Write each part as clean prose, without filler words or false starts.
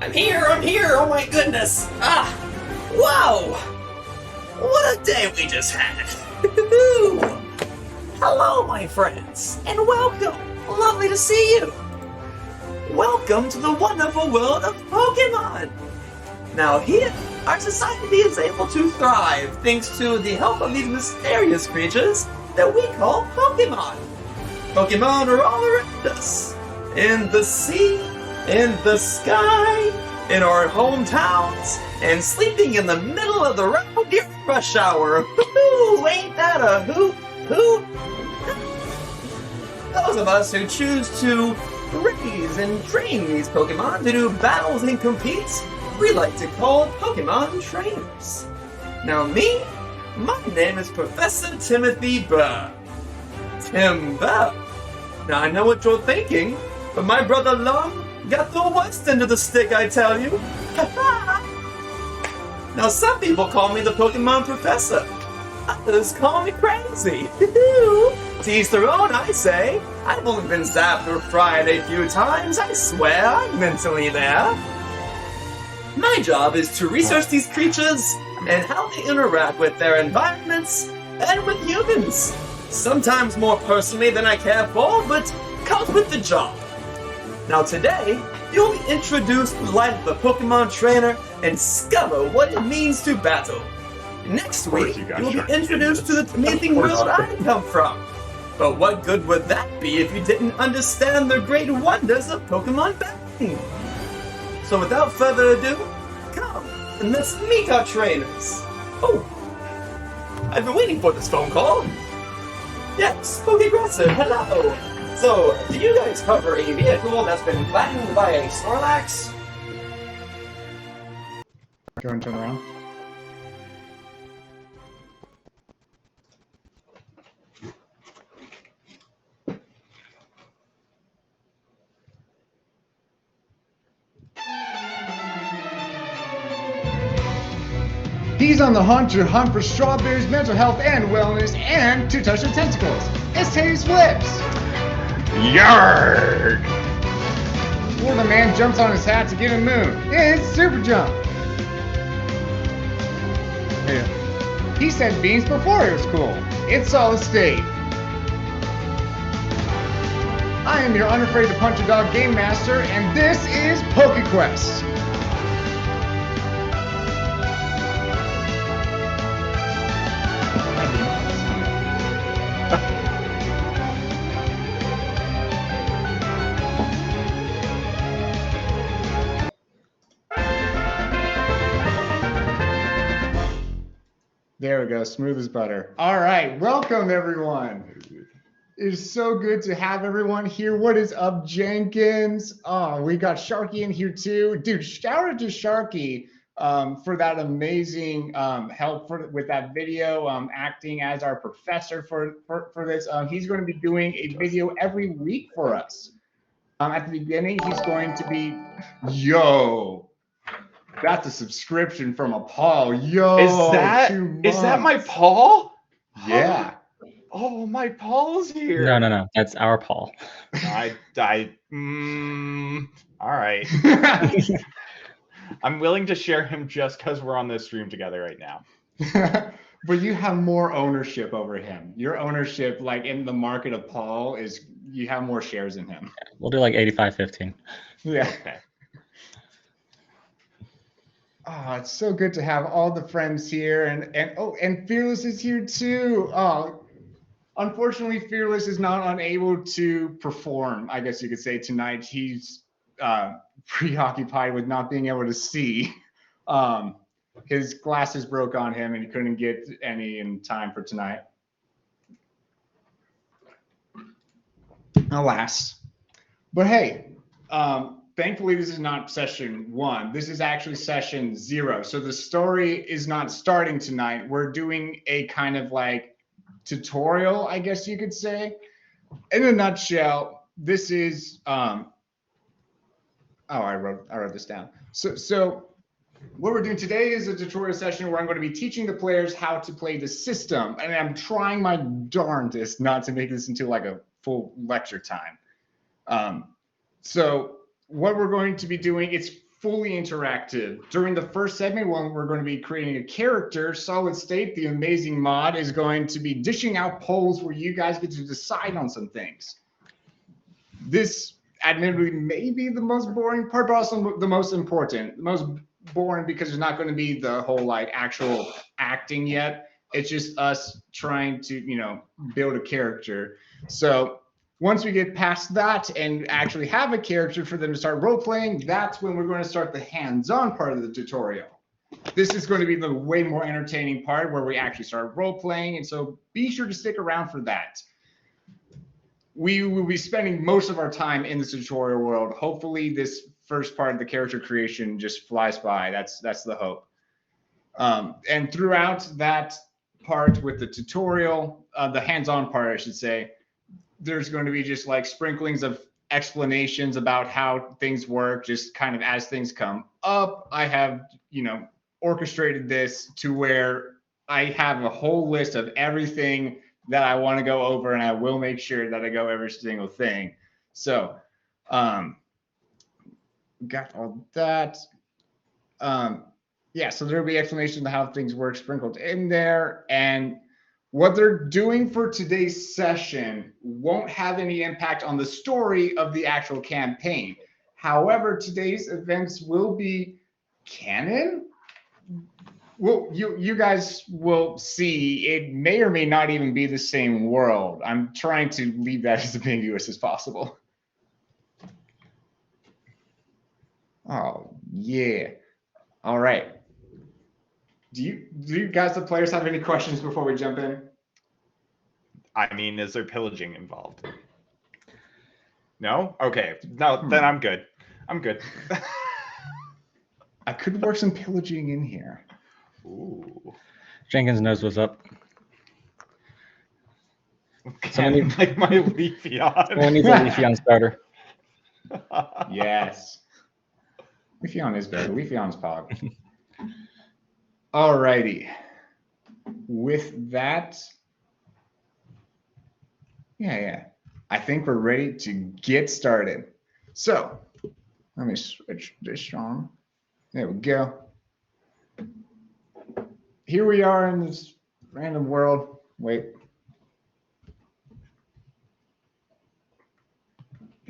I'm here, oh my goodness! Wow! What a day we just had! Hello, my friends, and welcome! Lovely to see you! Welcome to the wonderful world of Pokemon! Now here, our society is able to thrive thanks to the help of these mysterious creatures that we call Pokemon. Pokemon are all around us. In the sea, in the sky, in our hometowns, and sleeping in the middle of the road during rush hour. Woo-hoo! Ain't that a hoot? Hoot? Those of us who choose to raise and train these Pokemon to do battles and compete, we like to call Pokemon trainers. Now my name is Professor Timothy Burr. Tim Burr. Now I know what you're thinking, but my brother Lum got the worst end of the stick, I tell you. Now some people call me the Pokemon Professor. Others call me crazy. To each their own, I say. I've only been zapped or fried a few times, I swear, I'm mentally there. My job is to research these creatures and how they interact with their environments and with humans. Sometimes more personally than I care for, but comes with the job. Now today, you'll be introduced to the life of a Pokemon trainer and discover what it means to battle. Next week, you'll be introduced to the amazing world I come from. But what good would that be if you didn't understand the great wonders of Pokemon battling? So without further ado, come and let's meet our trainers. Oh, I've been waiting for this phone call. Yes, Pokegressor, hello. So, do you guys cover a vehicle that's been flattened by a Snorlax? Go and turn around. He's on the hunt to hunt for Strawberry's mental health and wellness and to touch the tentacles. It's Taste Flips! Yarg! Well, the man jumps on his hat to get a moon. It's Super Jump! Yeah. He said beans before it was cool. It's Solid State. I am your unafraid to punch a dog game master, and this is PokeQuest. There we go, smooth as butter. All right, welcome everyone. It is so good to have everyone here. What is up, Jenkins? Oh, we got Sharky in here too. Dude, shout out to Sharky for that amazing help with that video, acting as our professor for this. He's going to be doing a video every week for us. At the beginning, he's going to be, yo. That's a subscription from a Paul. Yo, is that my Paul? Yeah. Oh, my Paul's here. No. That's our Paul. All right. I'm willing to share him just because we're on this stream together right now. But you have more ownership over him. Your ownership, like in the market of Paul, is you have more shares in him. We'll do like 85-15. Yeah. Okay. Oh, it's so good to have all the friends here, and Fearless is here too. Oh, unfortunately, Fearless is not unable to perform, I guess you could say, tonight. He's preoccupied with not being able to see. His glasses broke on him, and he couldn't get any in time for tonight. Alas. But hey, thankfully, this is not session 1. This is actually session 0. So the story is not starting tonight. We're doing a kind of like tutorial, I guess you could say. In a nutshell, this is I wrote this down. So what we're doing today is a tutorial session where I'm going to be teaching the players how to play the system, and I'm trying my darndest not to make this into like a full lecture time. So what we're going to be doing, it's fully interactive. During the first segment, when we're going to be creating a character, Solid State, the amazing mod, is going to be dishing out polls where you guys get to decide on some things. This, admittedly, may be the most boring part, but also the most important. The most boring because there's not going to be the whole like actual acting yet. It's just us trying to, build a character. So once we get past that and actually have a character for them to start role-playing, that's when we're going to start the hands-on part of the tutorial. This is going to be the way more entertaining part where we actually start role-playing, and so be sure to stick around for that. We will be spending most of our time in the tutorial world. Hopefully this first part of the character creation just flies by. That's the hope. And throughout that part with the tutorial, the hands-on part, I should say, there's going to be just like sprinklings of explanations about how things work, just kind of as things come up. I have, orchestrated this to where I have a whole list of everything that I want to go over, and I will make sure that I go every single thing. So, got all that. Yeah, so there'll be explanation of how things work sprinkled in there, and what they're doing for today's session won't have any impact on the story of the actual campaign. However, today's events will be canon. Well, you guys will see it may or may not even be the same world. I'm trying to leave that as ambiguous as possible. Oh, yeah. All right. Do you guys, the players, have any questions before we jump in? I mean, is there pillaging involved? No? Okay. No, then I'm good. I'm good. I could work some pillaging in here. Ooh. Jenkins knows what's up. Someone like my Leafeon. Someone needs a Leafeon starter. Yes. Leafeon is better. Leafeon's pog. Alrighty. With that, yeah. I think we're ready to get started. So let me switch this on. There we go. Here we are in this random world. Wait.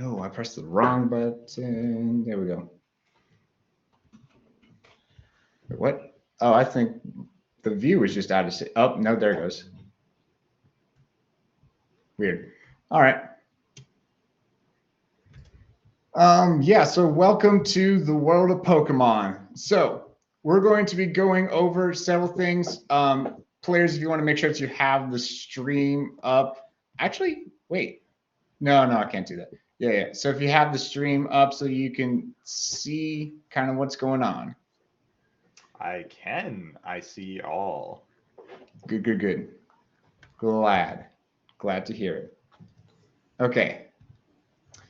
Oh, I pressed the wrong button. There we go. Wait, what? Oh, I think the view is just out of sync. Oh, no, there it goes. Weird. All right. Yeah, so welcome to the world of Pokemon. So we're going to be going over several things. Players, if you want to make sure that you have the stream up. Actually, wait. No, I can't do that. Yeah. So if you have the stream up so you can see kind of what's going on. I can. I see all. Good. Glad to hear it. Okay.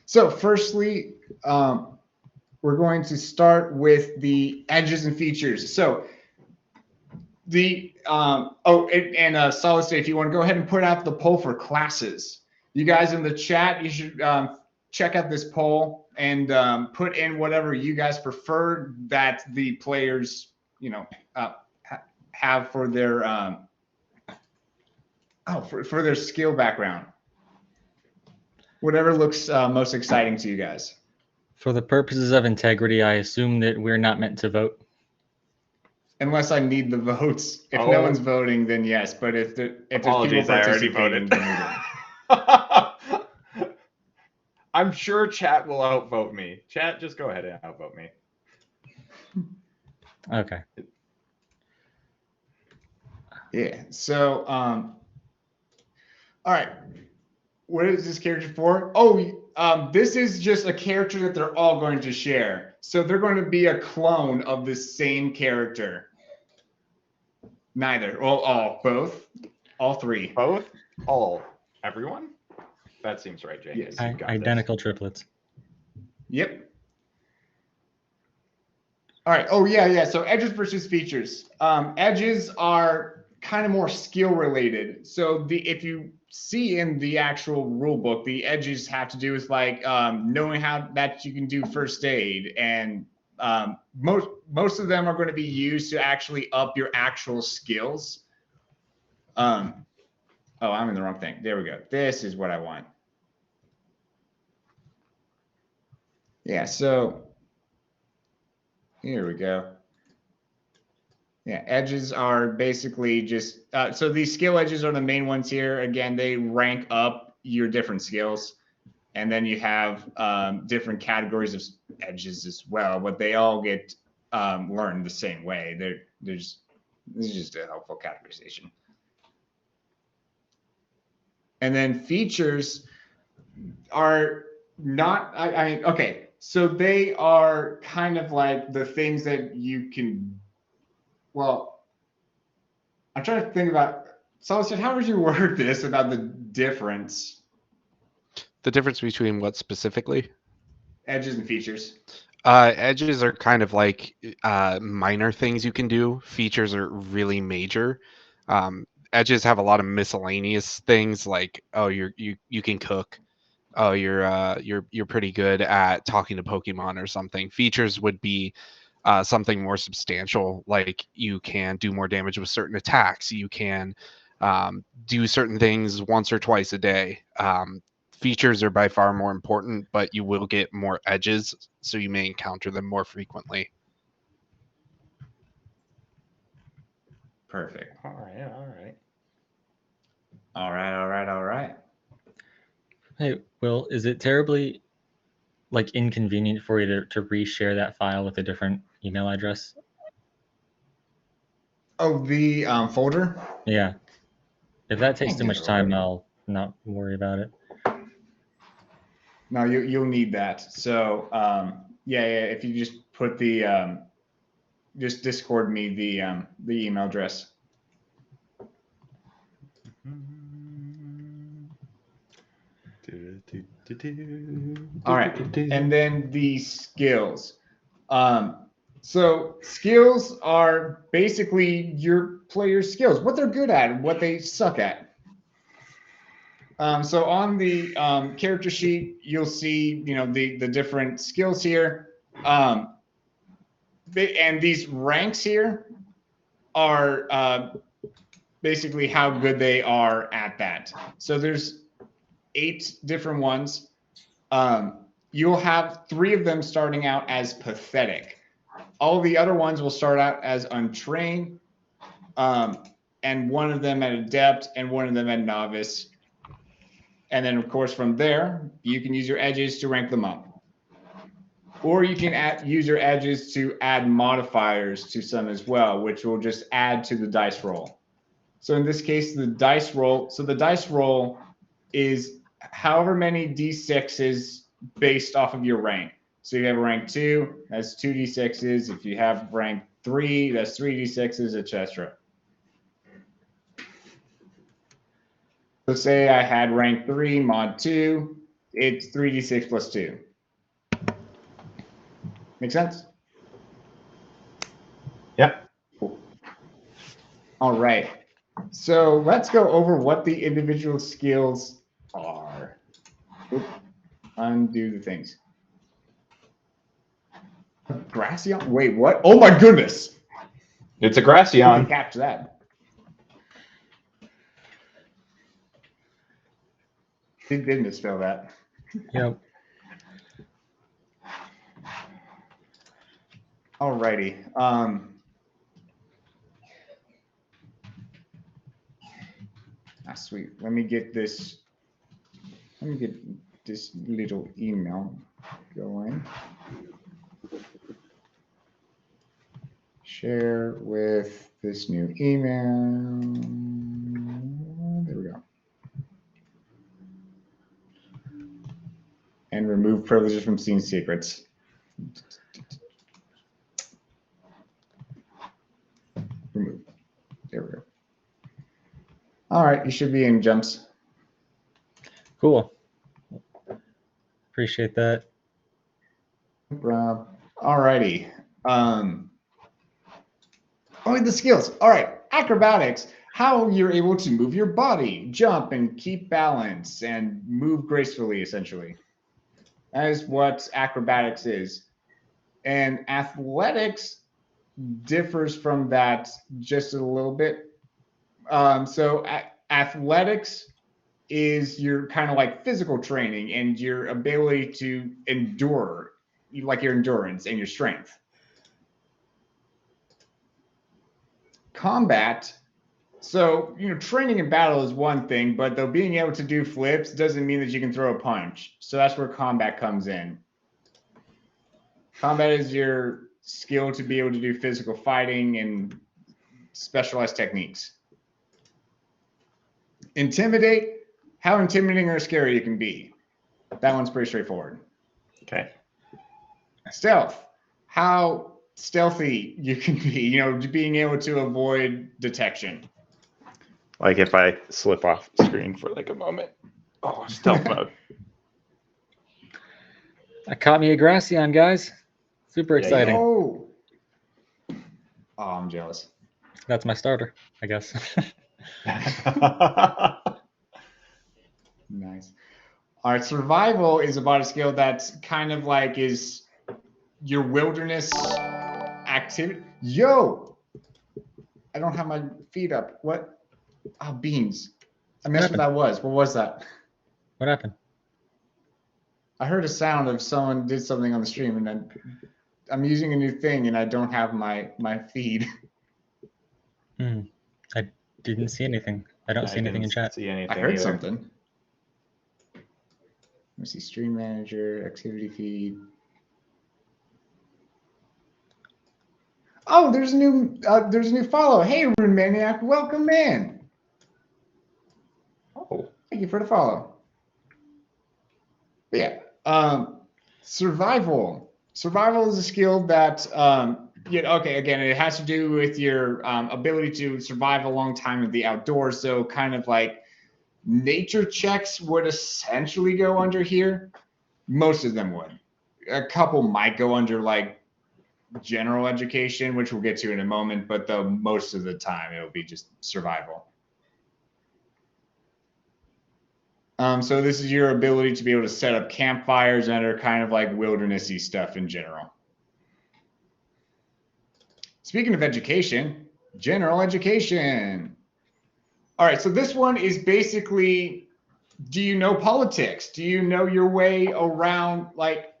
So firstly, we're going to start with the edges and features. So the Solid State, if you want to go ahead and put out the poll for classes. You guys in the chat, you should check out this poll and put in whatever you guys prefer that the players have for their for their skill background. Whatever looks most exciting to you guys. For the purposes of integrity, I assume that we're not meant to vote. Unless I need the votes. If no one's voting, then yes. But if there's people participating, then we don't. I'm sure chat will outvote me. Chat, just go ahead and outvote me. Okay. Yeah. So, all right. What is this character for? This is just a character that they're all going to share. So they're going to be a clone of the same character. Neither. Well, all. Both. All three. Both? All. Everyone? That seems right, Jenkins. Yes. Identical triplets. Yep. All right. Oh, yeah. So edges versus features. Edges are kind of more skill related. So if you see in the actual rule book, the edges have to do with like knowing how that you can do first aid and Most of them are going to be used to actually up your actual skills. Oh, I'm in the wrong thing. There we go. This is what I want. Yeah, so here we go. Yeah, edges are basically just, so these skill edges are the main ones here. Again, they rank up your different skills. And then you have different categories of edges as well, but they all get learned the same way. This is just a helpful categorization. And then features are not, I mean, okay, so they are kind of like the things that you can, well, I'm trying to think about, so how would you word this about the difference? The difference between what specifically? Edges and features. Edges are kind of like minor things you can do. Features are really major. Edges have a lot of miscellaneous things like, oh, you can cook. Oh, you're pretty good at talking to Pokemon or something. Features would be something more substantial, like you can do more damage with certain attacks. You can do certain things once or twice a day. Features are by far more important, but you will get more edges, so you may encounter them more frequently. Perfect. All right. All right. Hey, Will, is it terribly inconvenient for you to reshare that file with a different email address? Oh, the folder? Yeah. If that takes Can't too do much that time, already. I'll not worry about it. No, you'll need that. So yeah, if you just put the just Discord me the email address. All right, and then the skills. So skills are basically your player's skills, what they're good at and what they suck at. So on the character sheet, you'll see, the different skills here. And these ranks here are basically how good they are at that. So there's 8 different ones. You'll have 3 of them starting out as pathetic. All the other ones will start out as untrained, and one of them at adept and one of them at novice. And then, of course, from there, you can use your edges to rank them up. Or you can use your edges to add modifiers to some as well, which will just add to the dice roll. So in this case, the dice roll is however many d6s based off of your rank. So you have rank 2, that's 2d6s. If you have rank 3, that's 3d6s, etc. So say I had rank 3, mod 2, it's 3d6 plus 2. Make sense? Yep. Cool. All right. So let's go over what the individual skills are. Oop. Undo the things. Gracian? Wait, what? Oh my goodness! It's a I can Gracian. catch that. He did misspell that. Yep. Alrighty. Sweet. Let me get this little email going. Share with this new email. There we go. And remove privileges from scene secrets. Remove. There we go. All right, you should be in jumps. Cool. Appreciate that. Rob. All righty. The skills. All right, acrobatics. How you're able to move your body, jump, and keep balance, and move gracefully, essentially. That is what acrobatics is. And athletics differs from that just a little bit. Athletics is your kind of like physical training and your ability to endure, like your endurance and your strength. Combat, so training in battle is one thing, but though being able to do flips doesn't mean that you can throw a punch. So that's where combat comes in. Combat is your skill to be able to do physical fighting and specialized techniques. Intimidate, how intimidating or scary you can be. That one's pretty straightforward. Okay. Stealth, how stealthy you can be, being able to avoid detection. Like if I slip off screen for like a moment. Oh, stealth mode. I caught me a Gracian, guys. Super Yeah, exciting. Oh, I'm jealous. That's my starter, I guess. Nice. All right, survival is about a skill that's kind of like is your wilderness activity. Yo, I don't have my feet up. What? Oh, beans. I missed what that was. What was that? What happened? I heard a sound of someone did something on the stream, and then I'm using a new thing, and I don't have my feed. I didn't see anything. I don't see anything in chat. See anything I heard either. something. Let me see. Stream manager, activity feed. Oh, there's a new follow. Hey, Rune Maniac, welcome in. Oh. Thank you for the follow. But yeah, survival. Survival is a skill that okay, again, it has to do with your ability to survive a long time in the outdoors. So kind of like nature checks would essentially go under here. Most of them would. A couple might go under like general education, which we'll get to in a moment, but the most of the time it'll be just survival. So this is your ability to be able to set up campfires and other kind of like wildernessy stuff in general. Speaking of education, general education. All right, so this one is basically, do you know politics? Do you know your way around like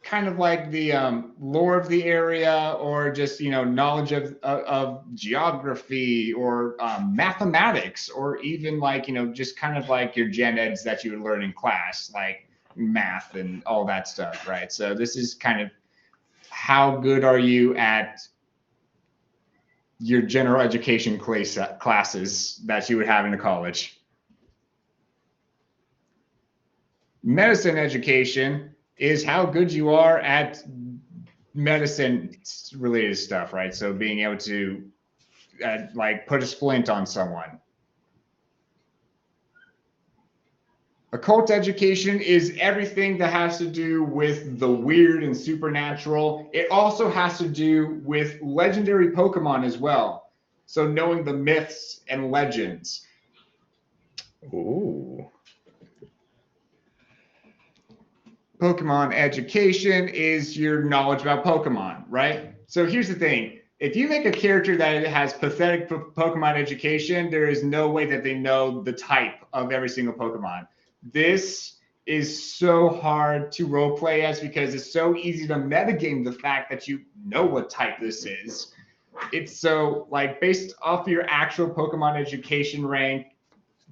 kind of like the lore of the area, or just knowledge of geography or mathematics, or even like just kind of like your gen eds that you would learn in class, like math and all that stuff, right? So this is kind of how good are you at your general education classes that you would have in a college. Medicine education is how good you are at medicine related stuff, right? So being able to like put a splint on someone. Occult education is everything that has to do with the weird and supernatural. It also has to do with legendary Pokemon as well. So knowing the myths and legends. Ooh. Pokemon education is your knowledge about Pokemon, right? So here's the thing. If you make a character that has pathetic Pokemon education, there is no way that they know the type of every single Pokemon. This is so hard to roleplay as, because it's so easy to metagame the fact that you know what type this is. It's so like based off your actual Pokemon education rank,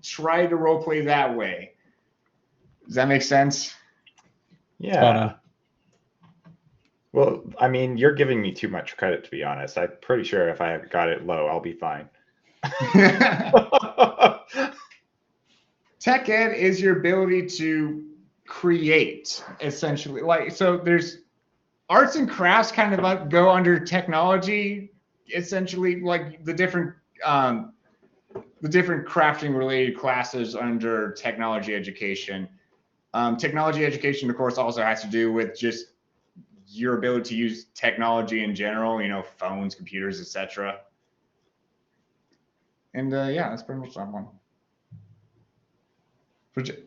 try to roleplay that way. Does that make sense? Yeah. Well, I mean, you're giving me too much credit, to be honest. I'm pretty sure if I got it low, I'll be fine. Tech ed is your ability to create, essentially. Like, so there's arts and crafts kind of go under technology, essentially, like the different crafting related classes under technology education. Technology education, of course, also has to do with just your ability to use technology in general, phones, computers, etc. And yeah, that's pretty much that one.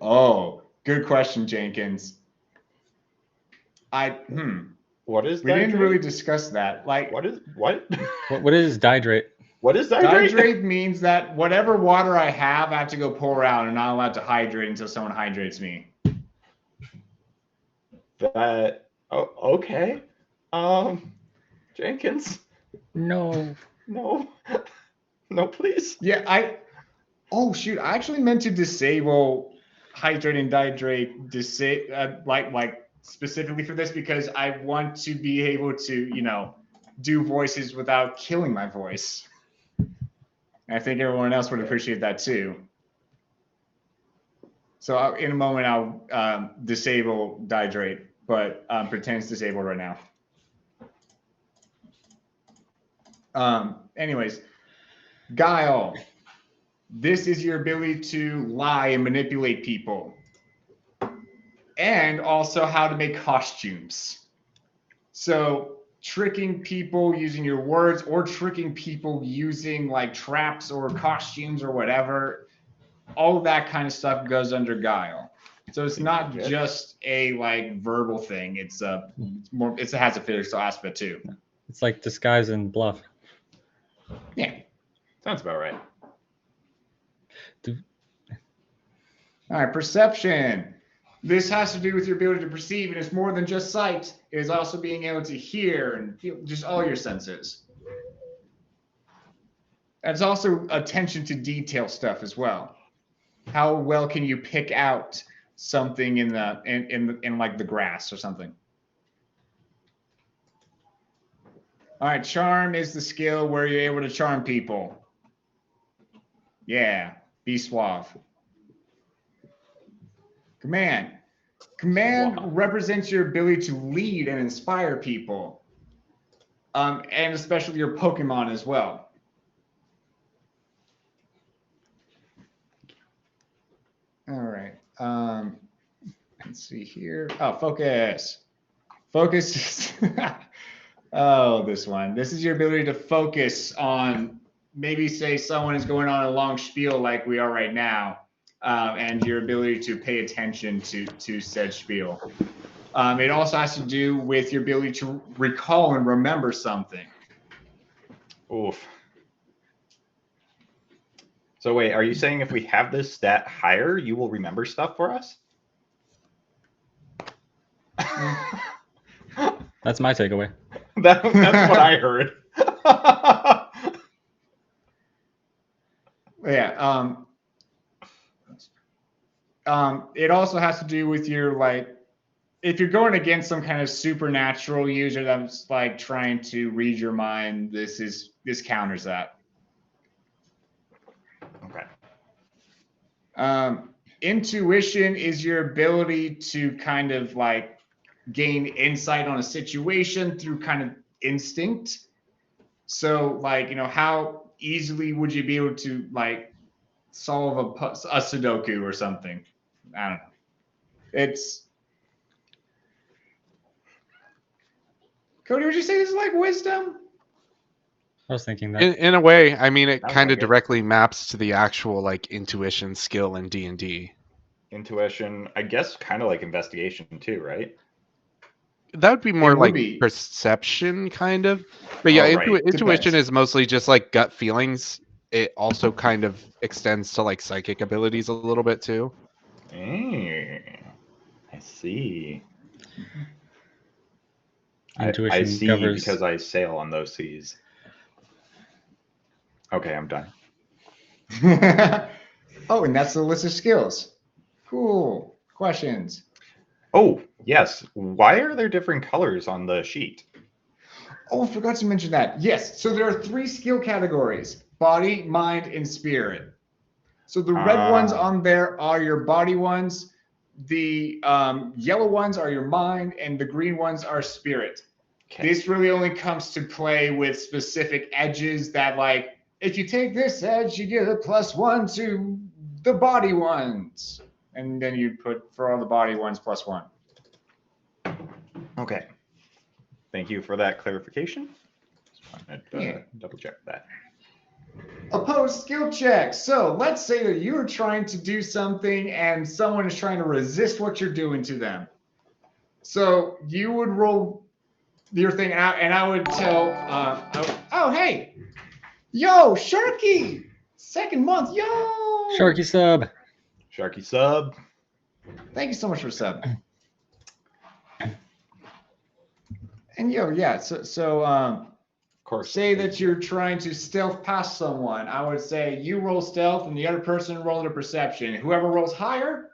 Oh, good question, Jenkins. What is We didn't dihydrate? really discuss that. Like, What? What is dihydrate? What is dihydrate? dihydrate means that whatever water I have to go pour out. I'm not allowed to hydrate until someone hydrates me. That. Oh, okay. Jenkins. No. No. No, please. Yeah, oh shoot, I actually meant to disable hydrate and dihydrate like specifically for this because I want to be able to, do voices without killing my voice. And I think everyone else would appreciate that too. So in a moment, I'll disable dihydrate, but pretend it's disabled right now. Anyways, guile. This is your ability to lie and manipulate people. And also how to make costumes. So tricking people using your words or tricking people using like traps or costumes or whatever. All of that kind of stuff goes under guile. So it's not just a like verbal thing. It has a physical aspect too. It's like disguise and bluff. Yeah. Sounds about right. All right, perception. This has to do with your ability to perceive, and it's more than just sight. It is also being able to hear and feel, just all your senses. And it's also attention to detail stuff as well. How well can you pick out something in like the grass or something? All right, charm is the skill where you're able to charm people. Yeah, be suave. Command. Command represents your ability to lead and inspire people, and especially your Pokemon as well. All right. Let's see here. Oh, focus. Focus. Oh, this one. This is your ability to focus on maybe say someone is going on a long spiel like we are right now. And your ability to pay attention to said spiel. It also has to do with your ability to recall and remember something. Oof. So wait, are you saying if we have this stat higher, you will remember stuff for us? That's my takeaway. That's what I heard. Yeah. It also has to do with your like, if you're going against some kind of supernatural user that's like trying to read your mind, this counters that. Okay. Intuition is your ability to kind of like gain insight on a situation through kind of instinct. So like, how easily would you be able to like solve a Sudoku or something? I don't know. It's Cody, would you say this is like wisdom? I was thinking that. In a way, I mean, it Sounds kind of like it. directly maps to the actual like intuition skill in D&D. Intuition, I guess, kind of like investigation too, right? That would be more would like be. perception, kind of. But yeah, Oh, right. intuition Depends. is mostly just like gut feelings. It also kind of extends to like psychic abilities a little bit too. I see. Intuition I see covers because I sail on those seas. Okay, I'm done. Oh, and that's the list of skills. Cool. Questions? Oh, yes. Why are there different colors on the sheet? Oh, I forgot to mention that. Yes. So there are 3 skill categories: body, mind, and spirit. So the red ones on there are your body ones. The yellow ones are your mind, and the green ones are spirit. Okay. This really only comes to play with specific edges that, like, if you take this edge, you get a +1 to the body ones. And then you put for all the body ones +1. Okay. Thank you for that clarification. Just wanted to double check that. Opposed skill check. So let's say that you're trying to do something and someone is trying to resist what you're doing to them. So you would roll your thing, and I would tell, oh hey, yo, Sharky, second month, yo, Sharky sub. Sharky sub. thank you so much for subbing. And yo, yeah, so Of course. say that you're trying to stealth past someone. I would say you roll stealth and the other person roll a perception. Whoever rolls higher,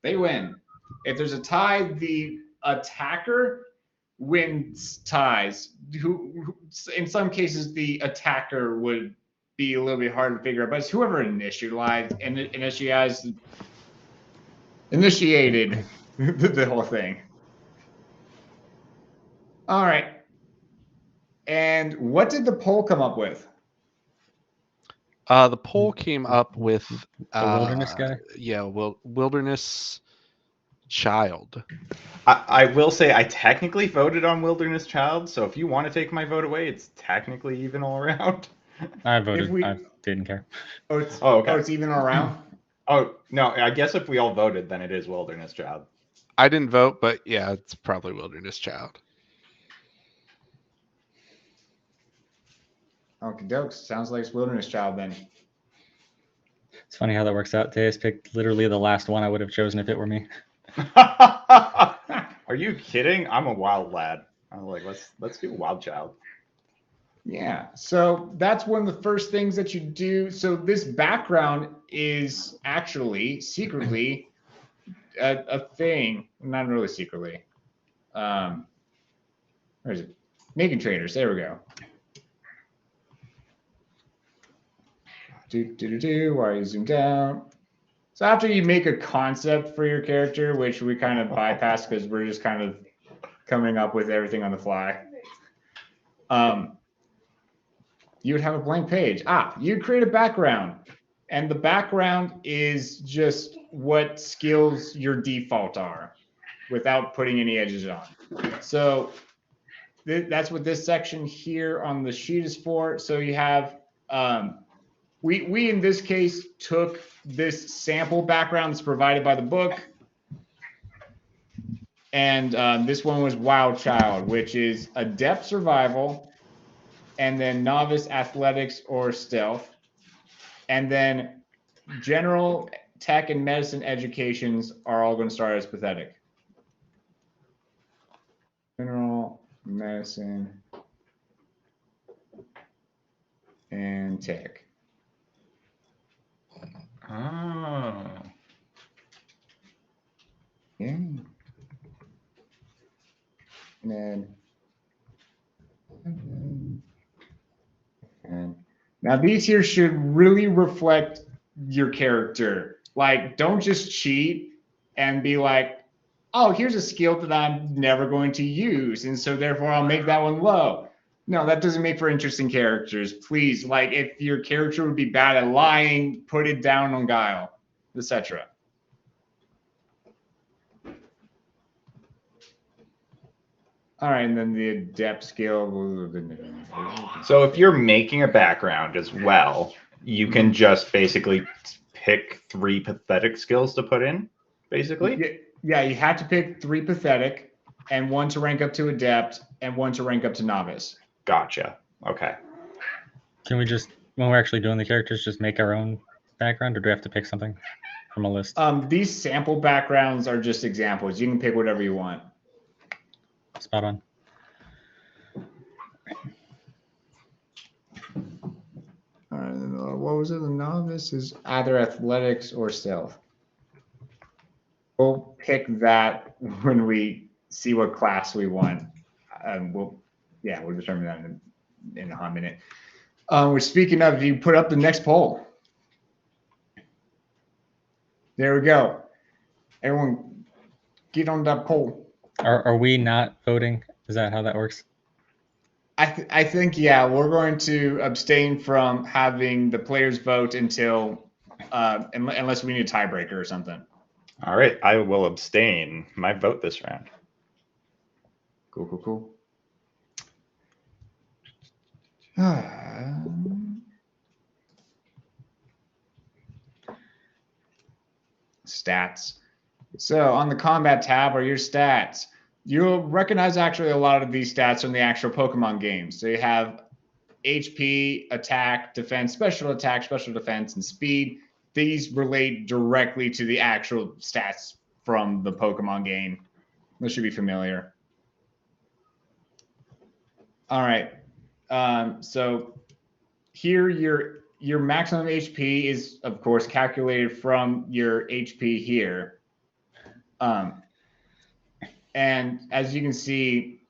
they win. If there's a tie, the attacker wins ties. In some cases, the attacker would be a little bit hard to figure out, but it's whoever initiated the whole thing. All right. And what did the poll come up with? The poll came up with The wilderness guy? Yeah, wilderness child. I will say I technically voted on Wilderness Child, so if you want to take my vote away, it's technically even all around. I voted. I didn't care. It's even around? Oh, no, I guess if we all voted, then it is Wilderness Child. I didn't vote, but yeah, it's probably wilderness child. Okie dokes. Sounds like it's Wilderness Child then. It's funny how that works out. Tejas picked literally the last one I would have chosen if it were me. Are you kidding? I'm a wild lad. I'm like, let's do Wild Child. Yeah, so that's one of the first things that you do. So this background is actually secretly a thing. Not really secretly. Where is it? Making traders. There we go. Why you zoom down? So after you make a concept for your character, which we kind of bypass because we're just kind of coming up with everything on the fly. You would have a blank page. You create a background, and the background is just what skills your default are without putting any edges on. So that's what this section here on the sheet is for. So you have, we in this case took this sample background that's provided by the book. And this one was Wild Child, which is adept survival, and then novice athletics or stealth, and then general tech and medicine educations are all going to start as pathetic. General medicine and tech. Oh. Yeah. And now these here should really reflect your character. Like, don't just cheat and be like, oh, here's a skill that I'm never going to use, and so therefore I'll make that one low. No, that doesn't make for interesting characters. Please, like, if your character would be bad at lying, put it down on guile, etc. All right, and then the adept skill. So if you're making a background as well, you can just basically pick 3 pathetic skills to put in, basically? Yeah, you have to pick 3 pathetic, and 1 to rank up to adept, and 1 to rank up to novice. Gotcha. Okay. Can we just, when we're actually doing the characters, just make our own background, or do we have to pick something from a list? These sample backgrounds are just examples. You can pick whatever you want. Spot on. All right, what was it? The novice is either athletics or stealth. We'll pick that when we see what class we want. We'll determine that in a hot minute. We're speaking of, you put up the next poll. There we go. Everyone, get on that poll. Are we not voting? Is that how that works? I think, yeah, we're going to abstain from having the players vote until, unless we need a tiebreaker or something. All right, I will abstain my vote this round. Cool. Stats. So on the combat tab are your stats. You'll recognize actually a lot of these stats from the actual Pokemon games. So you have HP, attack, defense, special attack, special defense, and speed. These relate directly to the actual stats from the Pokemon game. This should be familiar. All right. So here your maximum HP is, of course, calculated from your HP here. And as you can see,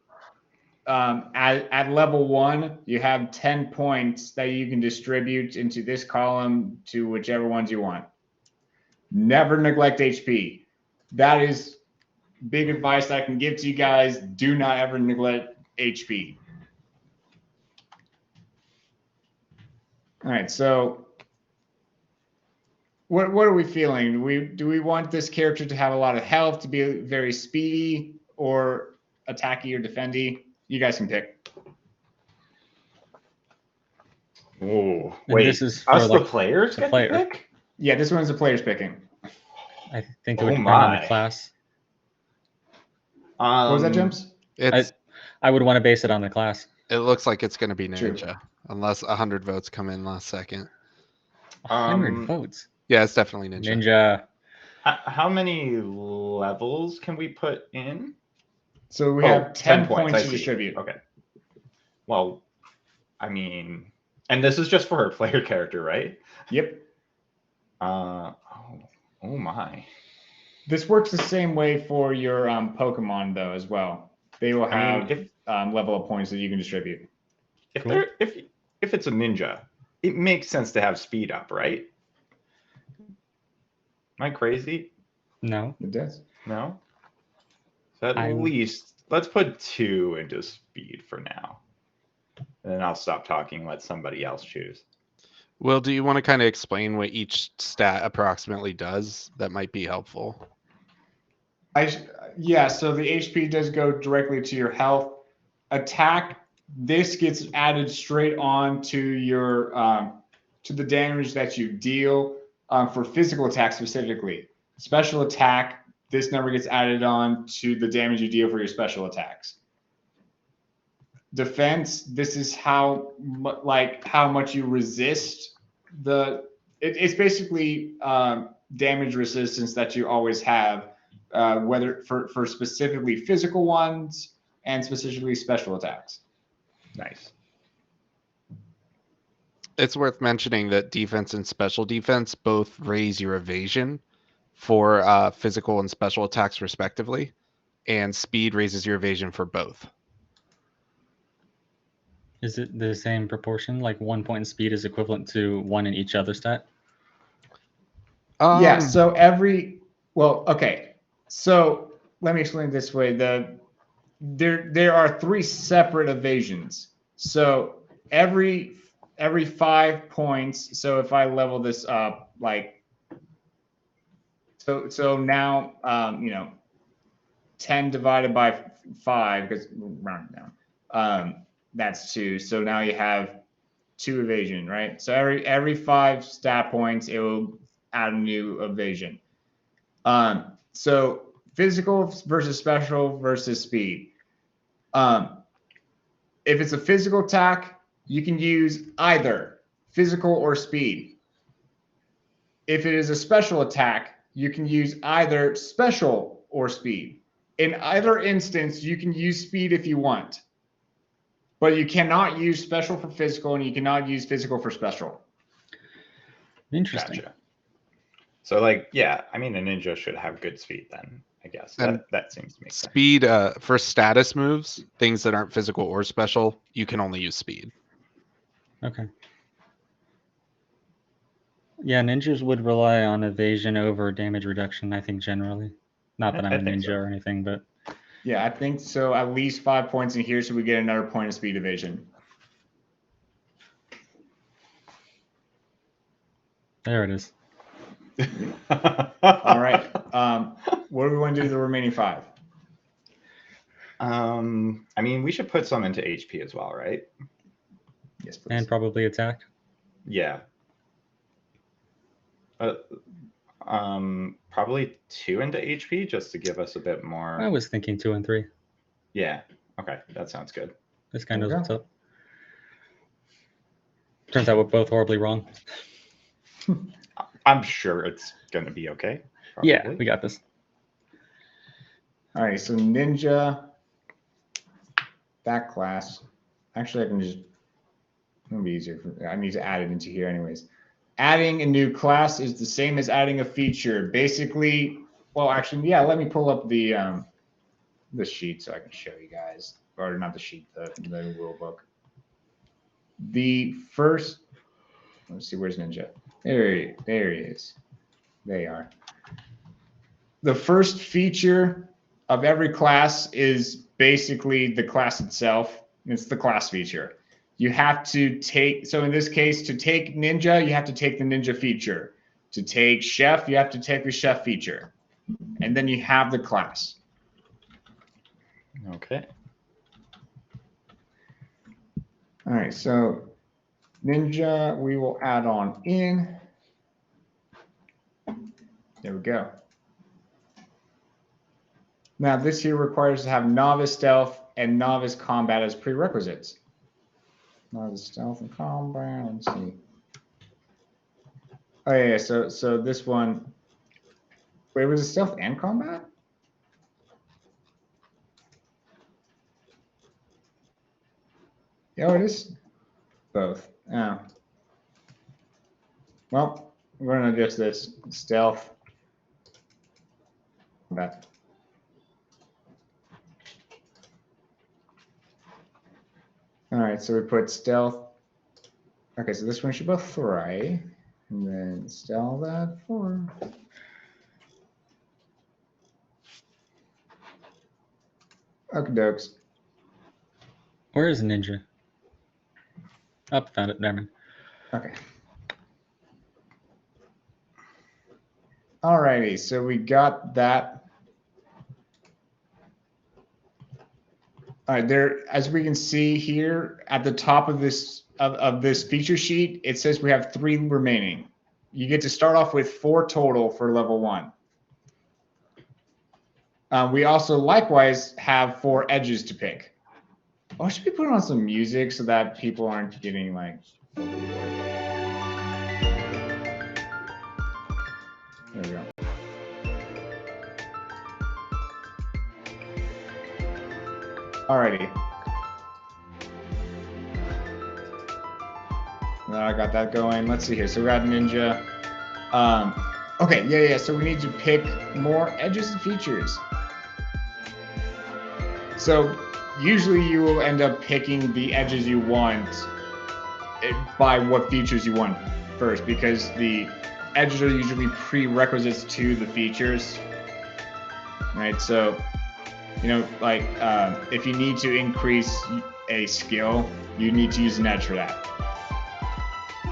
at level 1, you have 10 points that you can distribute into this column to whichever ones you want. Never neglect HP. That is big advice I can give to you guys. Do not ever neglect HP. All right, so what are we feeling? Do we want this character to have a lot of health, to be very speedy, or attacky or defendy? You guys can pick. Oh, And wait. this is Us, for, the players, the get player. to pick? Yeah, this one's the player's picking. I think it Oh would depend on my. the class. What was that, James? I would want to base it on the class. It looks like it's going to be True. Ninja, unless 100 votes come in last second. 100 votes. Yeah, it's definitely Ninja. Ninja. How many levels can we put in? So we have 10 points I to see. distribute. Okay. Well, I mean, and this is just for her player character, right? Yep. Oh my. This works the same way for your Pokemon, though, as well. They will have level of points that you can distribute. If it's a ninja, it makes sense to have speed up, right? Am I crazy? No. It does. No? So at least let's put 2 into speed for now. And then I'll stop talking and let somebody else choose. Will, do you want to kind of explain what each stat approximately does? That might be helpful. Yeah, so the HP does go directly to your health. Attack, this gets added straight on to your to the damage that you deal for physical attack specifically. Special attack, this number gets added on to the damage you deal for your special attacks. Defense, this is how much you resist it's basically damage resistance that you always have, whether for specifically physical ones and specifically special attacks. Nice. It's worth mentioning that defense and special defense both raise your evasion for physical and special attacks respectively, and speed raises your evasion for both. Is it the same proportion? Like 1 point in speed is equivalent to 1 in each other stat? Yeah, so okay. So let me explain it this way. There are 3 separate evasions. So every 5 points, so if I level this up, so now 10 divided by 5, because round down. That's 2. So now you have 2 evasion, right? So every 5 stat points, it will add a new evasion. So physical versus special versus speed. If it's a physical attack, you can use either physical or speed. If it is a special attack, you can use either special or speed. In either instance, you can use speed if you want. But you cannot use special for physical, and you cannot use physical for special. Interesting. Gotcha. So, a ninja should have good speed then, I guess. That seems to make sense. Speed, for status moves, things that aren't physical or special, you can only use speed. Okay. Yeah, ninjas would rely on evasion over damage reduction, I think, generally. Not that I'm a ninja or anything, but... Yeah, I think so. At least 5 points in here, so we get another point of speed evasion. There it is. All right. What do we want to do to the remaining 5? We should put some into HP as well, right? Yes, please. And probably attack. Yeah. Probably 2 into HP just to give us a bit more. I was thinking 2 and 3. Yeah. Okay, that sounds good. This guy knows Okay. what's up. Turns out we're both horribly wrong. I'm sure it's gonna be okay. Probably. Yeah, we got this. All right, so ninja, that class. Actually, I can just, it'll be easier. I need to add it into here anyways. Adding a new class is the same as adding a feature. Basically, well, actually, yeah, let me pull up the sheet so I can show you guys. Or not the sheet, the rule book. The first, let's see, where's Ninja? There he is. They are. The first feature of every class is basically the class itself. It's the class feature. You have to take, so in this case, to take ninja, you have to take the ninja feature. To take chef, you have to take the chef feature. And then you have the class. Okay. All right, so ninja, we will add on in. There we go. Now this here requires to have novice stealth and novice combat as prerequisites. Novice stealth and combat, let's see. Oh yeah, so this one, wait, was it stealth and combat? Oh, it is both. Oh. Well, we're gonna adjust this stealth. Combat. All right, so we put stealth. Okay, so this one should both 3, and then stealth that 4. Okay, dokes. Where is Ninja? Oh, found it. Never mind. Okay. Alrighty, so we got that. All right, there, as we can see here at the top of this this feature sheet, it says we have 3 remaining. You get to start off with 4 total for level 1. We also likewise have 4 edges to pick. Oh, should we put on some music so that people aren't getting like. There we go. Alrighty. Now I got that going. Let's see here. So we got ninja. Okay, yeah. So we need to pick more edges and features. So usually you will end up picking the edges you want by what features you want first, because the edges are usually prerequisites to the features. Right, so you know, like if you need to increase a skill, you need to use an edge for that.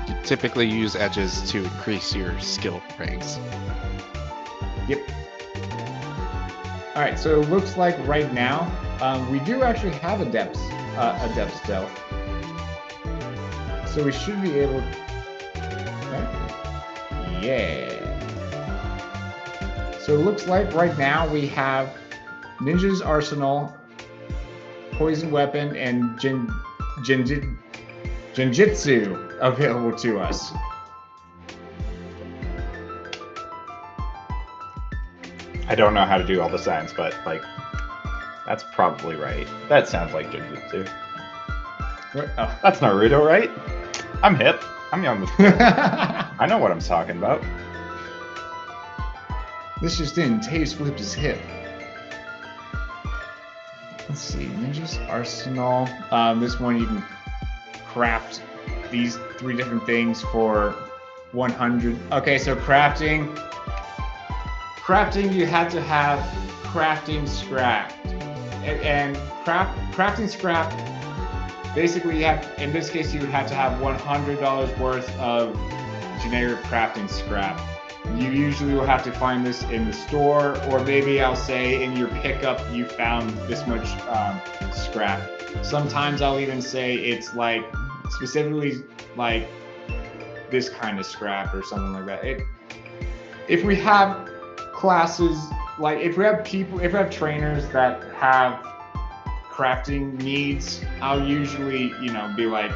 You typically use edges to increase your skill ranks. Yep. All right, so it looks like right now we do actually have a depth stealth, so we should be able. Right? Yeah. So it looks like right now we have Ninja's Arsenal, Poison Weapon, and Genjitsu available to us. I don't know how to do all the signs, but like, that's probably right. That sounds like Genjutsu. Oh. That's Naruto, right? I'm hip. I'm young with I know what I'm talking about. This just in, Taze flipped his hip. Let's see, Ninja's Arsenal. This one you can craft these 3 different things for 100. Okay, so crafting you had to have crafting scrap. And crafting scrap, basically you have, in this case you would have to have $100 worth of generic crafting scrap. You usually will have to find this in the store, or maybe I'll say in your pickup you found this much scrap. Sometimes I'll even say it's like specifically like this kind of scrap or something like that. If we have classes, like if we have trainers that have crafting needs, I'll usually, be like,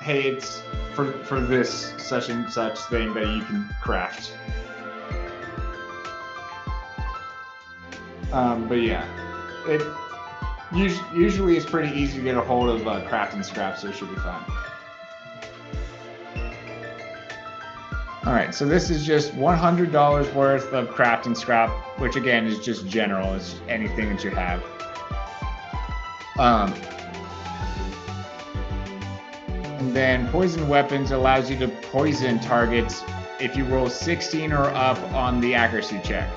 hey, it's for this such and such thing that you can craft. But yeah, it usually it's pretty easy to get a hold of crafting scraps, so it should be fine. All right, so this is just $100 worth of crafting scrap, which again is just general. It's anything that you have. And then poison weapons allows you to poison targets if you roll 16 or up on the accuracy check.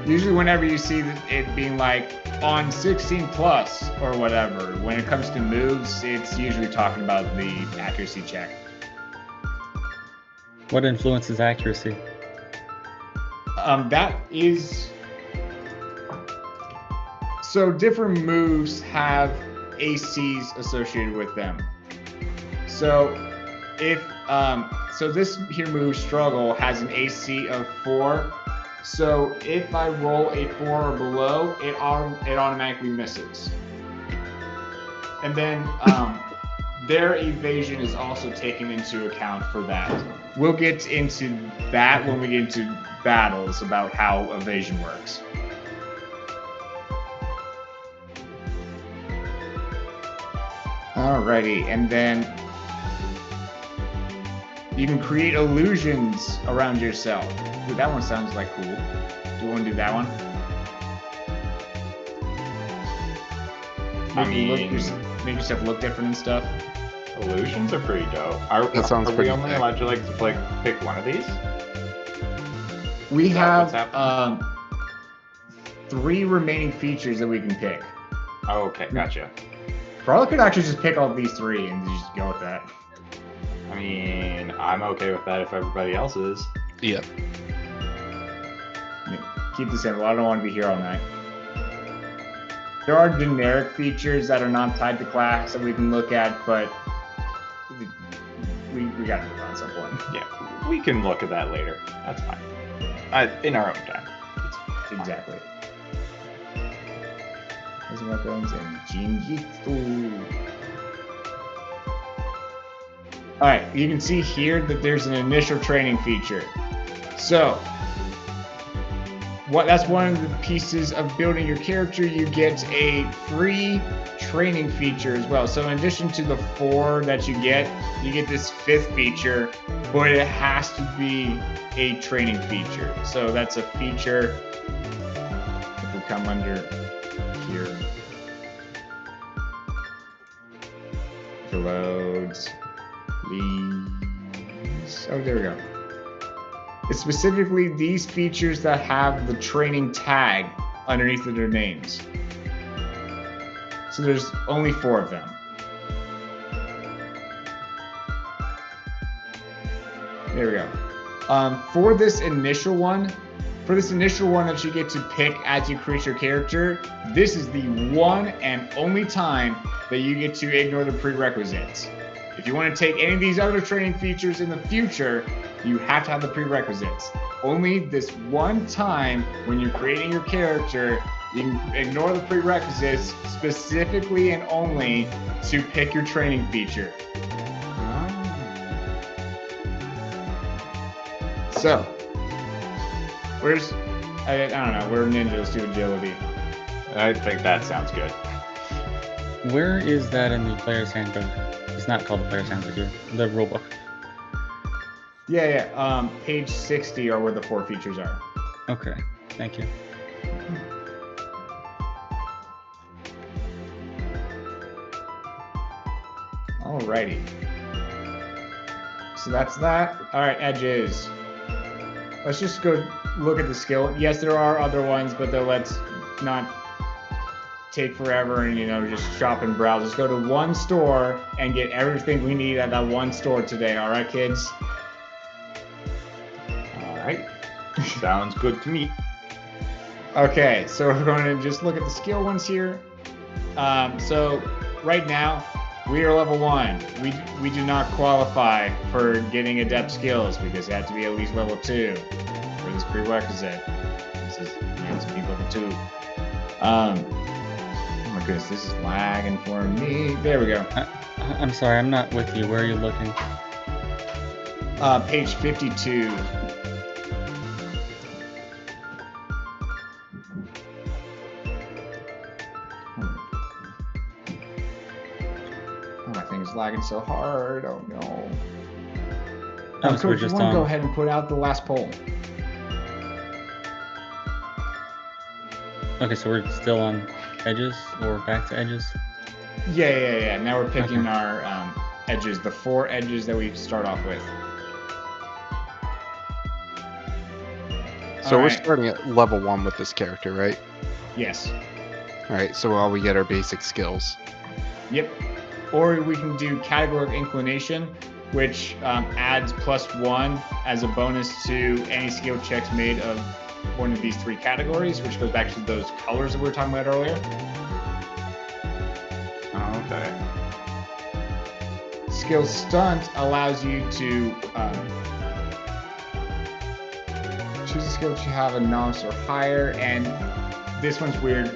Usually whenever you see it being like on 16 plus or whatever, when it comes to moves, it's usually talking about the accuracy check. What influences accuracy? That is... So different moves have ACs associated with them. So if so this here move struggle has an AC of 4. So if I roll a 4 or below, it automatically misses. And then their evasion is also taken into account for that. We'll get into that when we get into battles about how evasion works. Alrighty, and then you can create illusions around yourself. Dude, that one sounds like cool. Do you want to do that one? Make yourself look different and stuff. Illusions are pretty dope. That sounds are we pretty only sick. allowed to pick one of these? We Is that have what's happening? 3 remaining features that we can pick. Oh, okay, gotcha. Probably could actually just pick all these 3 and just go with that. I mean, I'm okay with that if everybody else is. Yeah. Keep this simple. I don't want to be here all night. There are generic features that are not tied to class that we can look at, but we got to move on at some point. Yeah, we can look at that later. That's fine. In our own time. Exactly. Those weapons and Jinjitsu. All right, you can see here that there's an initial training feature. So, that's one of the pieces of building your character. You get a free training feature as well. So in addition to the 4 that you get this 5th feature, but it has to be a training feature. So that's a feature. If we come under here, if it loads, please. Oh, there we go. It's specifically these features that have the training tag underneath of their names. So there's only 4 of them. There we go. For this initial one that you get to pick as you create your character, this is the one and only time that you get to ignore the prerequisites. If you want to take any of these other training features in the future, you have to have the prerequisites. Only this one time when you're creating your character, you can ignore the prerequisites specifically and only to pick your training feature. So, I don't know, we're ninjas to agility. I think that sounds good. Where is that in the player's handbook? It's not called the player's handbook here. The rulebook. Yeah. Page 60 are where the 4 features are. Okay, thank you. Alrighty. So that's that. All right, edges. Let's just go look at the skill. Yes, there are other ones, but let's not take forever and just shop and browse. Let's go to one store and get everything we need at that one store today. All right, kids? All right. Sounds good to me. Okay, so we're going to just look at the skill ones here. So right now, we are level 1. We do not qualify for getting adept skills because it had to be at least level 2 for this prerequisite. This is to be level 2. Oh my goodness, this is lagging for me. There we go. I'm sorry, I'm not with you. Where are you looking? Page 52. Oh, my thing is lagging so hard. Oh no. Oh, so we're Coach, you just want to go on. ahead and put out the last poll? Okay, so we're still on edges or back to edges? Yeah. Now we're picking Okay. our edges, the 4 edges that we start off with. So All we're right. starting at level 1 with this character, right? Yes. All right. So all we get are basic skills. Yep. Or we can do category of inclination, which adds +1 as a bonus to any skill checks made of one of these 3 categories, which goes back to those colors that we were talking about earlier. Oh, okay. Skill stunt allows you to choose a skill that you have a novice or higher, and this one's weird.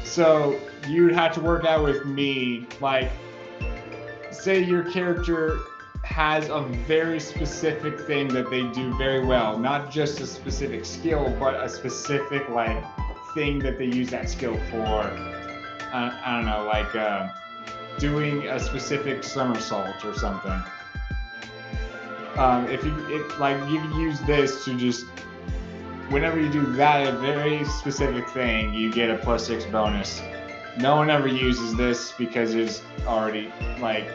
So you'd have to work out with me, like, say your character has a very specific thing that they do very well, not just a specific skill, but a specific like thing that they use that skill for. I don't know, like doing a specific somersault or something. If you use this to just, whenever you do that, a very specific thing, you get a +6 bonus. No one ever uses this because it's already like,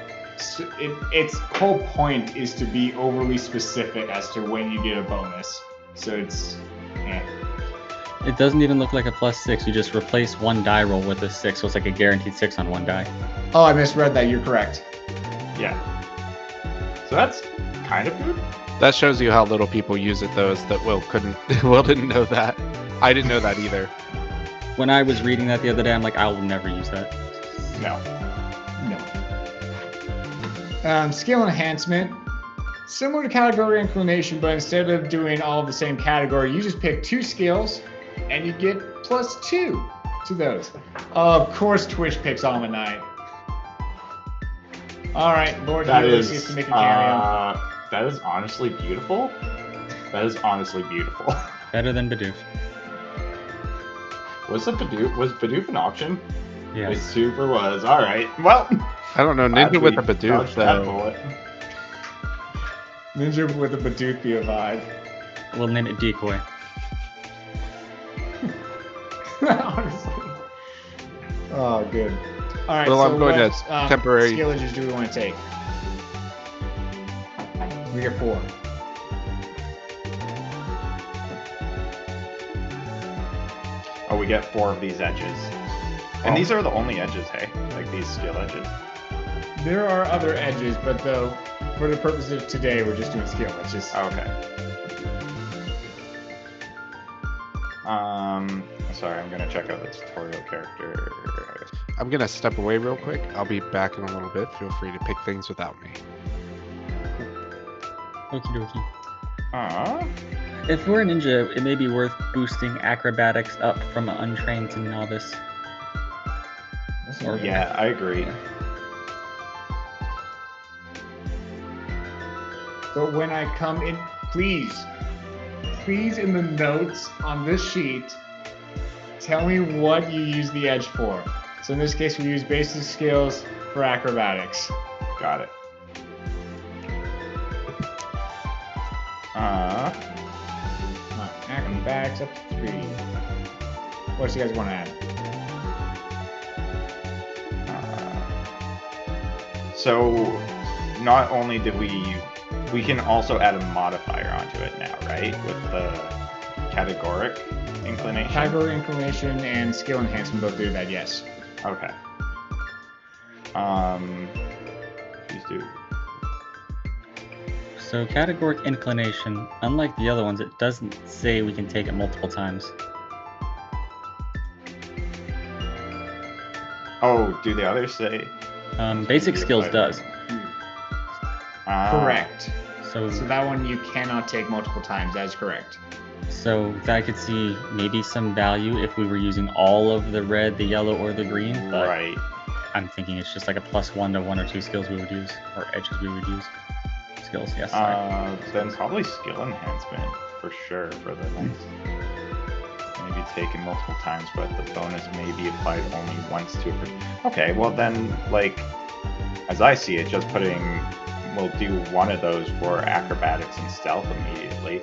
its whole point is to be overly specific as to when you get a bonus. So it's, It doesn't even look like a +6. You just replace one die roll with a 6, so it's like a guaranteed 6 on one die. Oh, I misread that. You're correct. Yeah. So that's kind of good. That shows you how little people use it, though, is that Will didn't know that. I didn't know that either. When I was reading that the other day, I'm like, I will never use that. No. Skill enhancement, similar to category inclination, but instead of doing all of the same category, you just pick 2 skills and you get +2 to those. Of course, Twitch picks Almanite. All right, Lord Ulysses gets to make a cameo. That is honestly beautiful. Better than Bidoof. Was Bidoof an auction? It Yes. super was. All right. Well, I don't know. Ninja with a Bidoof, dodged that though. bullet. Ninja with a Bidoof be a vibe. We'll name it Decoy. Honestly. Oh, good. All right, Well, so I'm going what to temporary. skill edges do we want to take? We get 4. Oh, we get 4 of these edges. And these are the only edges, hey? Like these skill edges. There are other edges, but though, for the purpose of today, we're just doing skill edges. Okay. Sorry, I'm gonna check out the tutorial character. I'm going to step away real quick. I'll be back in a little bit. Feel free to pick things without me. Okie dokie. Aww. If we're a ninja, it may be worth boosting acrobatics up from untrained to novice. Or Yeah, I agree. So when I come in, please in the notes on this sheet, tell me what you use the edge for. So in this case, we use basic skills for acrobatics. Got it. Acrobatics up to 3. What do you guys want to add? So not only did we can also add a modifier onto it now, right? With the categoric inclination. Category inclination and skill enhancement both do that, yes. Okay. Please do. So categoric inclination, unlike the other ones, it doesn't say we can take it multiple times. Oh, do the others say? Basic skills does. Correct. So So that one you cannot take multiple times. That is correct. So I could see maybe some value if we were using all of the red, the yellow, or the green. But Right. I'm thinking it's just like a +1 to 1 or 2 skills we would use, or edges we would use. Skills, yes. Sorry. Then probably skill enhancement for sure for the next. Maybe taken multiple times, but the bonus may be applied only once to a. Okay, well then, like, as I see it, just we'll do one of those for acrobatics and stealth immediately,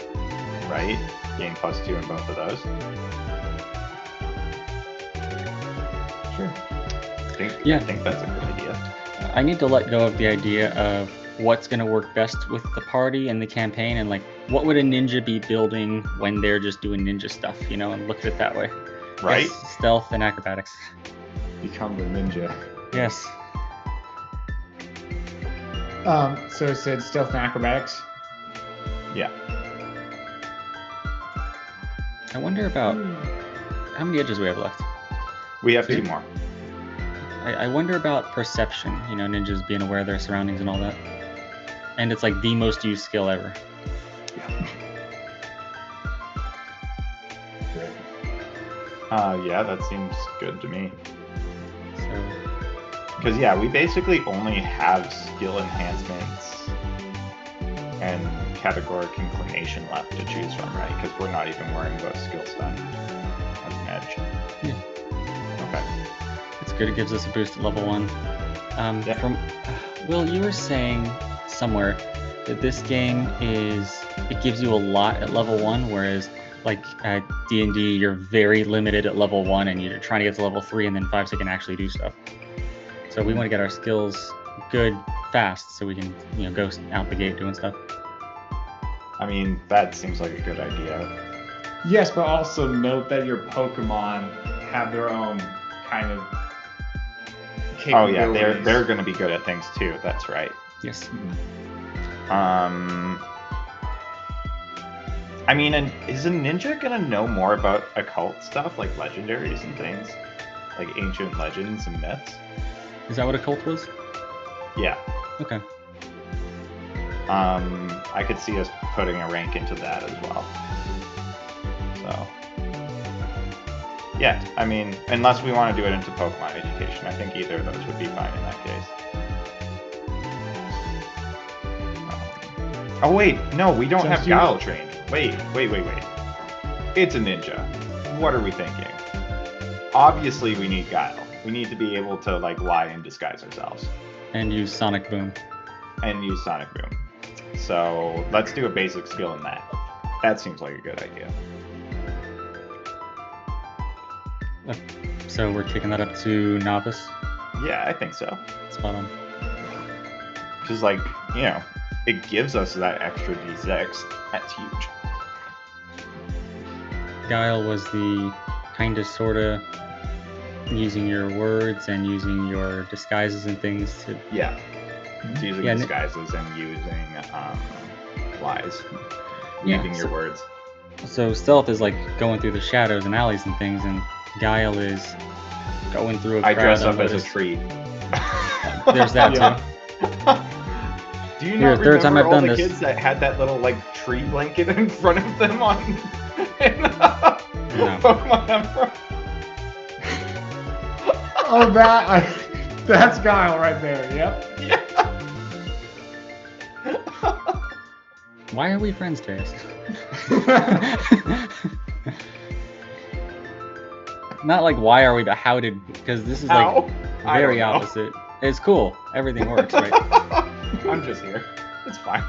right? Gain +2 in both of those. Sure. I think that's a good idea. I need to let go of the idea of what's going to work best with the party and the campaign, and like what would a ninja be building when they're just doing ninja stuff, and look at it that way. Right? Yes, stealth and acrobatics. Become the ninja. Yes. So it said stealth and acrobatics. Yeah. I wonder about how many edges we have left. We have 2 more. I wonder about perception, ninjas being aware of their surroundings and all that. And it's like the most used skill ever. Yeah, that seems good to me. So, Because, yeah, we basically only have skill enhancements and categoric inclination left to choose from, right? Because we're not even worrying about skill stun as an edge. Yeah. Okay. it's good. It gives us a boost at level 1. Yeah. From Will, you were saying somewhere that this game it gives you a lot at level 1, whereas like at D&D, you're very limited at level 1, and you're trying to get to level 3 and then 5 so you can actually do stuff. So we want to get our skills good fast so we can go out the gate doing stuff. I mean, that seems like a good idea. Yes, but also note that your Pokemon have their own kind of Oh yeah, capabilities. they're going to be good at things too. That's right. Yes. I mean, is a ninja gonna know more about occult stuff, like legendaries and things, like ancient legends and myths? Is that what a cult was? Yeah. Okay. I could see us putting a rank into that as well. So, yeah, I mean, unless we want to do it into Pokemon education, I think either of those would be fine in that case. Oh wait, no, we don't have Just you- Guile trained. Wait. It's a ninja. What are we thinking? Obviously we need Guile. We need to be able to like lie and disguise ourselves. And use Sonic Boom. And use Sonic Boom. So let's do a basic skill in that. That seems like a good idea. So we're taking that up to novice. Yeah, I think so. Spot on. Because like, it gives us that extra D6. That's huge. Guile was the kind of sort of using your words and using your disguises and things to. Yeah. It's using Yeah, disguises and using lies. Yeah, Using your words. So stealth is like going through the shadows and alleys and things, and Guile is going through a crowd. I dress up as a unnoticed. tree. There's that Yeah. too. Do you Here, not third time remember I've all done the this. kids that had that little like tree blanket in front of them on No. Pokemon Emerald? Oh, that's Guile right there. Yep. Yeah. Why are we friends, Trace? Not like why are we, but how did? Because this is How? like I very don't know. opposite. It's cool. Everything works, right? I'm just here. It's fine.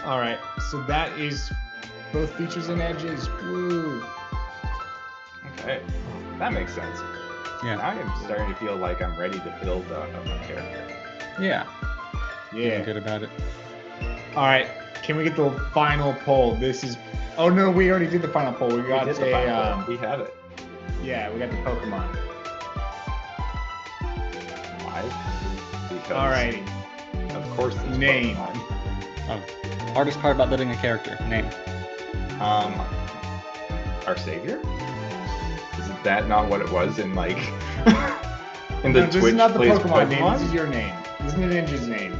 All right. So that is both features and edges. Woo. Okay. That makes sense. Yeah. Now I'm starting to feel like I'm ready to build my character. Yeah. Feeling Yeah. good about it. All right. Can we get the final poll? This is. Oh no, we already did the final poll. We got We did the final a. one. We have it. Yeah, we got the Pokemon. Live. Because All right. of course there's Name. Pokemon. Oh, hardest part about building a character. Name. Our savior? Isn't that not what it was in like in the No, this Twitch is not the plays Pokemon name. This is your name. This is the ninja's name.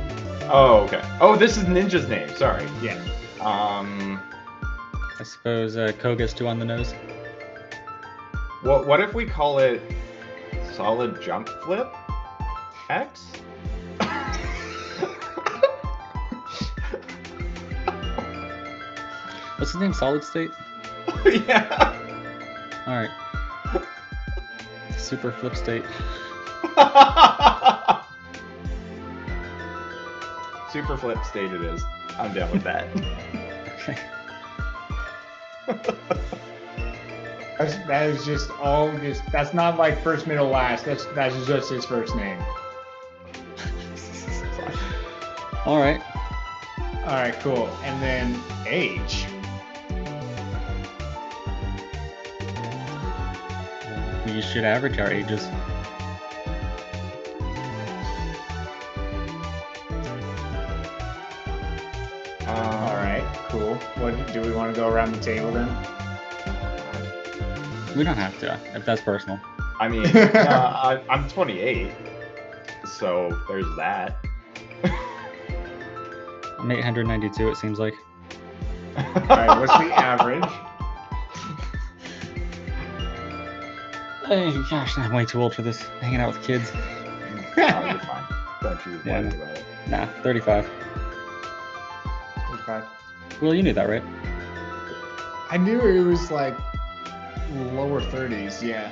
Oh, okay. Oh, this is Ninja's name. Sorry. Yeah. I suppose Koga's 2 on the nose. What if we call it solid jump flip X? What's his name? Solid State? Yeah. Alright. Super Flip State. Super flip state it is. I'm down with that. Okay. That is just all that's not like first, middle, last. That's just his first name. Alright. Alright, cool. And then age. We should average our ages. Alright, cool. What do we want to go around the table then? We don't have to, if that's personal. I mean, I'm 28, so there's that. I'm 892, it seems like. Alright, what's the average? Oh, gosh, I'm way too old for this. Hanging out with kids. Oh, you're fine. Don't you Yeah. worry about it. Nah, 35. 35. Well, you knew that, right? I knew it was like lower 30s, yeah.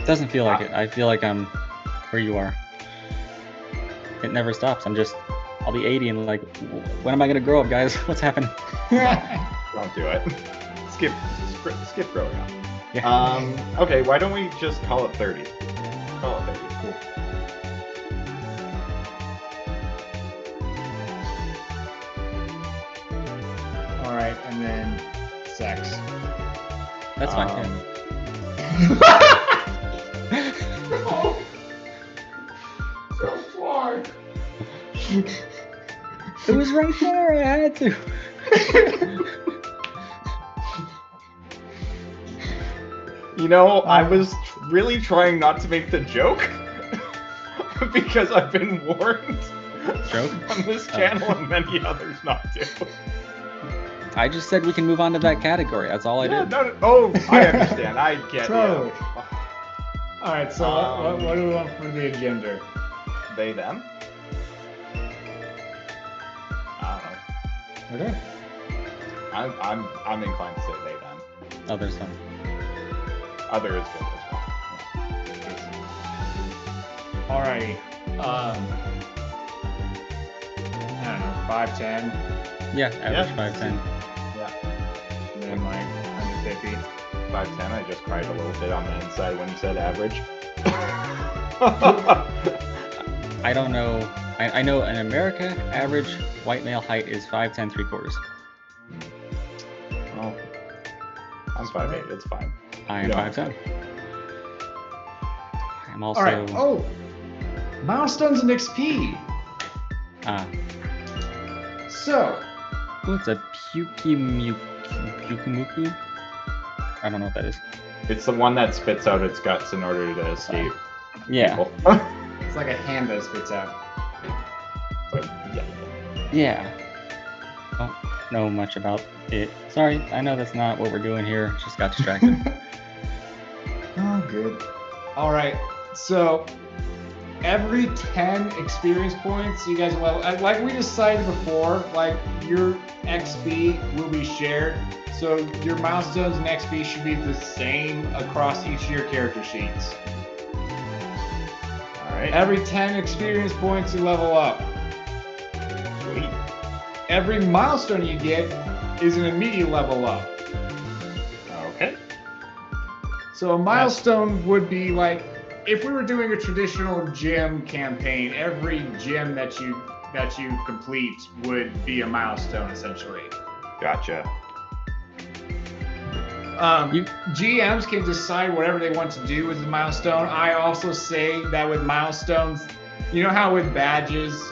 Doesn't feel like it. I feel like I'm where you are. It never stops. I'll be 80 and like, when am I gonna grow up, guys? What's happening? Don't do it. Skip growing up. Yeah. Okay, why don't we just call it 30? Call it 30. Cool. Alright, and then sex. That's fine. Oh, so far. It was right there. I had to. You know, I was really trying not to make the joke because I've been warned Joke? on this channel and many others not to. I just said we can move on to that category. That's all I did. Oh, I understand. I get Totally. you. Alright, so what do we want for the agenda? They, them? I don't know. Okay. I'm inclined to say they, them. Oh, there's some. Other is good as well. Alrighty. I don't know, 5'10", Yeah, average Yeah. 5'10". Yeah. and then like 150. 5'10", I just cried a little bit on the inside when you said average. I don't know. I know in America, average white male height is 5'10" 3/4. Well, I'm 5'8", it's fine. I am Yeah. 5'10". I'm also. Alright, oh! Milestones and XP! So, What's a Pukumuku? I don't know what that is. It's the one that spits out its guts in order to escape Yeah. people. it's like a hand that spits out. But, yeah. Yeah. Don't know much about it. Sorry, I know that's not what we're doing here. Just got distracted. Oh, good. Alright, so every 10 experience points you guys level, like we decided before, like your XP will be shared. So your milestones and XP should be the same across each of your character sheets. Alright. Every 10 experience points you level up. Sweet. Every milestone you get is an immediate level up. Okay. So a milestone would be like, if we were doing a traditional gym campaign, every gym that you complete would be a milestone essentially. Gotcha. GMs can decide whatever they want to do with the milestone. I also say that with milestones, you know how with badges,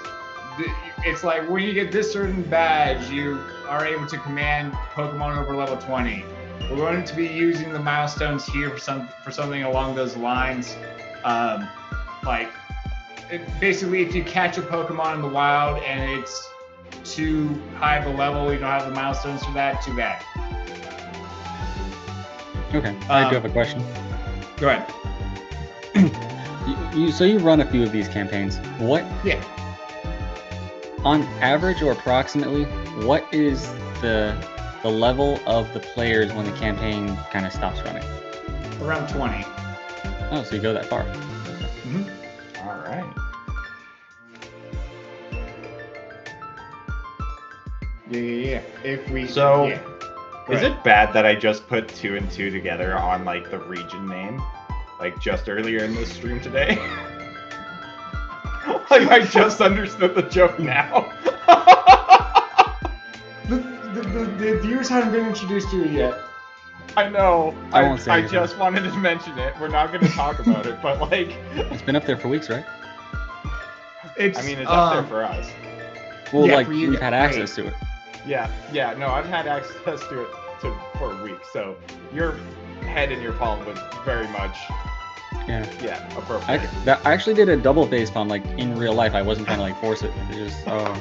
it's like when you get this certain badge, you are able to command Pokemon over level 20. We're going to be using the milestones here for something along those lines. Basically, if you catch a Pokemon in the wild and too high of a level, you don't have the milestones for that, too bad. Okay, I do have a question. Go ahead. So you run a few of these campaigns. What, Yeah. on average or approximately, what is the level of the players when the campaign kind of stops running? Around 20. Oh, so you go that far. Mm-hmm. All right. Yeah. If we So, yeah. Go is ahead. it bad that I just put 2 and 2 together on like the region name, like just earlier in this stream today? Like I just understood the joke now. The viewers haven't been introduced to it yet. I know. I won't say I anything. just wanted to mention it. We're not going to talk about it, but like, It's been up there for weeks, right? It's I mean, it's up there for us. Well, Yeah, like for you we've guys. had access to it. Yeah. No, I've had access to it for a week, so your head in your palm was very much, Yeah. appropriate. I actually did a double facepalm, like in real life. I wasn't trying to like force it. It just Oh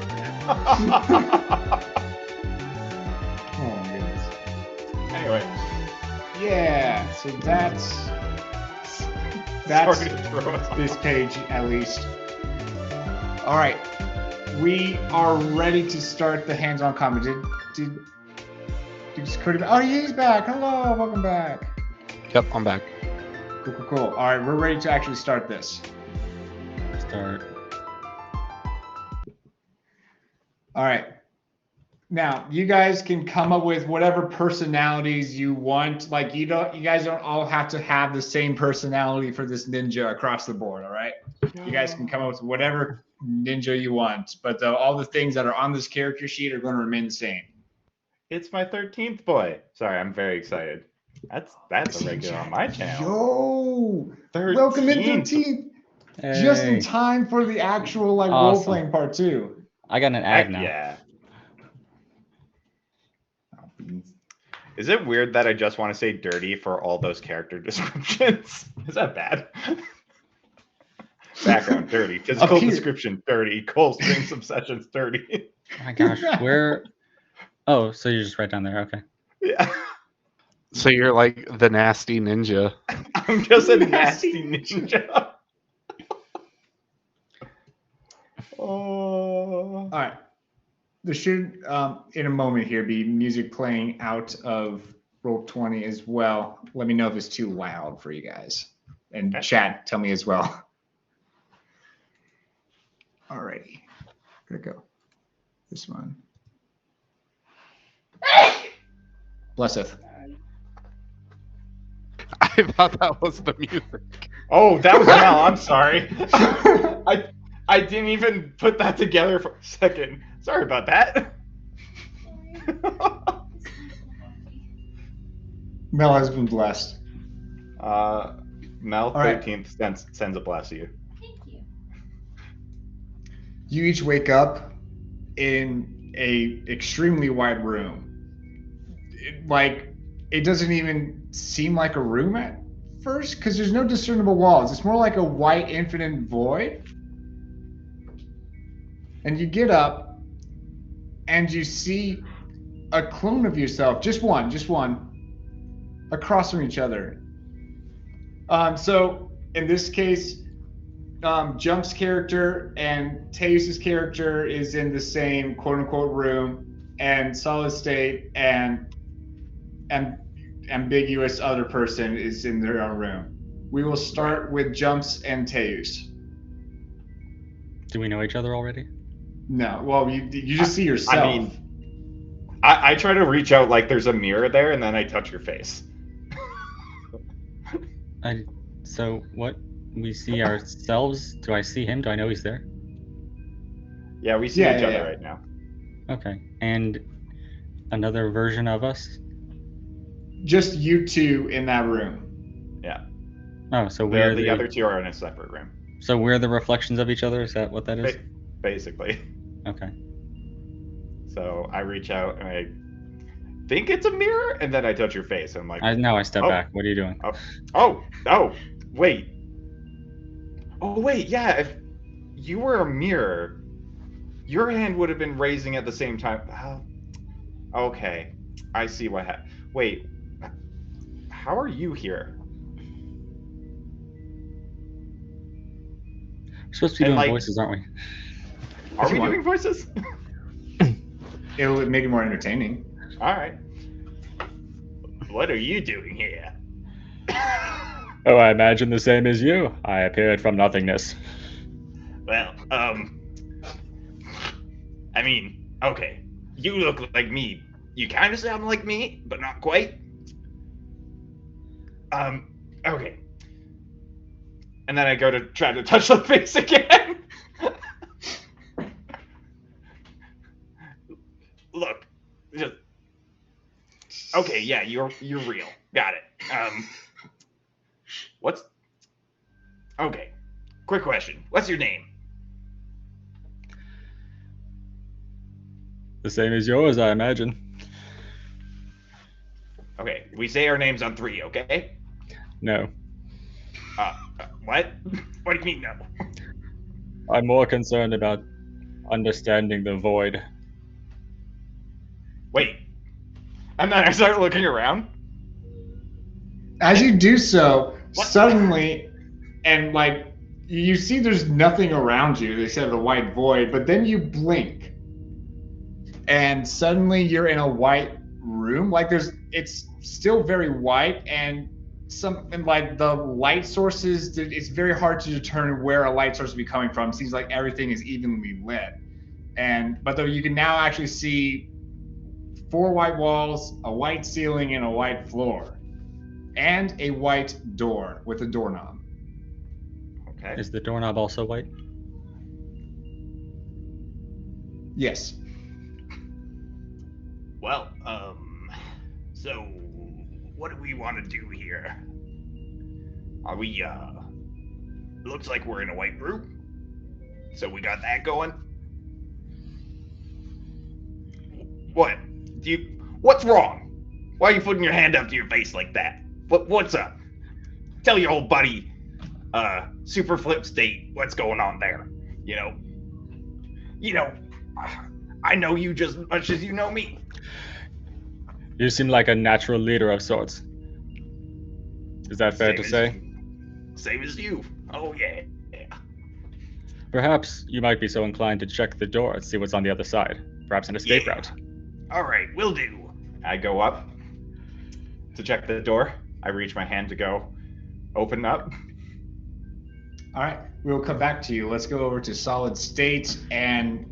my goodness. Anyway, Yeah, so that's sorry to throw us off. this page at least. All right, we are ready to start the hands-on combat. Did Cody? Oh, he's back. Hello, welcome back. Yep, I'm back. Cool. All right, we're ready to actually start this. start. All right. Now, you guys can come up with whatever personalities you want. Like you guys don't all have to have the same personality for this ninja across the board, all right? You guys can come up with whatever ninja you want, but all the things that are on this character sheet are going to remain the same. It's my 13th boy. Sorry, I'm very excited. That's a regular on my channel. Yo! 13th. Welcome in 13th. Just in Hey. time for the actual like Awesome. role-playing part 2. I got an Heck ag now. yeah. Is it weird that I just want to say dirty for all those character descriptions? Is that bad? Background dirty. Physical Up here. description dirty. Cold strings obsessions dirty. Oh my gosh, where? Oh, so you're just right down there. Okay. Yeah. So you're like the nasty ninja. I'm just a nasty ninja. Oh. All right. There should, in a moment here, be music playing out of Roll20 as well. Let me know if it's too loud for you guys. And Okay. chat, tell me as well. Alrighty. Gonna go. This one. Blesseth. I thought that was the music. Oh, that was Mel. I'm sorry. I didn't even put that together for a second. Sorry about that. Mel has been blessed. Mel All right. 13th sends a bless you. Thank you. You each wake up in a extremely wide room. It doesn't even seem like a room at first because there's no discernible walls. It's more like a white infinite void. And you get up and you see a clone of yourself, just one, across from each other. So in this case, Jump's character and Teus's character is in the same quote unquote room, and Solid State and ambiguous other person is in their own room. We will start with Jumps and Teus. Do we know each other already? No, well, you just see yourself. I mean, I try to reach out like there's a mirror there, and then I touch your face. So what? We see ourselves? Do I see him? Do I know he's there? Yeah, we see Yeah, each yeah, other yeah. right now. Okay. And another version of us? Just you two in that room. Yeah. Oh, so we're The other two are in a separate room. So we're the reflections of each other? Is that what that is? Basically. Okay. So I reach out and I think it's a mirror, and then I touch your face. And I'm like, I step Oh. back. What are you doing? Wait, yeah, if you were a mirror, Your hand would have been raising at the same time. Okay, I see what happened. Wait, how are you here? We're supposed to be And, doing like- voices, aren't we? Are If we you want. doing voices? It'll make it more entertaining. All right. What are you doing here? Oh, I imagine the same as you. I appeared from nothingness. Well, I mean, okay, you look like me. You kind of sound like me, but not quite. Okay. And then I go to try to touch the face again. Look, just okay. Yeah, you're real. Got it. What's okay? Quick question. What's your name? The same as yours, I imagine. Okay, we say our names on 3. Okay. No. What? What do you mean no? I'm more concerned about understanding the void. Wait. And then I start looking around. As you do so, What? suddenly, and like you see, there's nothing around you except a white void. But then you blink, and suddenly you're in a white room. Like it's still very white, and like the light sources. It's very hard to determine where a light source would be coming from. It seems like everything is evenly lit, but though you can now actually see 4 white walls, a white ceiling, and a white floor. And a white door with a doorknob. Okay. Is the doorknob also white? Yes. Well, so what do we want to do here? Are we, looks like we're in a white room. So we got that going. What? What's wrong? Why are you putting your hand up to your face like that? What's up? Tell your old buddy, Super Flip State, what's going on there. You know, I know you just as much as you know me. You seem like a natural leader of sorts. Is that fair to say? Same as you. Oh, yeah. Perhaps you might be so inclined to check the door and see what's on the other side. Perhaps an escape route. All right, will do. I go up to check the door. I reach my hand to go open up. All right, we'll come back to you. Let's go over to Solid State and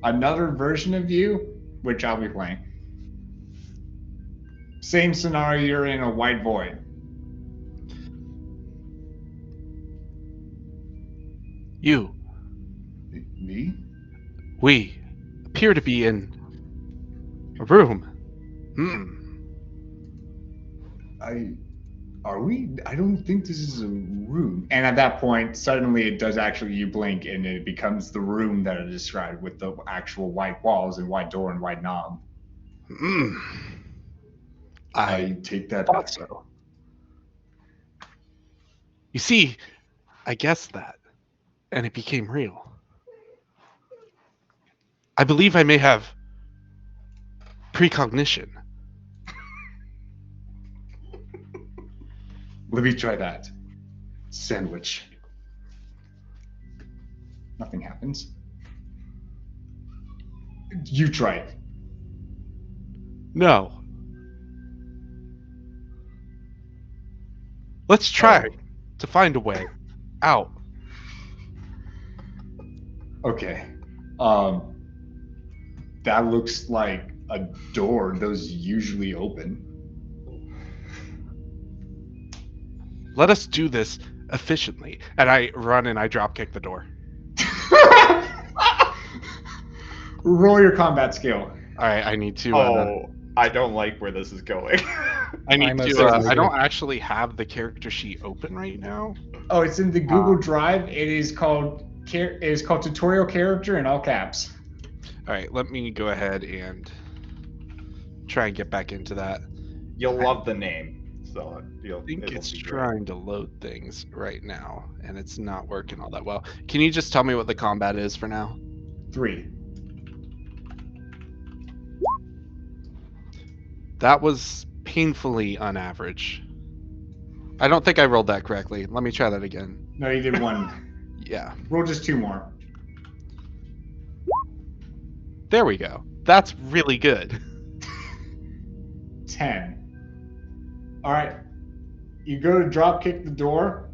another version of you, which I'll be playing. Same scenario, you're in a white void. You, Me? we appear to be in a room. Are we? I don't think this is a room. And at that point, suddenly it does actually, you blink and it becomes the room that I described with the actual white walls and white door and white knob. I take that thought back. so. You see, I guessed that, and it became real. I believe I may have precognition. Let me try that. Sandwich. Nothing happens. You try it. No. Let's try to find a way out. Okay. That looks like a door. Those usually open. Let us do this efficiently. And I run and I drop kick the door. Roll your combat skill. All right, I need to. I don't like where this is going. I need I'm a to. sixth I don't leader. actually have the character sheet open right now. Oh, it's in the Google Drive. It is called tutorial character in all caps. All right, let me go ahead and try and get back into that. You'll love the name. So I think it'll it's be great. trying to load things right now, and it's not working all that well. Can you just tell me what the combat is for now? 3. That was painfully unaverage. I don't think I rolled that correctly. Let me try that again. No, you did 1. Yeah. Roll just 2 more. There we go. That's really good. 10. All right. You go to drop kick the door.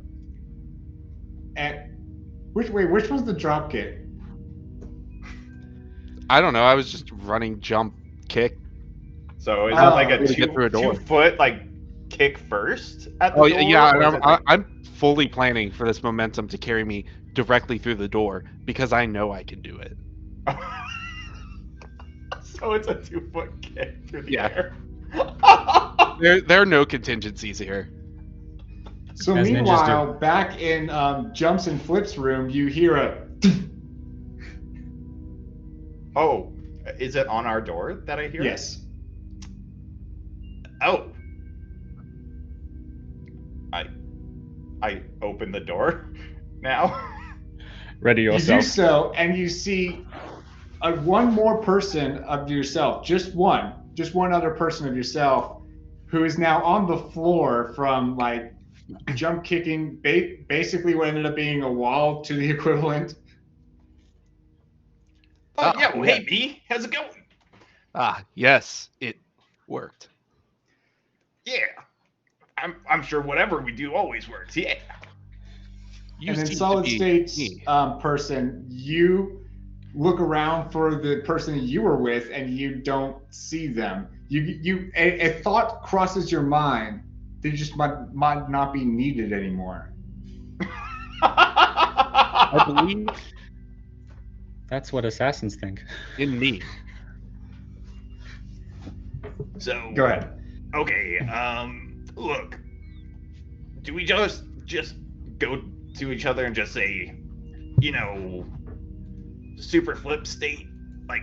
And which was the drop kick? I don't know. I was just running, jump, kick. So is Oh, it like a to get through a door. 2 foot like kick first at the Oh door? yeah, or is and it like- I'm fully planning for this momentum to carry me directly through the door because I know I can do it. So it's a 2 foot kick through the Yeah. air. There are no contingencies here. So As ninjas meanwhile, back in Jumps and Flips room, you hear a. Oh, is it on our door that I hear? Yes. Oh. I open the door now. Ready You do yourself. so, and you see one more person of yourself, just one other person of yourself, who is now on the floor from like jump kicking, basically what ended up being a wall to the equivalent. Oh, Oh, yeah, well, yeah. hey, B, how's it going? Ah, yes, it worked. Yeah. I'm sure whatever we do always works. Yeah. You And then seem to solid be states me. person, you look around for the person that you were with, and you don't see them. A thought crosses your mind. They just might not be needed anymore. I believe That's what assassins think. in me. So Go ahead. Okay, look. Do we just go to each other and just say, you know, super flip state? Like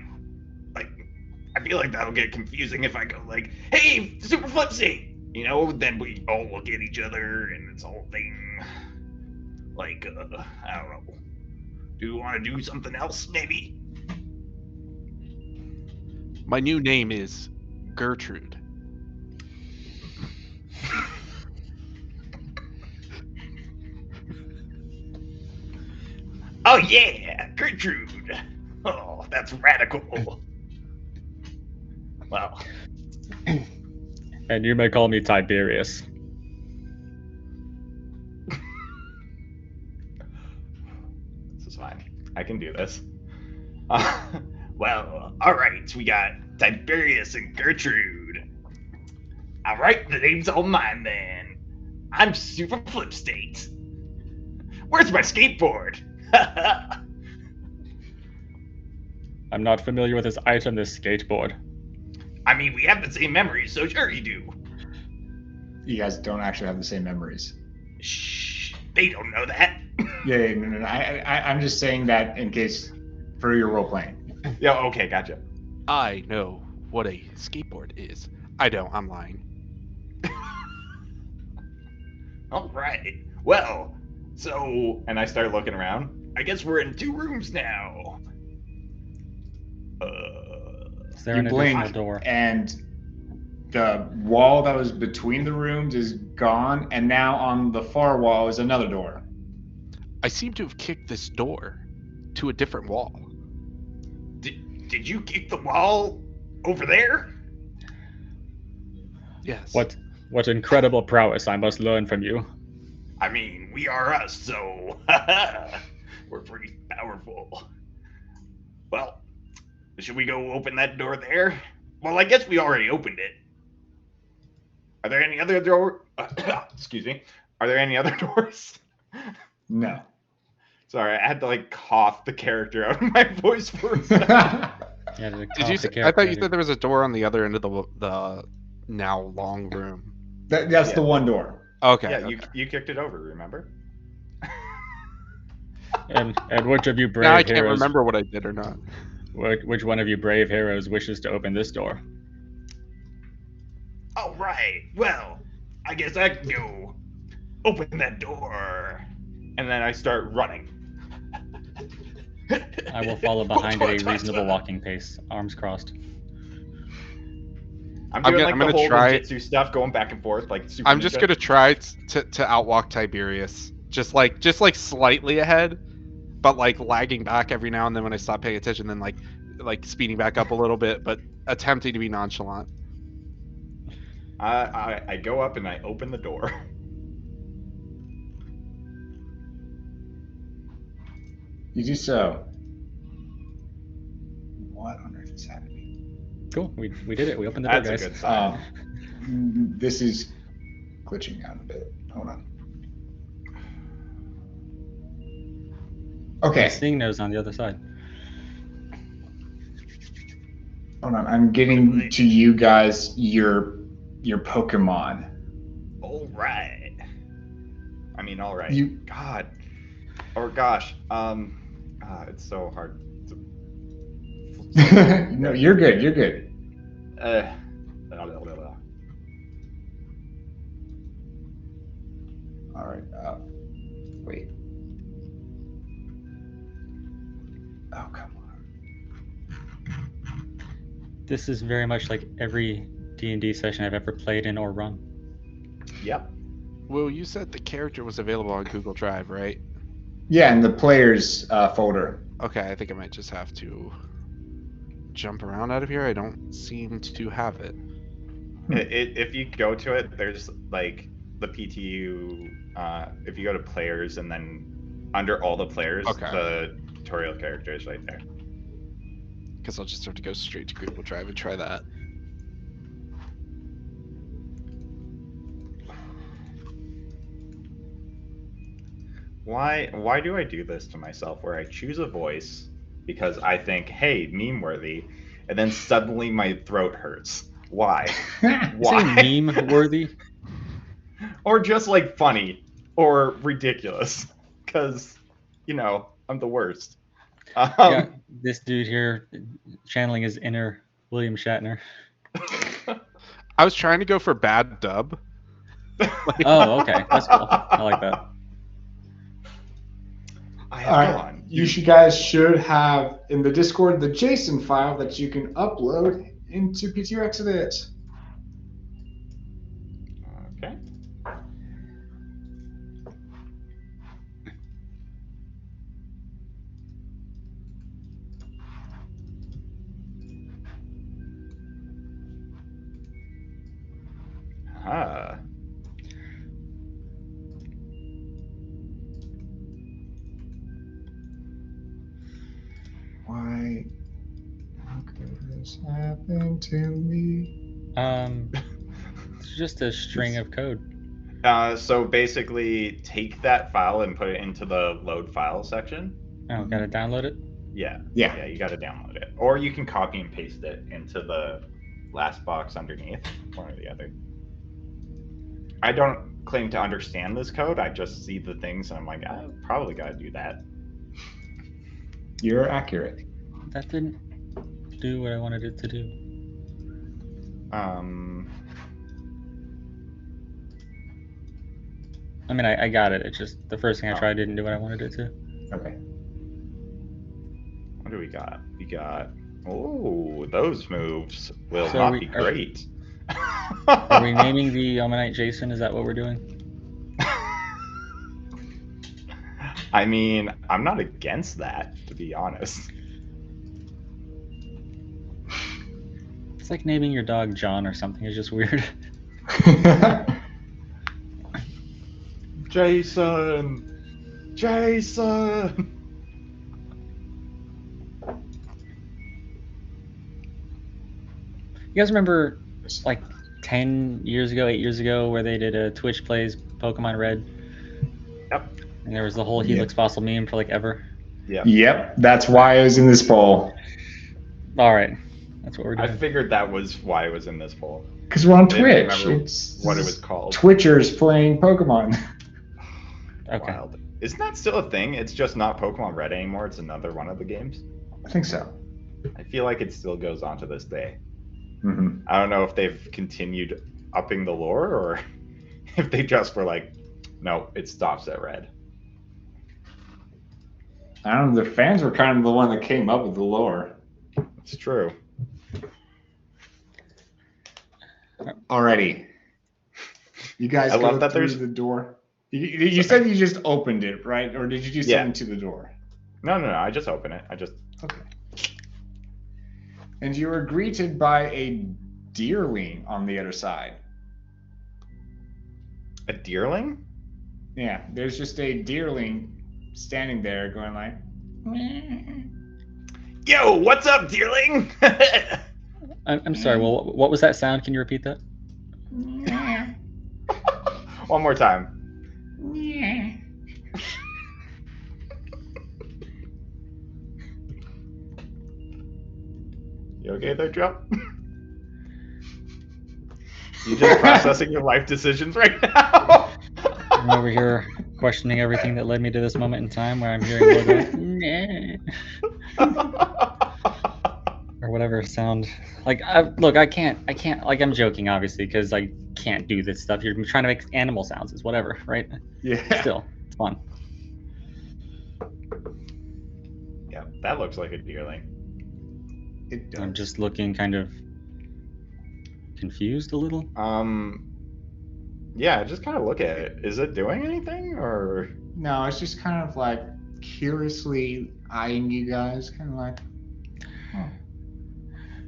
I feel like that'll get confusing if I go like, hey, super flip state! You know, then we all look at each other and it's a whole thing. Like, I don't know. Do you want to do something else, maybe? My new name is Gertrude. Oh yeah, Gertrude. Oh, that's radical. Well, And you may call me Tiberius. this is fine. I can do this. Well, all right. We got Tiberius and Gertrude. All right, the name's all mine then. I'm Super Flip State. Where's my skateboard? I'm not familiar with this item, this skateboard. I mean, we have the same memories, so sure you do. You guys don't actually have the same memories. Shh, they don't know that. Yeah, no. I'm just saying that in case for your role playing. Yeah, okay, gotcha. I know what a skateboard is. I don't. I'm lying. All right. Well, so, and I start looking around. I guess we're in 2 rooms now. Is there You an additional blink, door? and the wall that was between the rooms is gone, and now on the far wall is another door. I seem to have kicked this door to a different wall. Did you kick the wall over there? Yes. What incredible prowess I must learn from you. I mean, we are us, so we're pretty powerful. Well, should we go open that door there? Well, I guess we already opened it. Are there any other door? Excuse me. Are there any other doors? No. Sorry, I had to like cough the character out of my voice for a second. Yeah, Did you say? I thought you said there was a door on the other end of the now long room. That's Yeah. the one door. Okay. Yeah, okay. you kicked it over, remember? And which of you brave Now I can't heroes? remember what I did or not. Which one of you brave heroes wishes to open this door? All right. Well, I guess I can go open that door. And then I start running. I will follow behind at a reasonable walking pace, arms crossed. I'm doing I'm the gonna whole try- ninjutsu stuff, going back and forth like super. I'm just ninja. gonna try to outwalk Tiberius, just like slightly ahead, but like lagging back every now and then when I stop paying attention, then like speeding back up a little bit, but attempting to be nonchalant. I go up and I open the door. You do so. What on earth is happening? Cool. We did it. We opened the door, That's guys. a good sign. This is glitching out a bit. Hold on. The Okay, seeing nose on the other side. hold on. I'm getting to you guys your Pokemon. All right. I mean, all right. You- God. Or gosh. It's so hard. No, you're good. You're good. Blah, blah, blah, blah. All right. Wait. Oh, come on. This is very much like every D&D session I've ever played in or run. Yep. Will, you said the character was available on Google Drive, right? Yeah, in the players folder. Okay, I think I might just have to jump around out of here. I don't seem to have it. If you go to it, there's like the PTU. If you go to players and then under all the players, Okay. the tutorial character is right there. Because I'll just have to go straight to Google Drive and try that. Why do I do this to myself where I choose a voice because I think, hey, meme worthy, and then suddenly my throat hurts? Why? Why? Say meme worthy. Or just like funny or ridiculous. Because, I'm the worst. Yeah, this dude here channeling his inner William Shatner. I was trying to go for bad dub. Oh, okay. That's cool. I like that. I All have right. gone. You guys should have in the Discord the JSON file that you can upload into PTU Exodus. Okay. Ah. Why? How could this happen to me? It's just a string of code. So basically, take that file and put it into the load file section. Oh, gotta download it. Yeah. Yeah. Yeah, you got to download it. Or you can copy and paste it into the last box underneath, one or the other. I don't claim to understand this code. I just see the things and I'm like, I probably got to do that. You're accurate. That didn't do what I wanted it to do. I mean, I got it. It's just the first thing I tried didn't do what I wanted it to. Okay. What do we got? We got, oh, those moves will So not be great. Are we naming the Omanite Jason? Is that what we're doing? I mean, I'm not against that, to be honest. It's like naming your dog John or something. It's just weird. Jason! Jason! You guys remember, like, 10 years ago, 8 years ago, where they did a Twitch plays Pokemon Red? Yep. And there was the whole Helix Fossil meme for, like, ever? Yep. Yep. That's why I was in this poll. All right. That's what we're I doing. figured that was why it was in this poll. Because we're on I didn't Twitch. remember It's what it was called. Twitchers playing Pokemon. Okay. Wild. Isn't that still a thing? It's just not Pokemon Red anymore. It's another one of the games. I think so. I feel like it still goes on to this day. Mm-hmm. I don't know if they've continued upping the lore or if they just were like, no, it stops at Red. I don't know. The fans were kind of the one that came up with the lore. It's true. Alrighty. You guys I go love that through there's- the door. You said you just opened it, right? Or did you do Yeah. something to the door? No. I just open it. Okay. And you are greeted by a deerling on the other side. A deerling? Yeah, there's just a deerling standing there going like, Yo, what's up, deerling? I'm sorry. Well, what was that sound? Can you repeat that? One more time. You okay there, Joe? You just processing your life decisions right now? I'm over here questioning everything that led me to this moment in time where I'm hearing or whatever sound. Like, I can't. Like, I'm joking, obviously, because I can't do this stuff. You're trying to make animal sounds. It's whatever, right? yeah. Still, it's fun. Yeah, that looks like a deerling. It does. I'm just looking kind of confused a little. Yeah, just kind of look at it. Is it doing anything, or? No, it's just kind of like curiously eyeing you guys, kind of like, oh.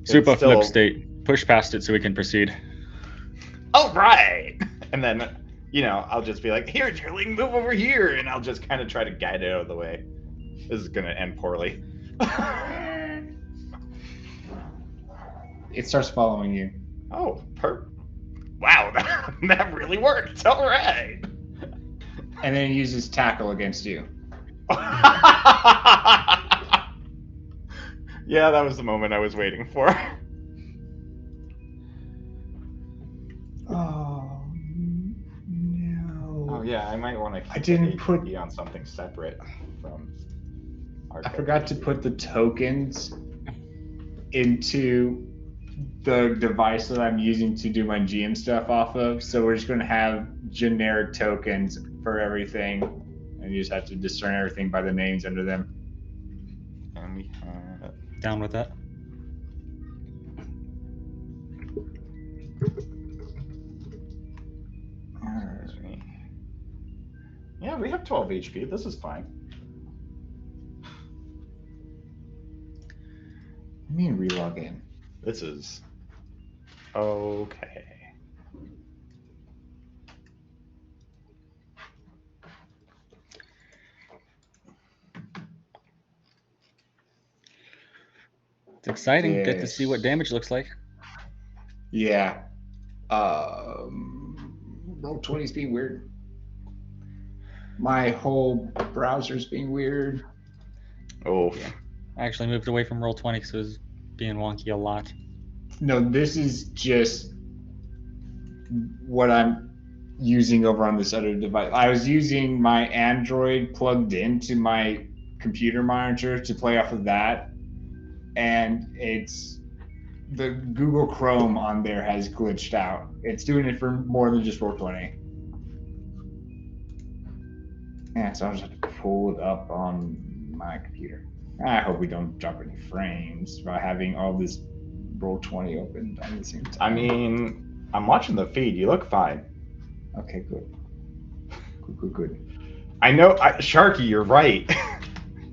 Super still- flip state. Push past it so we can proceed. All right. And then, I'll just be like, here, deerling, move over here, and I'll just kind of try to guide it out of the way. This is gonna end poorly. It starts following you. Oh, wow, that really worked. All right. And then it uses tackle against you. Yeah, that was the moment I was waiting for. Oh, no. Oh yeah, I might want to. I didn't put- be on something separate from. Our I forgot to put the tokens into the device that I'm using to do my GM stuff off of. So we're just going to have generic tokens for everything, and you just have to discern everything by the names under them. And we have. Down with that. Yeah, we have 12 HP. This is fine. Let me relog in. This is okay. It's exciting. Get to Yes. see what damage looks like. Yeah. Roll20's being weird. My whole browser's being weird. Oh, Yeah. I actually moved away from Roll20 because it was being wonky a lot. No, this is just what I'm using over on this other device. I was using my Android plugged into my computer monitor to play off of that, and it's the Google Chrome on there has glitched out. It's doing it for more than just Roll20. Yeah, so I'll just have to pull it up on my computer. I hope we don't drop any frames by having all this Roll20 opened at the same time. I mean, I'm watching the feed. You look fine. Okay, good. Good. I know, Sharky, you're right.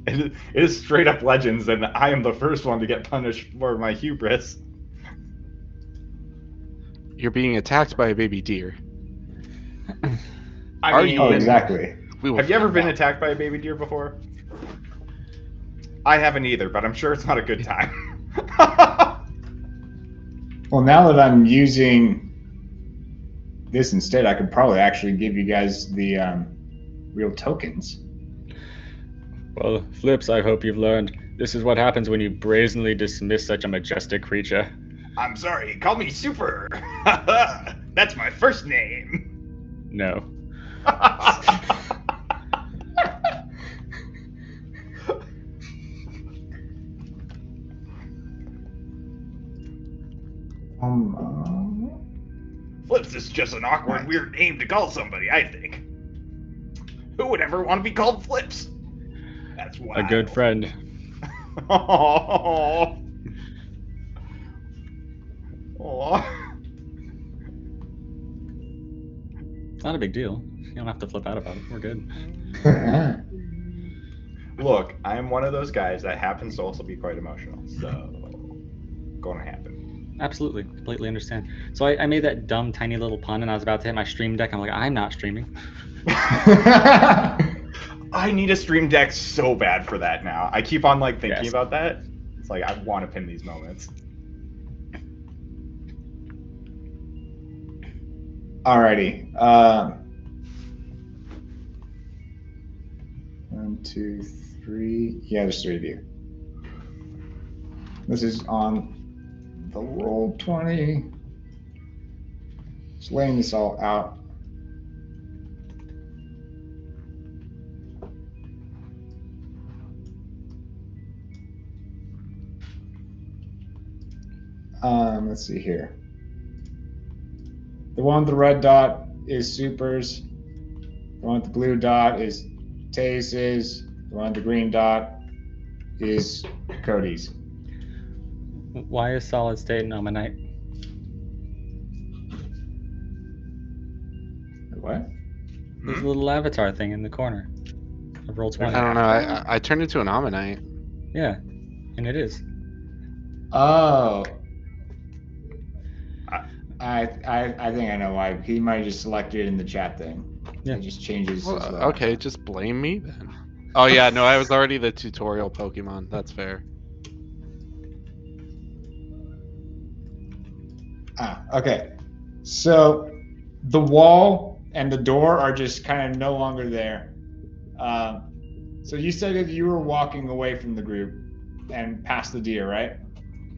It is straight up Legends, and I am the first one to get punished for my hubris. You're being attacked by a baby deer. I Are mean, you Oh, exactly. We will have you ever find been out. attacked by a baby deer before? I haven't either, but I'm sure it's not a good time. Well, now that I'm using this instead, I could probably actually give you guys the real tokens. Well, Flips, I hope you've learned. This is what happens when you brazenly dismiss such a majestic creature. I'm sorry, call me Super. That's my first name. No. Flips is just an awkward, weird name to call somebody, I think. Who would ever want to be called Flips? That's A good friend. Oh. Oh. It's not a big deal. You don't have to flip out about it. We're good. Look, I'm one of those guys that happens to also be quite emotional, so gonna happen. Absolutely. Completely understand. So I made that dumb, tiny little pun, and I was about to hit my stream deck. I'm like, I'm not streaming. I need a stream deck so bad for that now. I keep on like thinking Yes. about that. It's like I want to pin these moments. Alrighty. 1, 2, 3. Yeah, there's 3 of you. This is on the roll 20. Just laying this all out. Let's see here. The one with the red dot is Super's. The one with the blue dot is Tace's. The one with the green dot is Cody's. Why is solid state an ammonite? What? There's a little avatar thing in the corner of roll 20. I don't know. I turned into an ammonite. Yeah, and it is. Oh. I think I know why. He might have just selected it in the chat thing. Yeah. It just changes. Well, his, okay, just blame me then. Oh yeah, no, I was already the tutorial Pokemon. That's fair. Okay. So the wall and the door are just kind of no longer there. So you said that you were walking away from the group and past the deer, right?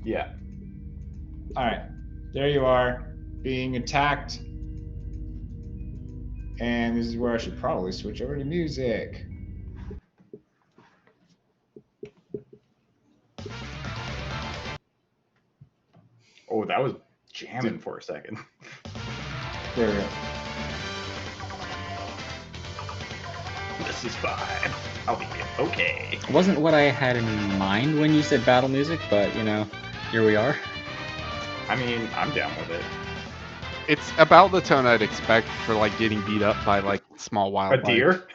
Yeah. All right. There you are, being attacked. And this is where I should probably switch over to music. Oh, that was jamming for a second. There we go. This is fine. I'll be okay. It wasn't what I had in mind when you said battle music, but you know, here we are. I mean, I'm down with it. It's about the tone I'd expect for like getting beat up by like small A wildlife. deer?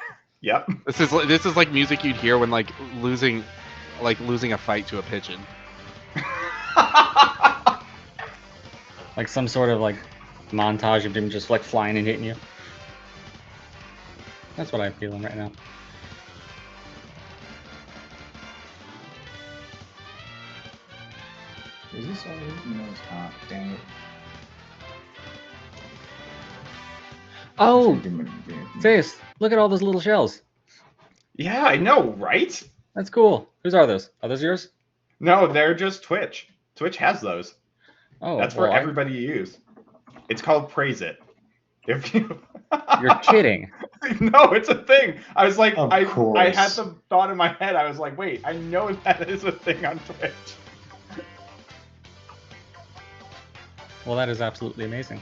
Yep. This is like music you'd hear when like losing a fight to a pigeon. Like some sort of like montage of him just like flying and hitting you. That's what I'm feeling right now. Is this already? No, it's not. Dang it. Oh, Face, look at all those little shells. Yeah, I know, right? That's cool. Whose are those? Are those yours? No, they're just Twitch. Twitch has those. Oh, That's for well, everybody to use. It's called Praise It. If you... You're kidding. No, it's a thing. I was like, Of I course. had the thought in my head. I was like, wait, I know that is a thing on Twitch. Well, that is absolutely amazing.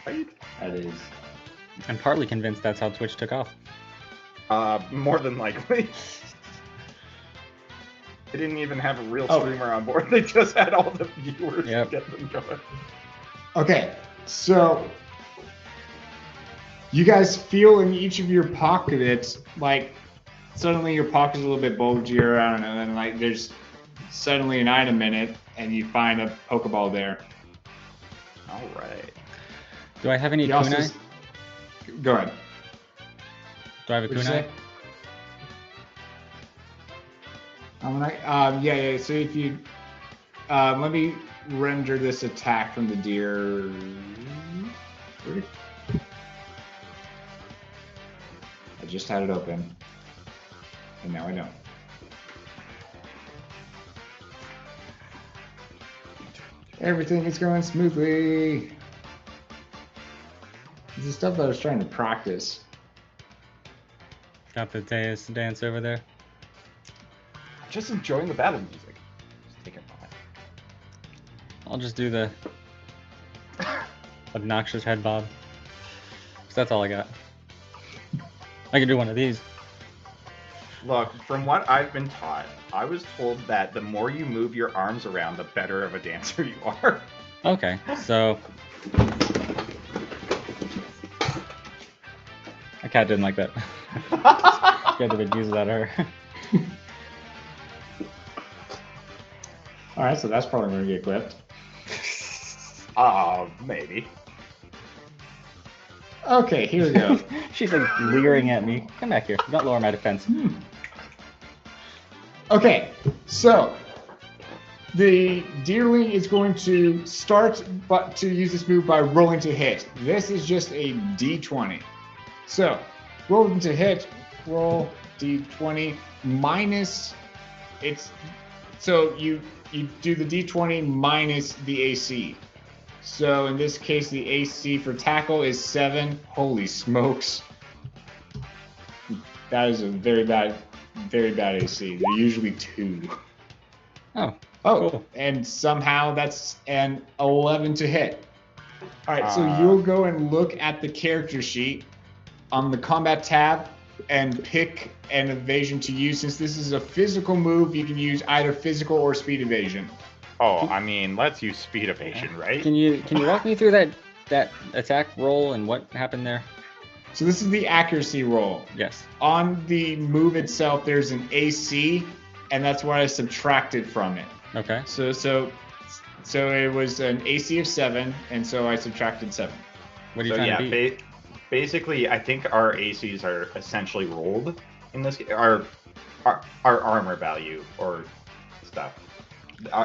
Right? That is. I'm partly convinced that's how Twitch took off. More than likely. They didn't even have a real Oh. streamer on board. They just had all the viewers Yep. to get them going. Okay, so you guys feel in each of your pockets, like suddenly your pocket's a little bit bulgier, I don't know, and then like there's suddenly an item in it, and you find a Pokeball there. All right. Do I have any You also kunai? Go ahead. Do I have a What'd you kunai? say? Yeah. So if you let me render this attack from the deer. I just had it open, and now I don't. Everything is going smoothly. This is stuff that I was trying to practice. Got the dance over there. I'm just enjoying the battle music. Just take it by. I'll just do the obnoxious head bob. 'Cause that's all I got. I can do one of these. Look, from what I've been taught, I was told that the more you move your arms around, the better of a dancer you are. Okay, so my cat didn't like that. Get the big use out of her. All right, so that's probably going to get clipped. Maybe. Okay, here we go. She's like leering at me. Come back here. Don't lower my defense. Okay, so the Deerling is going to start to use this move by rolling to hit. This is just a d20. So, rolling to hit, roll d20 minus it's so you do the d20 minus the AC. So in this case, the AC for tackle is 7. Holy smokes. That is a very bad AC. They're usually 2. Oh, Oh, cool. and somehow that's an 11 to hit. All right, so Uh. you'll go and look at the character sheet on the combat tab and pick an evasion to use. Since this is a physical move, you can use either physical or speed evasion. Oh, I mean, let's use speed evasion, right? Can you walk me through that attack roll and what happened there? So this is the accuracy roll. Yes. On the move itself, there's an AC, and that's what I subtracted from it. Okay. So it was an AC of 7, and so I subtracted 7. What are you So trying to beat? basically, I think our ACs are essentially rolled in this. Our armor value or stuff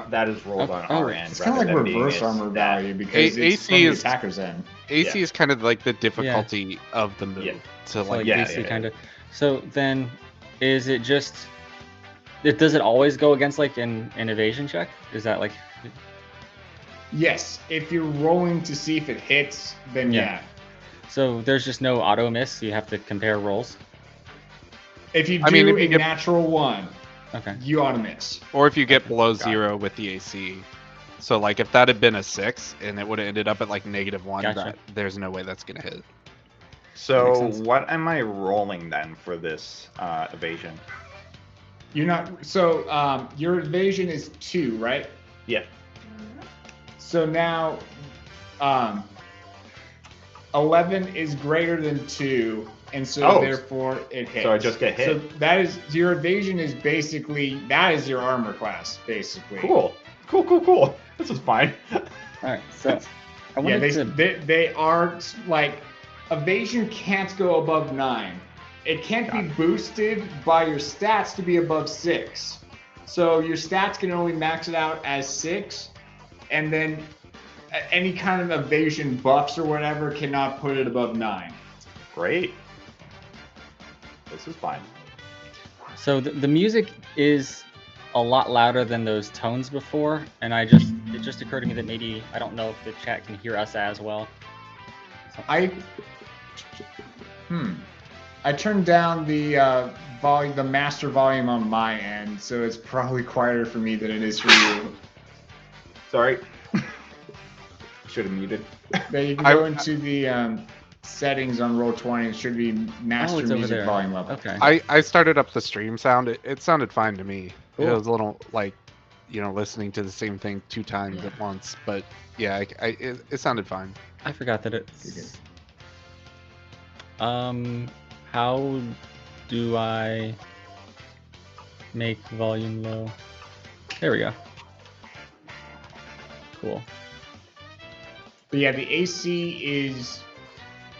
that is rolled on our end. It's kind of like rather than being reverse a armor stat. value because it's from the attacker's end. AC Yeah. is kind of like the difficulty of the move. Yeah. So So like, yeah, DC yeah. kind of. So then, is it just? Does it always go against like an evasion check? Is that like? Yes, if you're rolling to see if it hits, then Yeah. yeah. So there's just no auto miss. You have to compare rolls. If you do I mean, if you a get- natural 1, Okay. you ought to miss. or if you get Okay, below got it. 0 with the AC. So like if that had been a 6 and it would have ended up at like -1, Gotcha. there's no way that's gonna hit. So Makes sense. what am I rolling then for this evasion? You're not. So your evasion is 2, right? Yeah. So now, 11 is greater than 2, and so therefore it hits. So I just get hit. So that is your evasion is basically that is your armor class basically. Cool. This is fine. All right. So I Yeah, wanted to. they are like evasion can't go above 9. It can't be boosted by your stats to be above 6. So your stats can only max it out as 6, and then any kind of evasion buffs or whatever cannot put it above 9. Great. This is fine. So the music is a lot louder than those tones before, and it just occurred to me that maybe I don't know if the chat can hear us as well. I turned down the volume, the master volume on my end, so it's probably quieter for me than it is for you. Sorry. Should have muted. But you can go into the settings on Roll20. It should be master it's over music there. volume level. Okay. I started up the stream sound. It sounded fine to me. It Cool. was a little like, listening to the same thing 2 times at once. But yeah, it sounded fine. I forgot that You're it's. How do I make volume low? There we go. Cool. But yeah, the AC is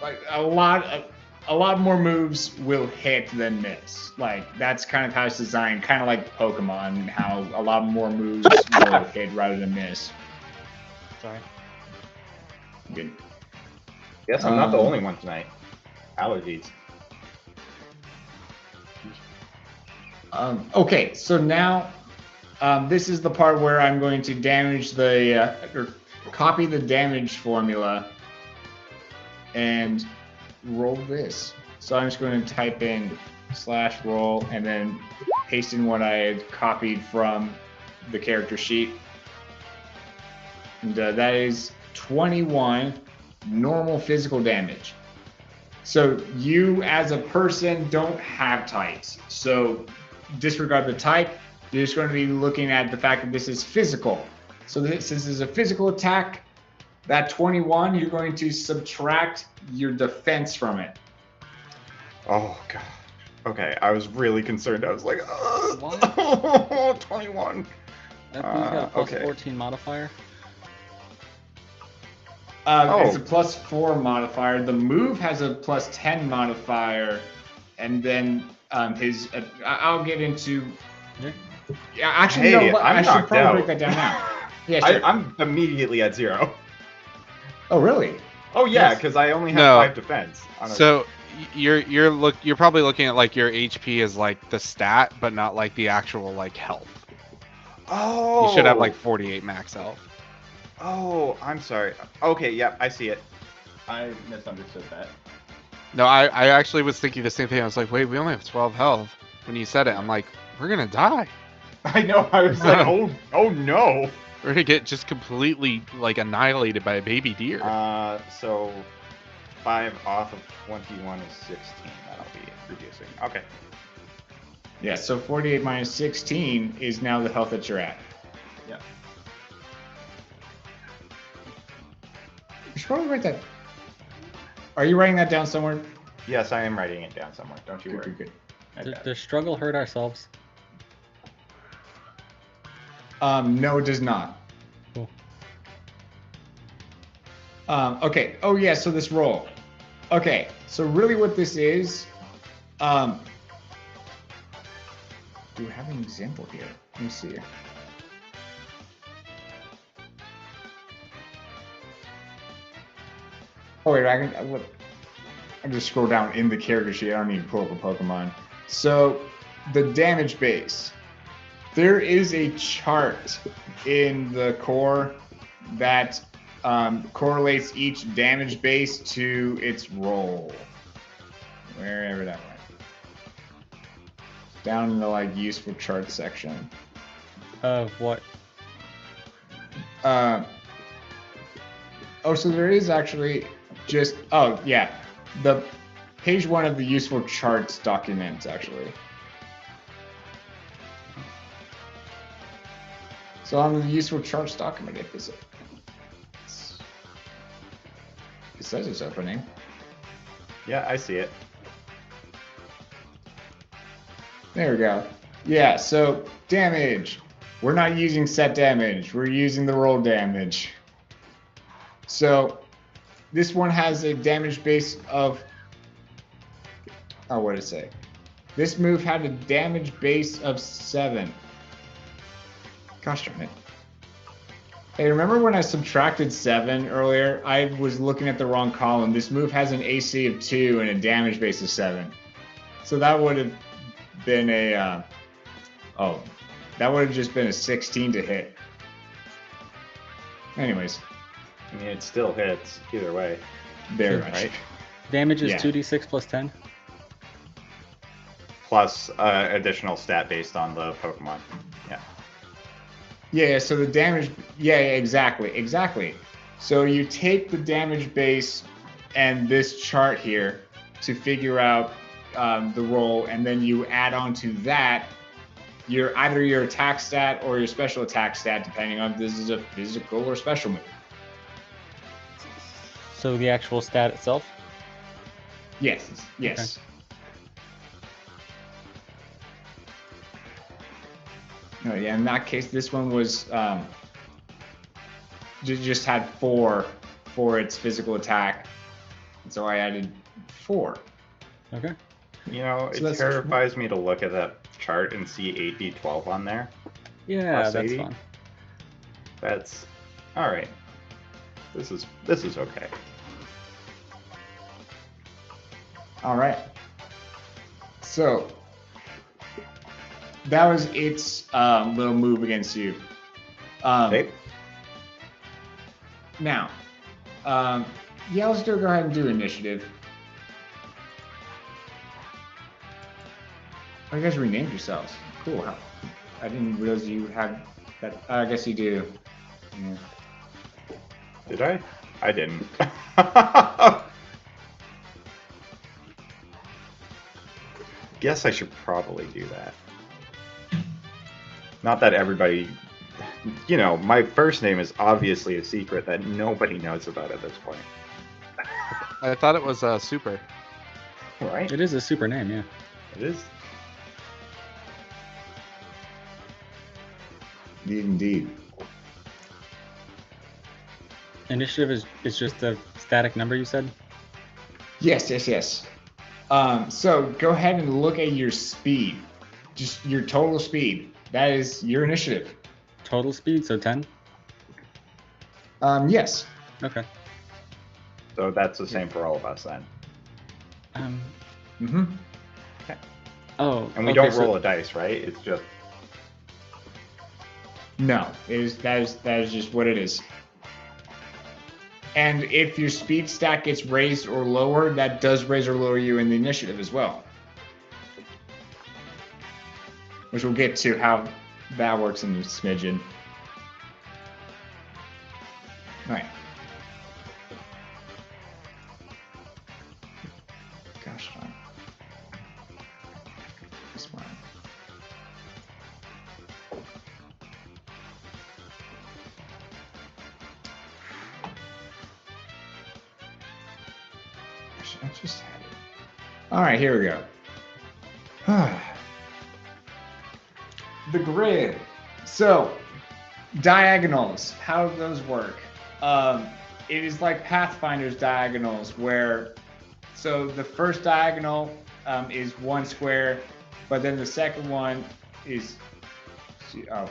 like a lot more moves will hit than miss. Like that's kind of how it's designed, kind of like Pokemon, how a lot more moves will hit rather than miss. Sorry. Good. Guess I'm not the only one tonight. Allergies. Okay, so now this is the part where I'm going to damage or copy the damage formula and roll this. So I'm just going to type in /roll and then paste in what I had copied from the character sheet. And that is 21 normal physical damage. So you as a person don't have types. So disregard the type. You're just going to be looking at the fact that this is physical. So this is a physical attack. That 21, you're going to subtract your defense from it. Oh god. Okay, I was really concerned. I was like, Why? 21. I believe you got a plus okay. 14 modifier. It's a +4 modifier. The move has a +10 modifier, and then his. I'll get into. Yeah. Yeah, actually, Hey, no. I'm I should knocked probably out. break that down now. Yeah, sure. I'm immediately at 0. Oh, really? Oh yeah, Yes. because I only have No. 5 defense. So you're probably looking at like your HP as like the stat, but not like the actual like health. Oh. You should have like 48 max health. Oh, I'm sorry. Okay, yeah, I see it. I misunderstood that. No, I actually was thinking the same thing. I was like, wait, we only have 12 health. When you said it, I'm like, we're gonna die. I know. I was like, oh no. We're gonna get just completely like annihilated by a baby deer. So 5 off of 21 is 16. That'll be reducing. Okay. Yeah. So 48 minus 16 is now the health that you're at. Yeah. You should probably write that. Are you writing that down somewhere? Yes, I am writing it down somewhere. Don't you Good, worry. good, good. Does the struggle hurt ourselves? No, it does not. Cool. Okay. Oh yeah. So this roll. Okay. So really, what this is. Do we have an example here? Let me see. Oh wait, I can just scroll down in the character sheet. I don't need to pull up a Pokemon. So the damage base. There is a chart in the core that correlates each damage base to its roll. Wherever that went. Down in the like useful chart section. Of what? Oh, so there is actually just the page 1 of the useful charts document actually. So on the useful charts document, it says it's opening. Yeah, I see it. There we go. Yeah, so damage. We're not using set damage. We're using the roll damage. So this one has a damage base of... Oh, what did it say? This move had a damage base of 7. Gosh darn it. Hey, remember when I subtracted 7 earlier? I was looking at the wrong column. This move has an AC of 2 and a damage base of 7. So that would have been a... that would have just been a 16 to hit. Anyways. I mean, it still hits either way. Very much. Right? Damage is Yeah. 2d6 plus 10. Plus additional stat based on the Pokemon. Yeah. Yeah, so the damage... Yeah, exactly. So you take the damage base and this chart here to figure out the roll, and then you add on to that either your attack stat or your special attack stat, depending on if this is a physical or special move. So the actual stat itself? Yes. Okay. Oh, yeah, in that case, this one was just had 4 for its physical attack, and so I added 4. Okay. You know, So it that's- terrifies me to look at that chart and see 8d12 on there. Yeah, Plus that's 80? fun. That's all right. This is okay. All right. So that was its little move against you. Okay. Now, yeah, let's go ahead and do initiative. Oh, you guys renamed yourselves. Cool. I didn't realize you had that. I guess you do. Yeah. Did I? I didn't. guess I should probably do that. Not that everybody, my first name is obviously a secret that nobody knows about at this point. I thought it was super. Right? It is a super name, yeah. It is. Indeed. Initiative is just a static number, you said? Yes. So go ahead and look at your speed. Just your total speed. That is your initiative. Total speed, so 10? Yes. Okay. So that's the same for all of us then. Mm-hmm. Oh. And we okay, don't roll a dice, right? It's just. No, that is just what it is. And if your speed stack gets raised or lowered, that does raise or lower you in the initiative as well. Which we'll get to how that works in a smidgen. All right. Gosh darn. This one. I just had it. All right, here we go. The grid. So, diagonals. How do those work? It is like Pathfinder's diagonals, where so the first diagonal is 1 square, but then the second one is hold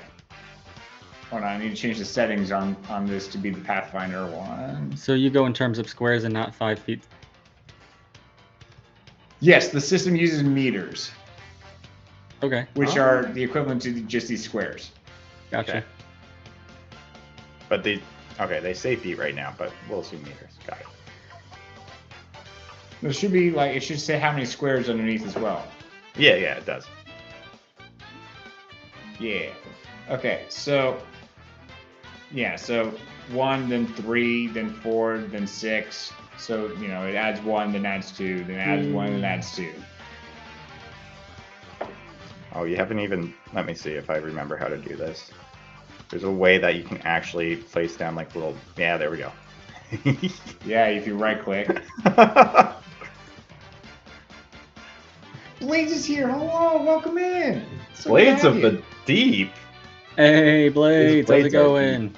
on, I need to change the settings on this to be the Pathfinder one. So you go in terms of squares and not 5 feet? Yes, the system uses meters, Okay. which are the equivalent to just these squares. Gotcha. Okay. But they say feet right now, but we'll assume meters. Got it. It should be like, it should say how many squares underneath as well. Yeah, it does. Yeah. Okay, so 1, then 3, then 4, then 6. So, it adds 1, then adds 2, then adds 1, then adds 2. Oh, you haven't even. Let me see if I remember how to do this. There's a way that you can actually place down like little. Yeah, there we go. Yeah, if you right click. Blades is here. Hello, welcome in. So Blades glad of you- the Deep. Hey, Blades, how's it Blades are going?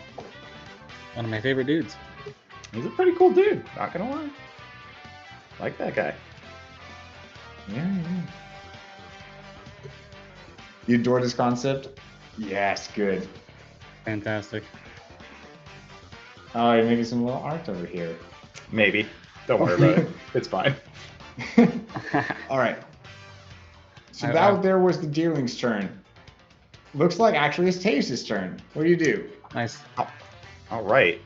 One of my favorite dudes. He's a pretty cool dude. Not gonna lie. Like that guy. Yeah. You adore this concept? Yes, good. Fantastic. Oh, you're making some little art over here. Maybe. Don't worry about it. It's fine. All right. So that there was the dealing's turn. Looks like actually it's Taves' turn. What do you do? Nice. All right.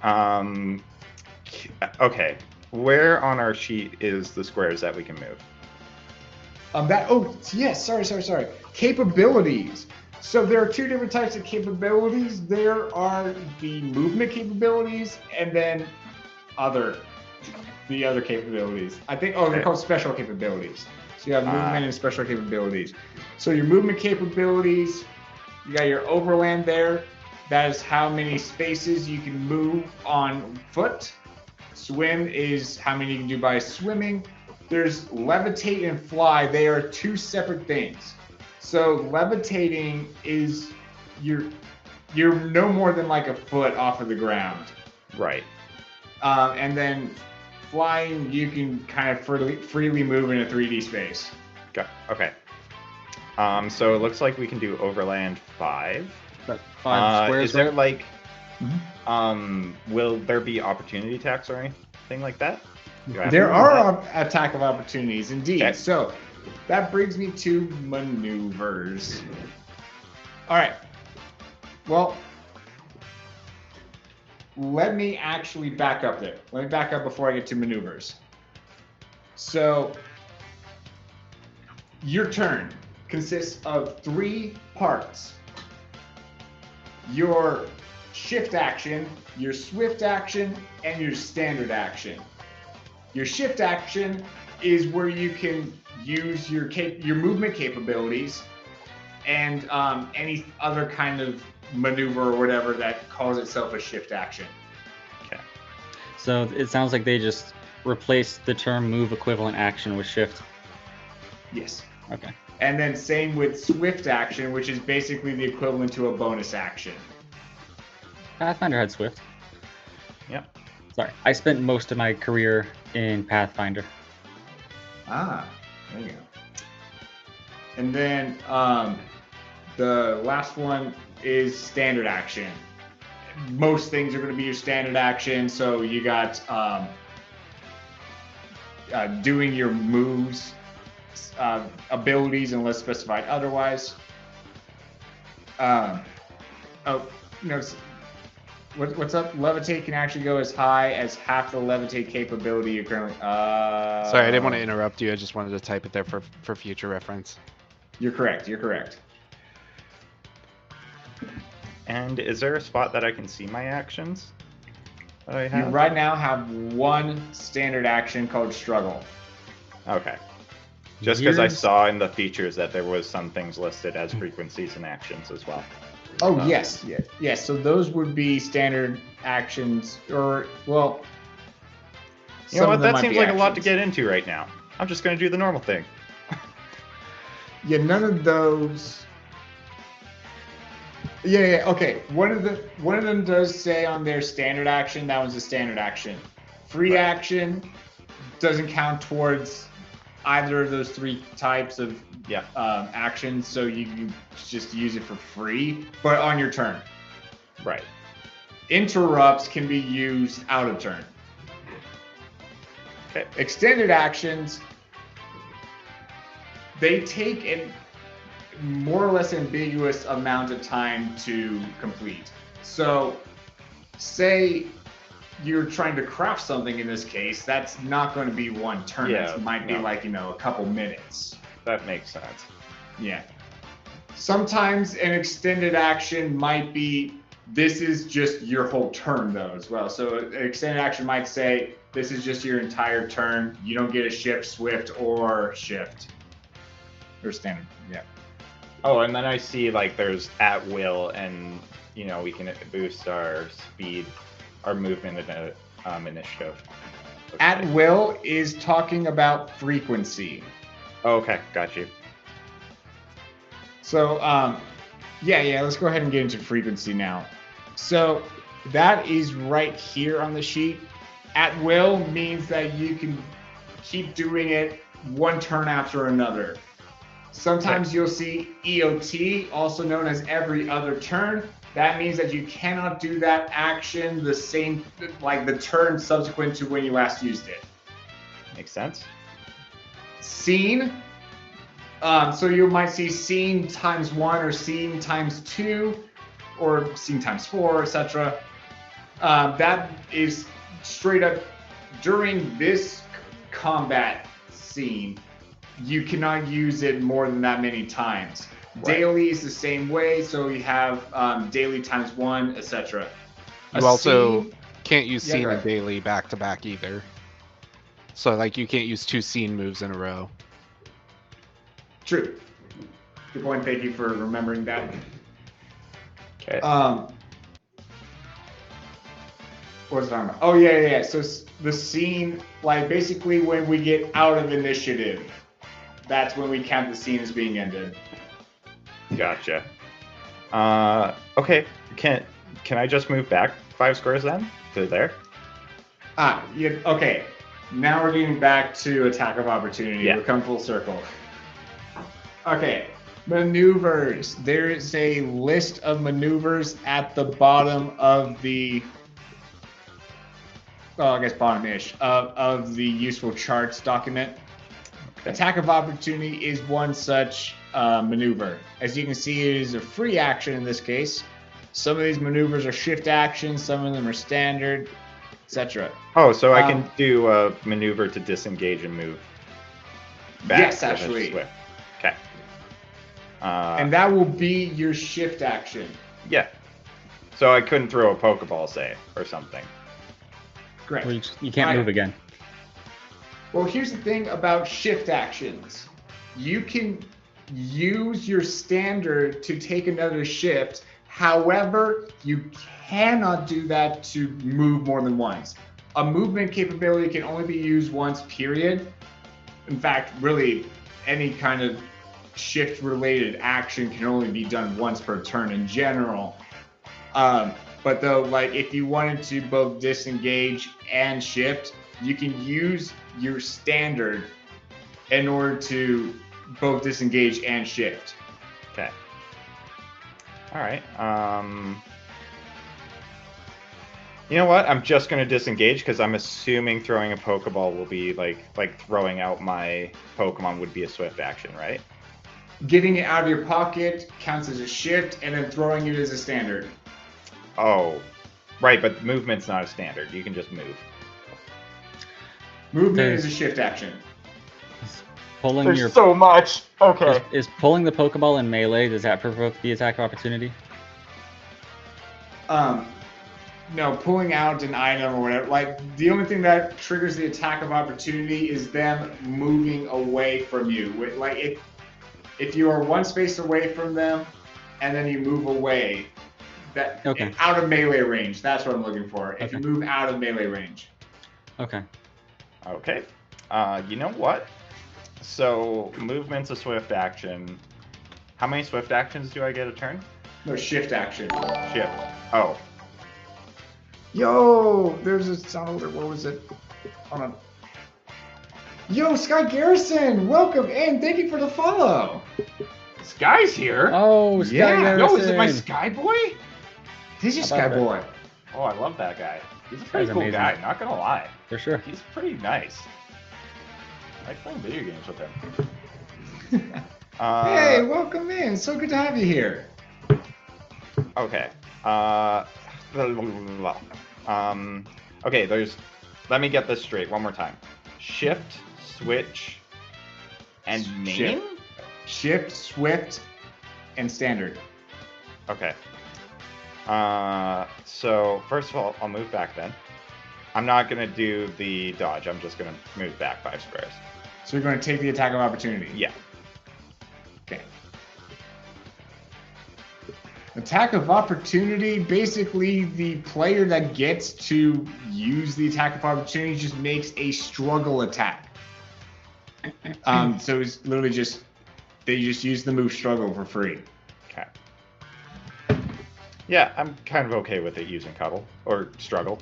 Okay. Where on our sheet is the squares that we can move? Sorry. Capabilities. So there are 2 different types of capabilities. There are the movement capabilities and then the other capabilities. I think, they're called special capabilities. So you have movement and special capabilities. So your movement capabilities, you got your overland there. That is how many spaces you can move on foot. Swim is how many you can do by swimming. There's levitate and fly. They are 2 separate things. So levitating is you're no more than like a foot off of the ground. Right. And then flying, you can kind of freely move in a 3D space. Okay. So it looks like we can do Overland 5. But 5 squares, is there right? like, will there be opportunity attacks or anything like that? There are attack of opportunities, indeed. Okay. So that brings me to maneuvers. All right. Well, let me actually back up there. Let me back up before I get to maneuvers. So your turn consists of 3 parts. Your shift action, your swift action, and your standard action. Your shift action is where you can use your movement capabilities and any other kind of maneuver or whatever that calls itself a shift action. Okay. So it sounds like they just replaced the term move equivalent action with shift. Yes. Okay. And then same with swift action, which is basically the equivalent to a bonus action. Pathfinder had swift. Yep. Sorry, I spent most of my career in Pathfinder. Ah, there you go. And then the last one is standard action. Most things are going to be your standard action. So you got doing your moves, abilities, unless specified otherwise. What's up? Levitate can actually go as high as half the levitate capability you're currently. Sorry, I didn't want to interrupt you. I just wanted to type it there for future reference. You're correct. You're correct. And is there a spot that I can see my actions that I You have? right now have one standard action called struggle. Okay. Just because I Yours- saw in the features that there was some things listed as frequencies and actions as well. Oh, yes. So those would be standard actions, or, well... You know some what? of them That might seems be like a lot to actions. get into right now. I'm just going to do the normal thing. Yeah, none of those... Yeah, okay. One of them does say on their standard action, that one's a standard action. Free Right. action doesn't count towards either of those three types of Yeah. actions, so you can just use it for free, but on your turn. Right. Interrupts can be used out of turn. Okay. Extended actions, they take a more or less ambiguous amount of time to complete. So, say you're trying to craft something in this case, that's not going to be one turn. Yeah, That might be no. like, a couple minutes. That makes sense. Yeah. Sometimes an extended action might be, this is just your whole turn though as well. So an extended action might say, this is just your entire turn. You don't get a shift, swift, or shift. Or standard, yeah. Oh, and then I see like there's at will, and we can boost our speed, our movement, and initiative. At will is talking about frequency. Oh, okay, got you. So, yeah, let's go ahead and get into frequency now. So that is right here on the sheet. At will means that you can keep doing it one turn after another. Sometimes you'll see EOT, also known as every other turn. That means that you cannot do that action the same, like the turn subsequent to when you last used it. Makes sense. Scene. So you might see scene times 1 or scene times 2 or scene times 4, etc. That is straight up during this combat scene. You cannot use it more than that many times. Right. Daily is the same way, so you have daily times 1, etc. You also can't use Yeah, scene go and ahead. daily back to back either. So like you can't use 2 scene moves in a row. True. Good point. Thank you for remembering that. Okay. What was I talking about? Oh, yeah. So the scene, like basically when we get out of initiative, that's when we count the scene as being ended. Gotcha. Okay. Can I just move back 5 squares then to there? Yeah. Okay. Now we're getting back to attack of opportunity. Yeah. We've come full circle. Okay. Maneuvers. There is a list of maneuvers at the bottom of the. Well, I guess bottom-ish of the useful charts document. Okay. Attack of opportunity is one such maneuver. As you can see, it is a free action in this case. Some of these maneuvers are shift actions, some of them are standard, etc. Oh, so I can do a maneuver to disengage and move back. Yes, with a actually. swift. Okay. And that will be your shift action. Yeah. So I couldn't throw a Pokeball, say, or something. Correct. Well, you can't move again. Well, here's the thing about shift actions. You can use your standard to take another shift. However, you cannot do that to move more than once. A movement capability can only be used once, period. In fact, really, any kind of shift-related action can only be done once per turn in general. But though, like, if you wanted to both disengage and shift, you can use your standard in order to both disengage and shift. Okay. All right. You know what? I'm just going to disengage because I'm assuming throwing a Pokeball will be like throwing out my Pokemon would be a swift action, right? Getting it out of your pocket counts as a shift, and then throwing it as a standard. Oh, right. But movement's not a standard. You can just move. Movement is a shift action. Pulling There's your so much. Okay. is pulling the Pokeball in melee, does that provoke the attack of opportunity? No, pulling out an item or whatever. Like, the only thing that triggers the attack of opportunity is them moving away from you. Like, if you are one space away from them and then you move away, out of melee range, that's what I'm looking for. If you move out of melee range. Okay. Okay. You know what? So movement's a swift action. How many swift actions do I get a turn? No, shift action. Shift. Oh. Yo, there's a sound. What was it? Hold on. Yo, Sky Garrison, welcome in. Thank you for the follow. Sky's here. Oh, Sky Garrison. Yo, is it my Sky Boy? This is Sky Boy. Oh, I love that guy. He's a pretty cool amazing guy, not gonna lie. For sure. He's pretty nice. I like playing video games with him. Hey, welcome in. So good to have you here. Okay. Okay, let me get this straight one more time. Shift, switch, and main? Shift, swift, and standard. Okay. So first of all, I'll move back then. I'm not gonna do the dodge. I'm just gonna move back 5 squares. So you're going to take the attack of opportunity? Yeah. Okay. Attack of opportunity, basically the player that gets to use the attack of opportunity just makes a struggle attack. So it's literally they just use the move struggle for free. Okay. Yeah, I'm kind of okay with it using cuddle or struggle.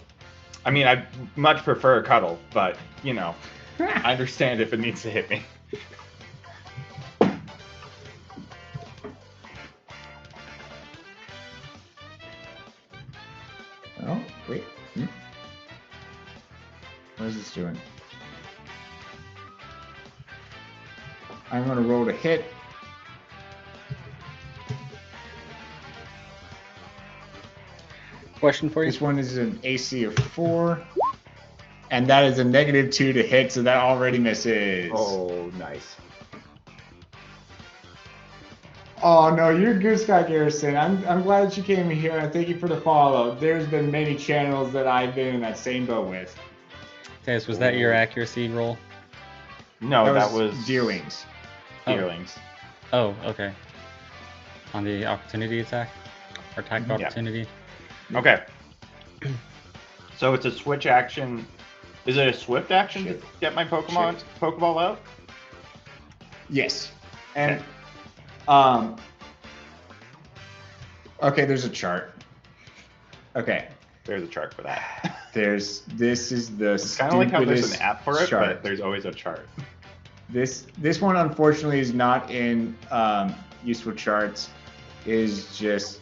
I mean, I'd much prefer cuddle, but you know, I understand if it needs to hit me. Oh, wait. What is this doing? I'm going to roll to hit. Question for you. This one is an AC of 4. And that is a -2 to hit, so that already misses. Oh, nice. Oh no, you're good, Sky Garrison. I'm glad that you came here, and thank you for the follow. There's been many channels that I've been in that same boat with. Taz, was that your accuracy roll? No, that was Deerlings. Deerlings. Oh, okay. On the opportunity attack? Or attack of opportunity? Okay. So it's a switch action. Is it a swift action to get my Pokeball out? Yes. And okay, there's a chart. Okay. There's a chart for that. This is the It's kind of like how there's an app for it, chart. but there's always a chart. This one unfortunately is not in useful charts. It is just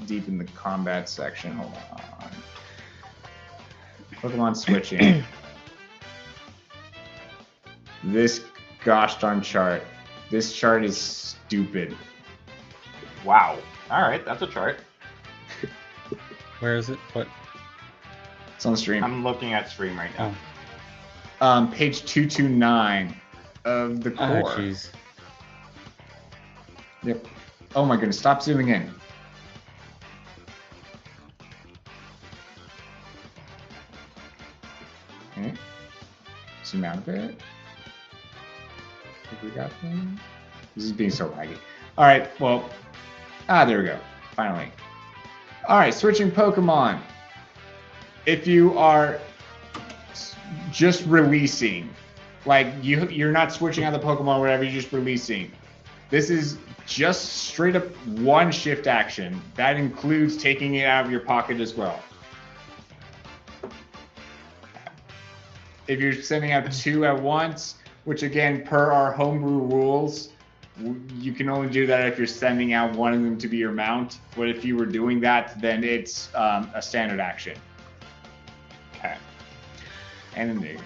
deep in the combat section. Hold on. Pokemon switching. This gosh darn chart. This chart is stupid. Wow. All right, that's a chart. Where is it? What? It's on the stream. I'm looking at stream right now. Page 229 of the core. Oh, jeez. Yep. Oh my goodness, stop zooming in. Okay. zoom out a bit. Think we got them? This is being so laggy. All right, well, there we go. Finally. All right, switching Pokemon. If you are just releasing, like you're not switching out the Pokemon, whatever, you're just releasing. This is just straight up one shift action. That includes taking it out of your pocket as well. If you're sending out 2 at once, which again, per our homebrew rules, you can only do that if you're sending out one of them to be your mount. But if you were doing that, then it's a standard action. Okay. And then there you go.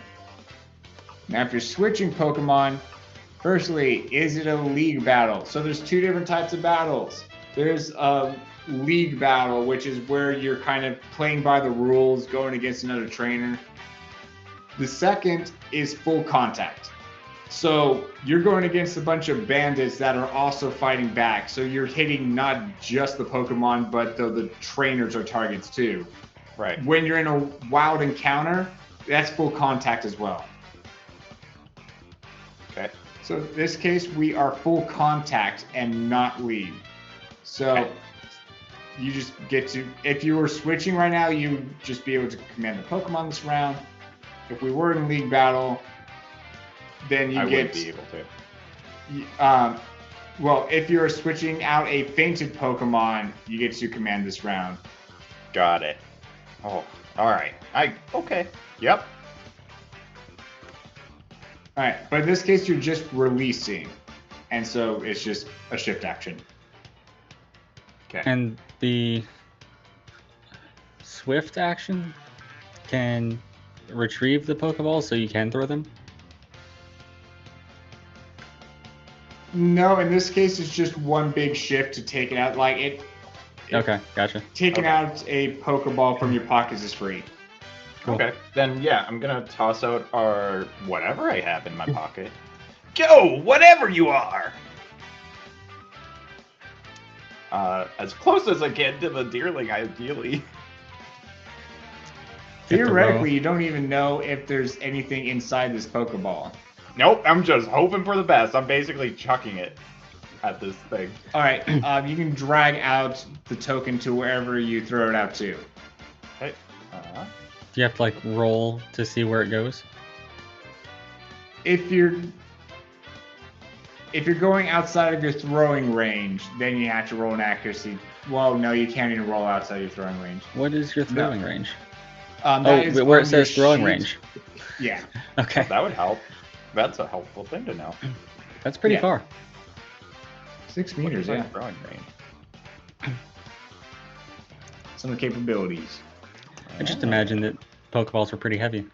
Now, if you're switching Pokemon, firstly, is it a league battle? So there's 2 different types of battles. There's a league battle, which is where you're kind of playing by the rules, going against another trainer. The second is full contact. So you're going against a bunch of bandits that are also fighting back. So you're hitting not just the Pokemon, but the trainers are targets too. Right. When you're in a wild encounter, that's full contact as well. Okay. So in this case, we are full contact and not lead. So Okay. you just get to, if you were switching right now, you would just be able to command the Pokemon this round. If we were in league battle, then you I get... wouldn't be able to. Well, if you're switching out a fainted Pokemon, you get to command this round. Got it. Oh, all right. Okay. Yep. All right, but in this case, you're just releasing, and so it's just a shift action. Okay. And the swift action can retrieve the Pokeballs so you can throw them? No, in this case, it's just one big shift to take it out. Like it. Okay, gotcha. Taking out a Pokeball from your pockets is free. Cool. Okay. Then yeah, I'm gonna toss out our whatever I have in my pocket. Go, whatever you are. As close as I can to the deerling, ideally. Theoretically, you don't even know if there's anything inside this Pokeball. Nope, I'm just hoping for the best. I'm basically chucking it at this thing. All right, you can drag out the token to wherever you throw it out to. Okay. Do you have to like roll to see where it goes? If you're going outside of your throwing range, then you have to roll an accuracy. Well, no, you can't even roll outside your throwing range. What is your throwing range? That is Where on it says your throwing sheet. range. Yeah. Okay, That would help. That's a helpful thing to know. that's pretty Yeah. far. 6 What meters, is my yeah. throwing range? Some of the capabilities. I just imagine that Pokeballs were pretty heavy.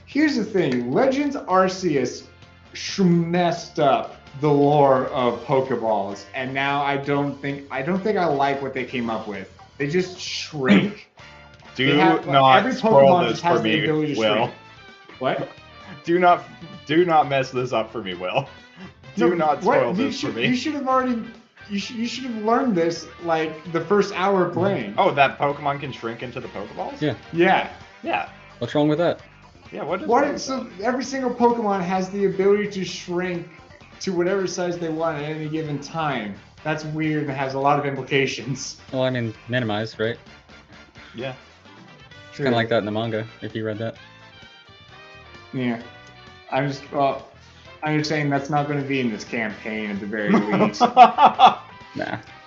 Here's the thing. Legends Arceus messed up the lore of Pokeballs, and now I don't think I like what they came up with. They just shrink. Do not not spoil this for me, Will. shrink. What? Do not mess this up for me, Will. Do not spoil this for me. You should have already. You should have learned this like the first hour of playing. Oh, that Pokemon can shrink into the Pokeballs? Yeah. Yeah. Yeah. What's wrong with that? Yeah, what is wrong with So that? every single Pokemon has the ability to shrink to whatever size they want at any given time. That's weird and has a lot of implications. Well, I mean, minimize, right? Yeah. It's kind of like that in the manga, if you read that. Yeah. I'm just saying that's not going to be in this campaign at the very least. Nah.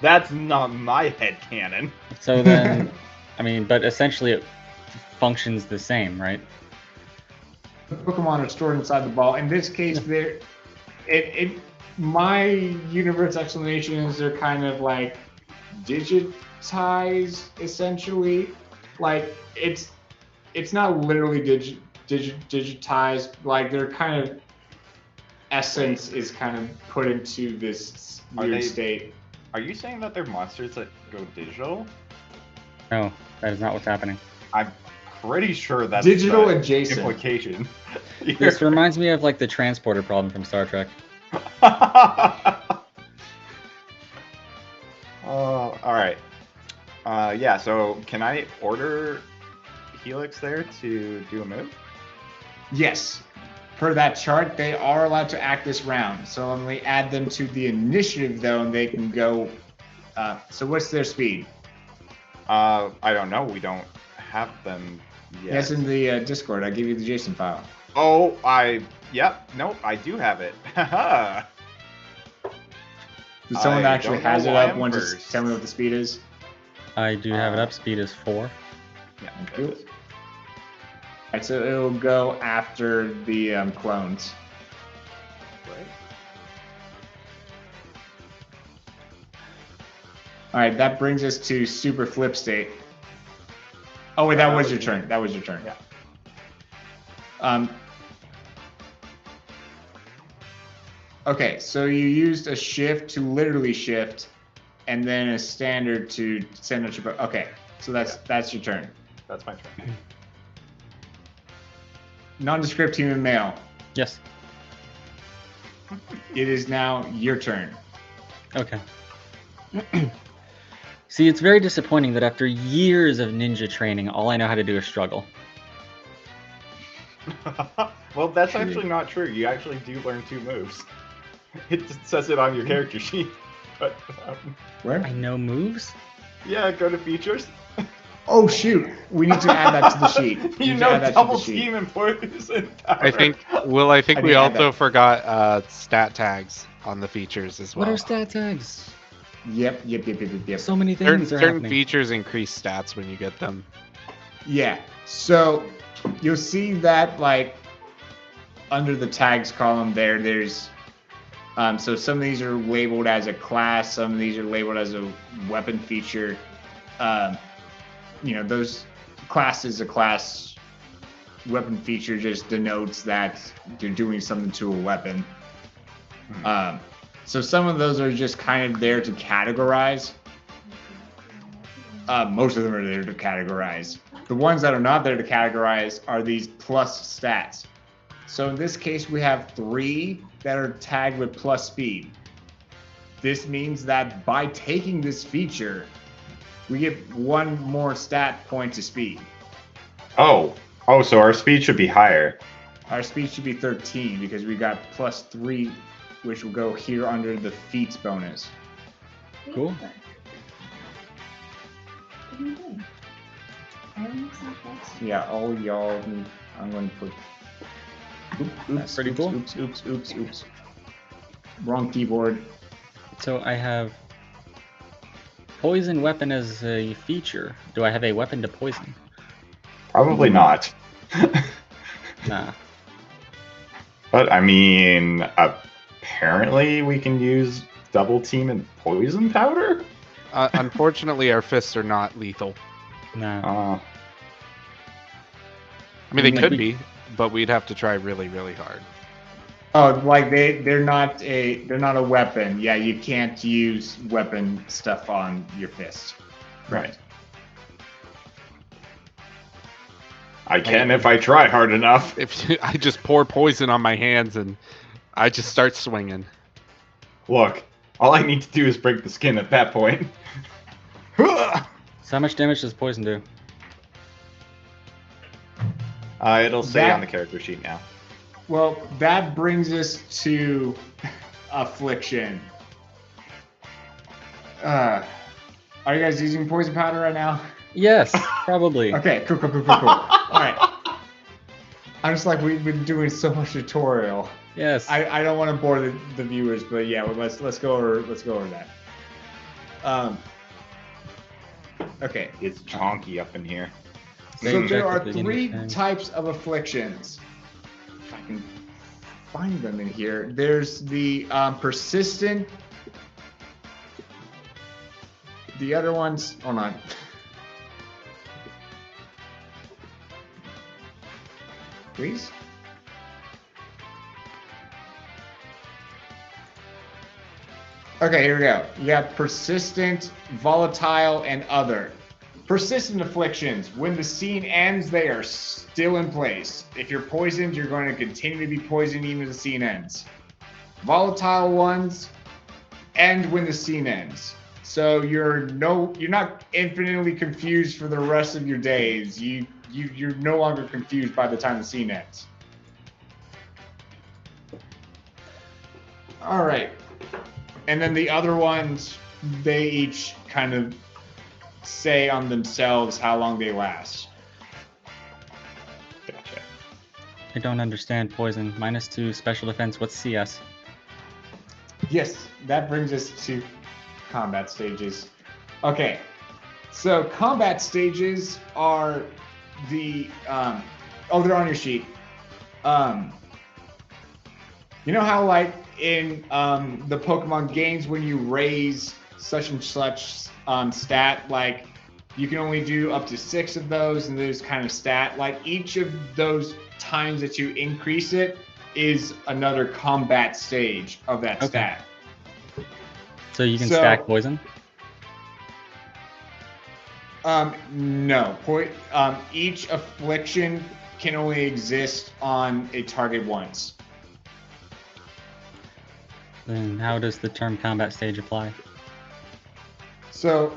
That's not my headcanon. So then, I mean, but essentially it functions the same, right? Pokemon are stored inside the ball. In this case, my universe explanation is they're kind of like digitized, essentially. Like it's not literally digitized. Like their kind of essence is kind of put into this weird state. Are you saying that they're monsters that go digital? No, that is not what's happening. I'm pretty sure that's Digital the adjacent. implication. This reminds me of like the transporter problem from Star Trek. All right. Yeah, so can I order Helix there to do a move? Yes. Per that chart, they are allowed to act this round. So when we add them to the initiative, though, and they can go. So what's their speed? I don't know. We don't have them yet. Yes, in the Discord. I give you the JSON file. Oh, yep. Nope, I do have it. Haha. Does someone I actually don't know has it why up? I'm Want to first. tell me what the speed is? I do have it up. Speed is 4. Yeah, Thank there you. it is. Alright, so it'll go after the clones. Right. Alright, that brings us to super flip state. Oh wait, that was your turn. That was your turn. Yeah. Okay, so you used a shift to literally shift, and then a standard to send out your. Okay, so that's your turn. That's my turn. Nondescript human male. Yes. It is now your turn. Okay. See, it's very disappointing that after years of ninja training, all I know how to do is struggle. Well, that's actually not true. You actually do learn 2 moves. It just says it on your character sheet. But Where? I know moves? yeah, go to features. Oh shoot! We need to add that to the sheet. We You need to add know, that to double the sheet. team and poison powder. I think I think I we did add also that. forgot stat tags on the features as well. What are stat tags? Yep. So many certain things are certain happening. features increase stats when you get them. Yeah. So you'll see that like under the tags column there's so some of these are labeled as a class, some of these are labeled as a weapon feature. Those class is a class. Weapon feature just denotes that you're doing something to a weapon. So some of those are just kind of there to categorize. Most of them are there to categorize. The ones that are not there to categorize are these plus stats. So in this case, we have 3 that are tagged with plus speed. This means that by taking this feature, we get 1 more stat point to speed. Oh, so our speed should be higher. Our speed should be 13 because we got plus 3, which will go here under the feats bonus. Cool. Yeah, all y'all. I'm going to put. That's pretty cool. Oops. Wrong keyboard. So I have poison weapon as a feature. Do I have a weapon to poison? Probably not. Nah. But I mean, apparently we can use double team and poison powder. Unfortunately, our fists are not lethal. Nah. I mean, they Like could we- be, but we'd have to try really, really hard. Oh, like they're not a weapon. Yeah, you can't use weapon stuff on your fist. Right. I can if I try hard enough. If I just pour poison on my hands and I just start swinging. Look, all I need to do is break the skin at that point. So how much damage does poison do? It'll say That- on the character sheet now. Well, that brings us to affliction. Are you guys using poison powder right now? Yes, probably. Okay, cool. All right. I'm just like, we've been doing so much tutorial. Yes. I don't want to bore the viewers, but yeah, well, let's go over that. Okay. It's chonky up in here. So Check there are at the beginning 3 of the types of afflictions. If I can find them in here. There's the persistent. The other ones, hold on. Please. Okay, here we go. You got persistent, volatile, and other. Persistent afflictions. When the scene ends, they are still in place. If you're poisoned, you're going to continue to be poisoned even if the scene ends. Volatile ones end when the scene ends. So you're not infinitely confused for the rest of your days. You're no longer confused by the time the scene ends. All right. And then the other ones, they each kind of say on themselves how long they last. Gotcha. I don't understand poison. -2 special defense. What's CS? Yes, that brings us to combat stages. Okay, so combat stages are the they're on your sheet. You know how like in the Pokemon games when you raise such and such stat, like you can only do up to 6 of those, and there's kind of stat like each of those times that you increase it is another combat stage of that stat. So you can stack poison? No. Each affliction can only exist on a target once. Then how does the term combat stage apply? So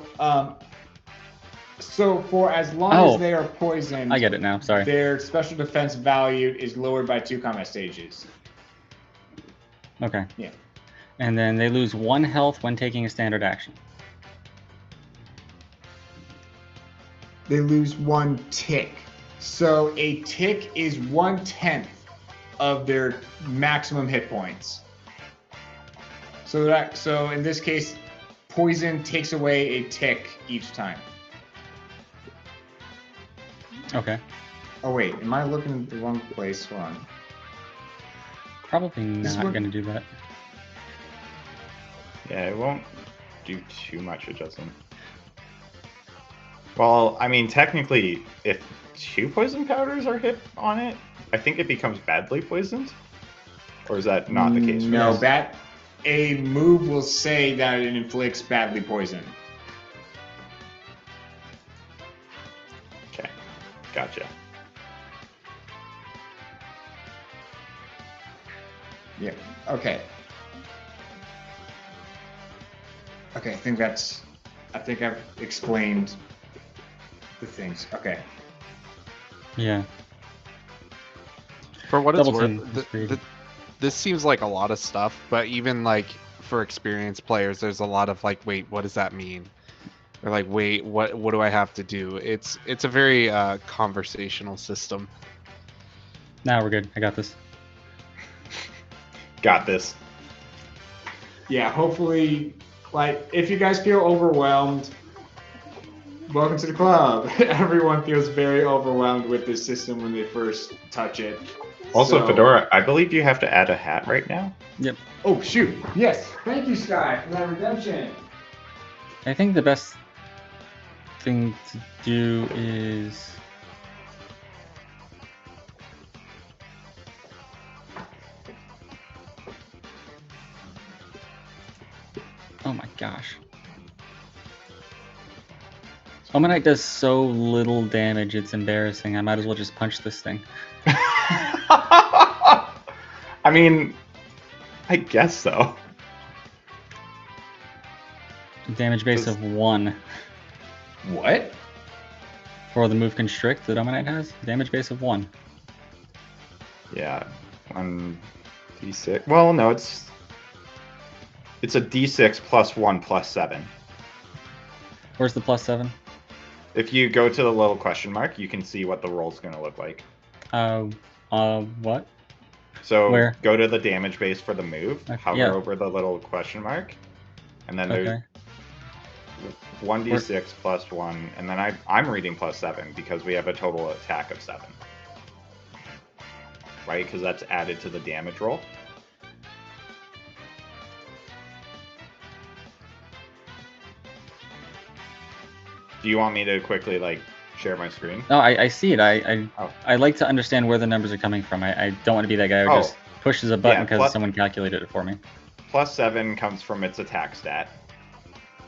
for as long as they are poisoned, I get it now. Sorry. Their special defense value is lowered by 2 combat stages. Okay. Yeah. And then they lose 1 health when taking a standard action. They lose 1 tick. So a tick is 1/10 of their maximum hit points. So in this case, poison takes away a tick each time. Okay. Oh wait, am I looking in the wrong place? Hold on. Probably not going to do that. Yeah, it won't do too much. It doesn't. Well, I mean, technically, if 2 poison powders are hit on it, I think it becomes badly poisoned. Or is that not the case? No, a move will say that it inflicts badly poison. Okay, gotcha. Yeah. Okay. Okay, I think I've explained the things. Okay. Yeah. For what it's Doubleton worth, is created. this seems like a lot of stuff, but even like for experienced players, there's a lot of like, wait, what does that mean? Or like, wait, what do I have to do? It's a very conversational system. Now we're good. I got this. Got this. Yeah, hopefully, like, if you guys feel overwhelmed, welcome to the club. Everyone feels very overwhelmed with this system when they first touch it. Also, So- Fedora, I believe you have to add a hat right now. Yep. Oh, shoot. Yes. Thank you, Sky, for that redemption. I think the best thing to do is... Oh my gosh. Omanite does so little damage, it's embarrassing. I might as well just punch this thing. I mean, I guess so. Damage base of 1. What? For the move Constrict that Omanite has, damage base of 1. Yeah, 1d6. Well, no, it's a d6 plus 1 plus 7. Where's the +7? If you go to the little question mark, you can see what the roll's going to look like. What? So Where? go to the damage base for the move, Okay, hover yeah. over the little question mark, and then there's Okay. 1d6 plus 1, and then I'm reading plus 7 because we have a total attack of 7. Right? Because that's added to the damage roll. Do you want me to quickly, like, share my screen? No, I see it. Oh. I like to understand where the numbers are coming from. I don't want to be that guy who Oh. just pushes a button Yeah, because plus- someone calculated it for me. Plus 7 comes from its attack stat.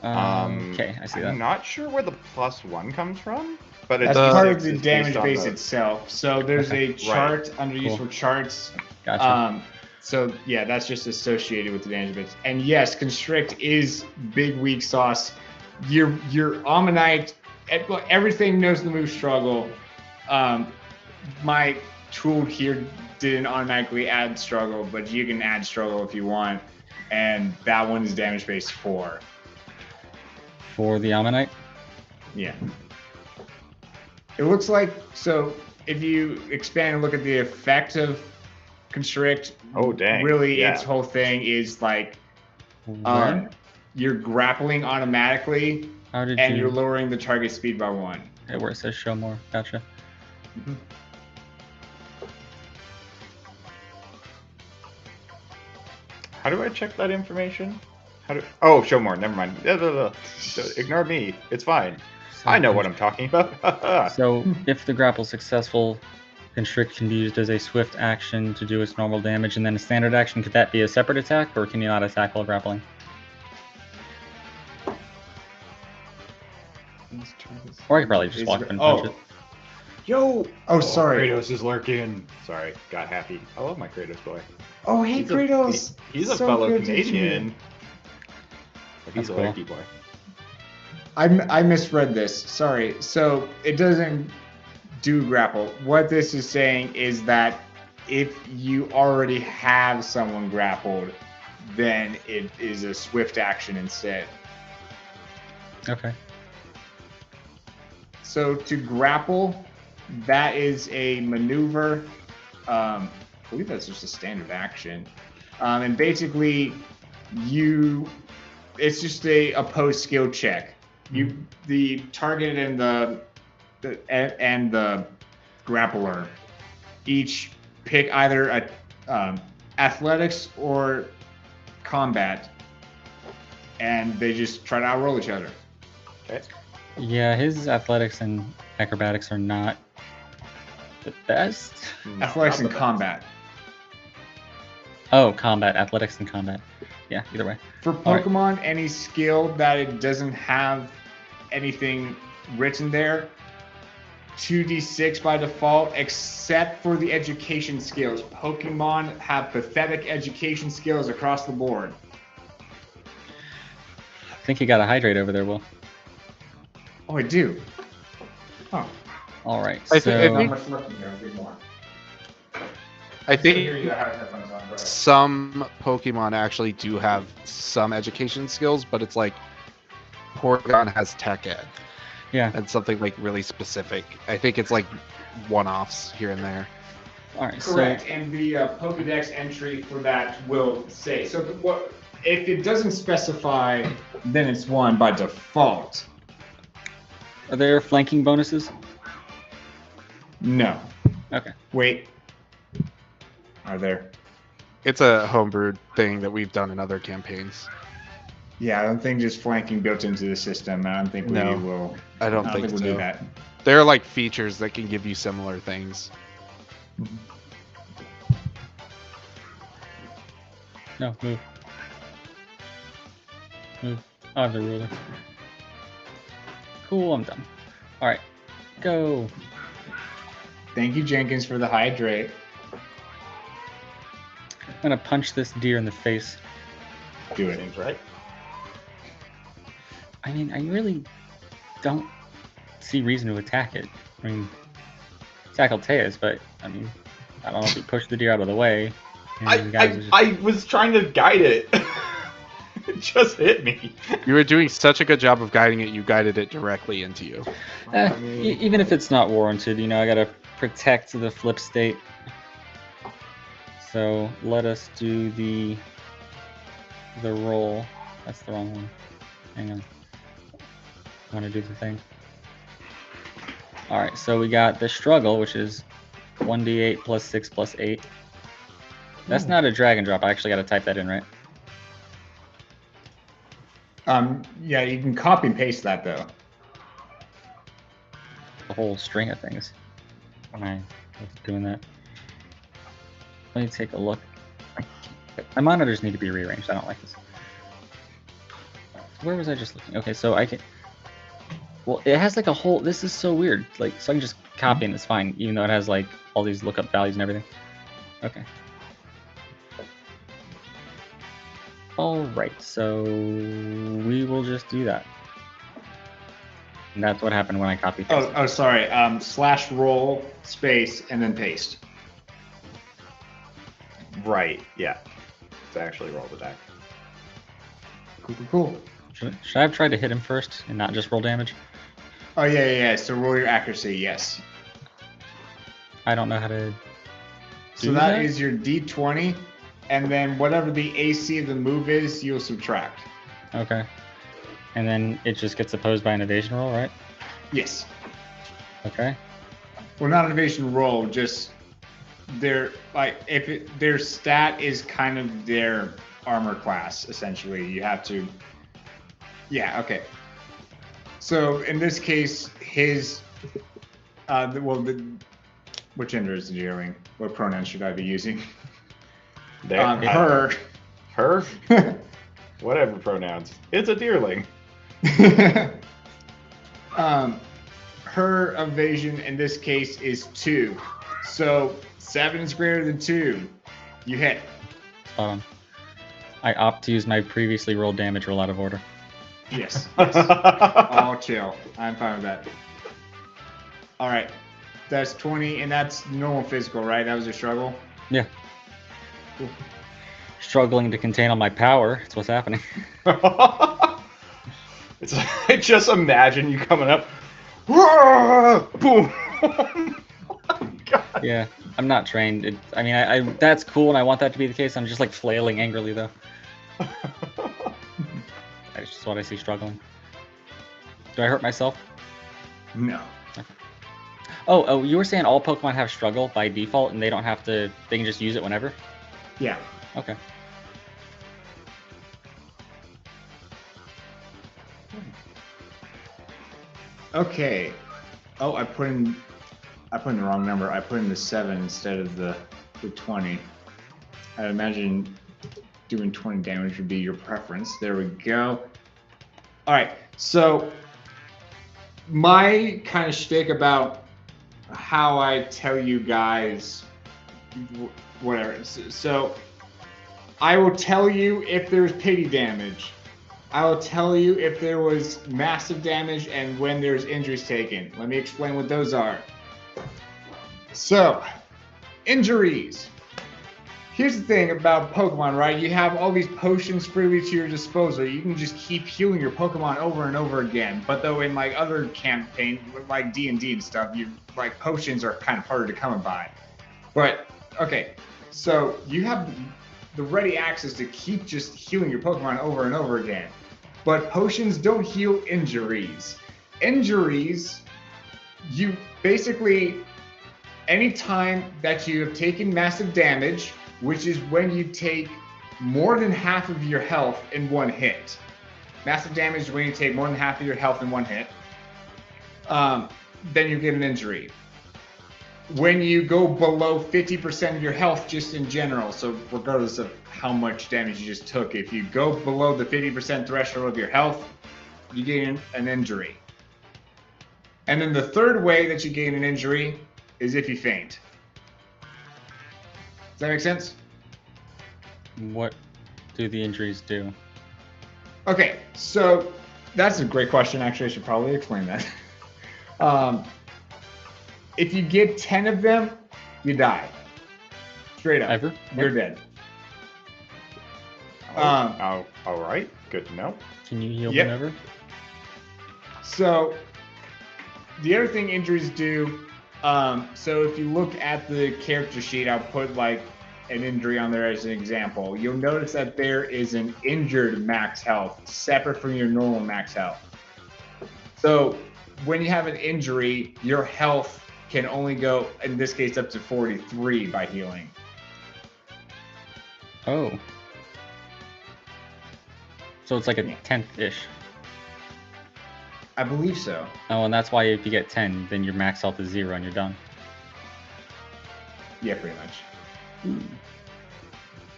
Okay, I see that. I'm not sure where the plus 1 comes from, but it's That's part of 6 the is damage based on base the- itself. So there's a chart under useful charts. Gotcha. So yeah, that's just associated with the damage base. And yes, constrict is big weak sauce. Your Ammonite, everything knows the move struggle. My tool here didn't automatically add struggle, but you can add struggle if you want. And that one is damage base 4. For the Ammonite? Yeah. It looks like, so if you expand and look at the effect of constrict, Oh, dang. really Yeah. its whole thing is like Where? you're grappling automatically How did and you... you're lowering the target speed by 1. Okay, where it says show more. Gotcha. How do I check that information? Oh, show more. Never mind. Ignore me. It's fine. So I know what I'm talking about. So if the grapple is successful, constrict can be used as a swift action to do its normal damage, and then a standard action. Could that be a separate attack, or can you not attack while grappling? Or I could probably just walk up and punch it. Yo! Oh, sorry. Kratos is lurking. Sorry, got happy. I love my Kratos boy. Oh, hey, Kratos. He's a So fellow good to see Canadian. But he's That's a cool. lurky boy. I misread this. Sorry. So it doesn't do grapple. What this is saying is that if you already have someone grappled, then it is a swift action instead. Okay. So to grapple, that is a maneuver. I believe that's just a standard action. And basically, it's just a opposed skill check. The target and the grappler each pick either a athletics or combat, and they just try to outroll each other. Okay. Yeah, his athletics and acrobatics are not the best. No, Athletics not and the combat. Oh, combat, athletics and combat. Yeah, either way. For All right. Pokemon, any skill that it doesn't have anything written there, 2d6 by default, except for the education skills. Pokemon have pathetic education skills across the board. I think you got a hydrate over there, Will. Oh, I do. Oh, All right, I so think- not much left in here. I'll get more. I think you have headphones on, right? some Pokemon actually do have some education skills, but it's like Porygon has Tech Ed yeah. and something like really specific. I think it's like one-offs here and there. All right, Correct, and the Pokedex entry for that will say, so what if it doesn't specify, then it's 1 by default. So are there flanking bonuses? No. Okay. Wait. Are there? It's a homebrewed thing that we've done in other campaigns. Yeah, I don't think just flanking built into the system. I don't think No. we will. I don't I think we'll so. do that. There are like features that can give you similar things. No, move. Move. I have the ruler. Cool, I'm done. All right, go. Thank you, Jenkins, for the hydrate. I'm gonna punch this deer in the face. Do it. Seems right. I mean, I really don't see reason to attack it. I mean, attack Altea's, but I mean, I don't know if you push the deer out of the way. and you guys are just- I was trying to guide it. It just hit me. You were doing such a good job of guiding it, you guided it directly into you. Even if it's not warranted, I gotta protect the flip state. So let us do the roll. That's the wrong one. Hang on. I want to do the thing. All right, so we got the struggle, which is 1d8 plus 6 plus 8. That's not a drag and drop. I actually got to type that in, right? Yeah, you can copy and paste that though. The whole string of things. When I was doing that. Let me take a look. My monitors need to be rearranged. I don't like this. Where was I just looking? Okay, so I can. Well, it has like a whole. This is so weird. Like, so I can just copy and it's fine, even though it has like all these lookup values and everything. Okay. All right, so we will just do that. And that's what happened when I copied. Oh, sorry. Slash roll space and then paste. Right. Yeah. To actually roll the deck. Cool. Should I have tried to hit him first and not just roll damage? Oh yeah. So roll your accuracy. Yes. I don't know how to. So that is your D20, and then whatever the AC of the move is, you'll subtract. Okay. And then it just gets opposed by an evasion roll, right? Yes. Okay. Well, not an evasion roll, just their their stat is kind of their armor class. Essentially, you have to. Yeah. Okay. So in this case, his which gender is the deerling? What pronoun should I be using? Her. Her? Whatever pronouns. It's a deerling. Her evasion in this case is 2. So 7 is greater than 2. You hit. Spot on. I opt to use my previously rolled damage roll out of order. Yes. All chill. I'm fine with that. All right. That's 20, and that's normal physical, right? That was your struggle? Yeah. Cool. Struggling to contain all my power. That's what's happening. It's like, just imagine you coming up. Boom. God. Yeah, I'm not trained. I that's cool, and I want that to be the case. I'm just like flailing angrily, though. That's just what I see struggling. Do I hurt myself? No. Okay. Oh, you were saying all Pokemon have struggle by default, and they don't have to. They can just use it whenever. Yeah. Okay. Okay. Oh, I put in the wrong number. I put in the 7 instead of the 20. I imagine doing 20 damage would be your preference. There we go. All right. So my kind of shtick about how I tell you guys whatever. So I will tell you if there's pity damage. I will tell you if there was massive damage and when there's injuries taken. Let me explain what those are. So, injuries. Here's the thing about Pokemon, right? You have all these potions freely to your disposal. You can just keep healing your Pokemon over and over again. But though in like other campaigns, like D&D and stuff, potions are kind of harder to come by. But okay, so you have the ready access to keep just healing your Pokemon over and over again. But potions don't heal injuries. Injuries, you basically, anytime that you have taken massive damage, which is when you take more than half of your health in one hit. Massive damage is when you take more than half of your health in one hit. Then you get an injury. When you go below 50% of your health just in general, so regardless of how much damage you just took, if you go below the 50% threshold of your health, you gain an injury. And then the third way that you gain an injury is if you faint. Does that make sense? What do the injuries do? Okay, so that's a great question. Actually, I should probably explain that. If you get 10 of them, you die. Straight up. Ever? You're dead. All right. Good to know. Can you heal Yep. whenever? So the other thing injuries do, so if you look at the character sheet, I'll put like an injury on there as an example. You'll notice that there is an injured max health separate from your normal max health. So when you have an injury, your health can only go, in this case, up to 43 by healing. Oh. So it's like a 10th-ish. I believe so. Oh, and that's why if you get 10, then your max health is 0 and you're done. Yeah, pretty much.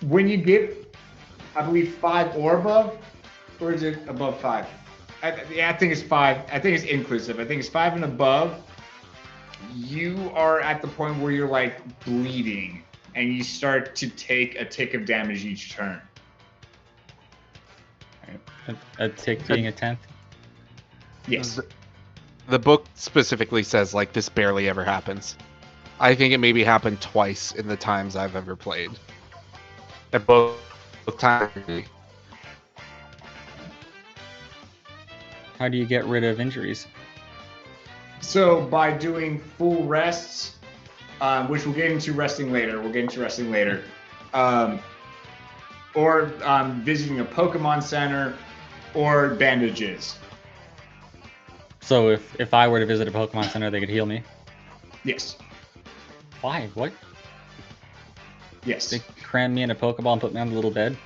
When you get, I believe, 5 or above, or is it above 5? I think it's 5. I think it's inclusive. I think it's 5 and above. You are at the point where you're like bleeding and you start to take a tick of damage each turn. A tick being a 10th. Yes. The book specifically says like this barely ever happens. I think it maybe happened twice in the times I've ever played. At both times. How do you get rid of injuries? So by doing full rests, which we'll get into resting later. Or visiting a Pokemon Center, or bandages. So if I were to visit a Pokemon Center, they could heal me. Yes. Why? What? Yes. They cram me in a Pokeball and put me on the little bed?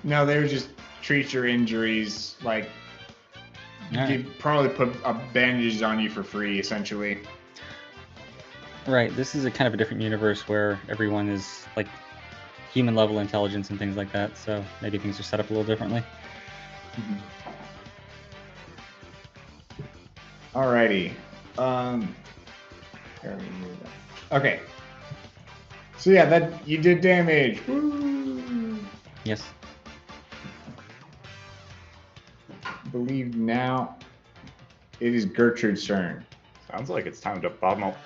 No, they would just treat your injuries, like Alright. probably put bandages on you for free, essentially. Right. This is a kind of a different universe where everyone is like human level intelligence and things like that. So maybe things are set up a little differently. Alrighty. Okay. So yeah, that you did damage. Woo! Yes. I believe now it is Gertrude's turn. Sounds like it's time to pummel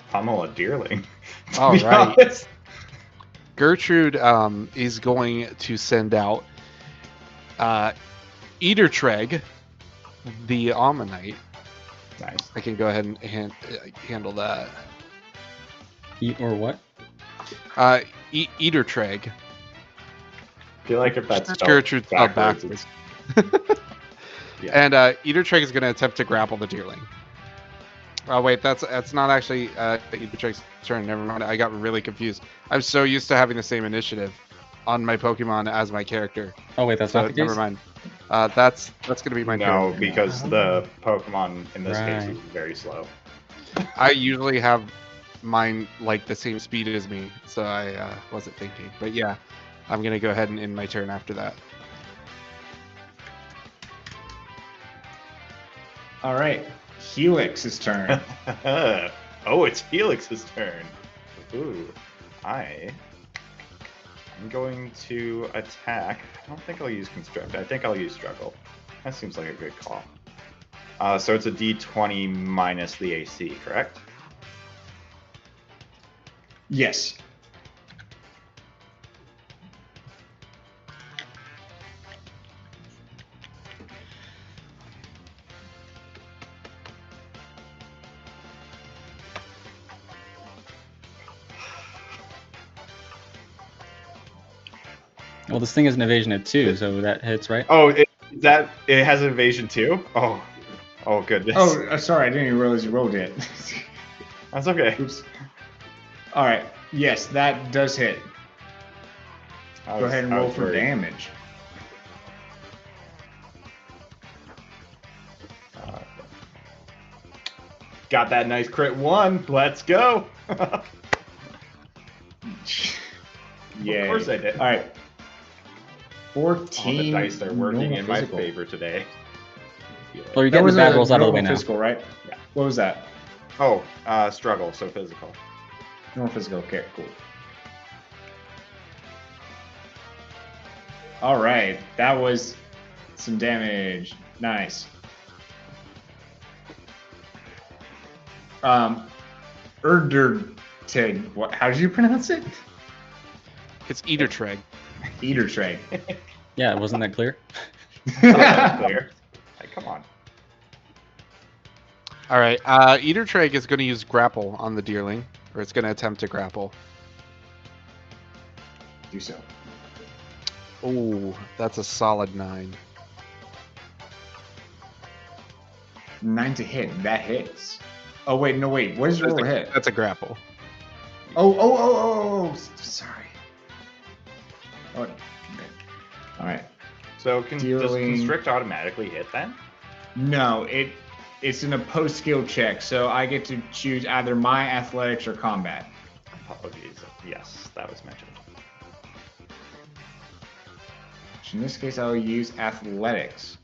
a deerling. to All be right. honest. Gertrude is going to send out Eatertreg, the Ammonite. Nice. I can go ahead and handle that. Or what? Eatertreg. I feel like if that's spelled Gertrude spelled backwards, backwards. Yeah. And Eatertreg is going to attempt to grapple the deerling. Oh wait, that's not actually Eatertreg's turn. Never mind. I got really confused. I'm so used to having the same initiative on my Pokemon as my character. Oh wait, that's So not the case? never mind. That's going to be my no, turn. because the Pokemon in this case Right. is very slow. I usually have mine like the same speed as me, so I wasn't thinking. But yeah, I'm gonna go ahead and end my turn after that. All right, Helix's turn. Oh, it's Felix's turn. Ooh, I'm going to attack. I don't think I'll use Construct. I think I'll use Struggle. That seems like a good call. So it's a D20 minus the AC, correct? Yes. Well, this thing is an evasion at 2, so that hits, right? Oh, it has an evasion too? Oh goodness. Oh, sorry, I didn't even realize you rolled it. That's okay. Oops. All right. Yes, that does hit. Go ahead and roll for damage. Got that nice crit 1. Let's go. Yeah. Of course I did. All right. 14. The dice are working normal in my physical. favor today. Well, you're That getting was the bad a rolls out of the normal way now. physical, right? Yeah. What was that? Oh, struggle, so physical. Normal physical. Okay, cool. All right, that was some damage. Nice. Erdertig. What? How did you pronounce it? It's Eatertreg. Eatertreg. Yeah, wasn't that clear? That's clear. Like, come on. All right. Eatertreg is going to use Grapple on the deerling, or it's going to attempt to grapple. Do so. Oh, that's a solid 9. 9 to hit. That hits. Oh wait, no wait. What is your roll hit? That's a grapple. Oh. Sorry. Oh, okay. All right. So does Deerling. Constrict automatically hit then? No, it's in a post skill check, so I get to choose either my athletics or combat. Apologies. Yes, that was mentioned. In this case, I will use athletics.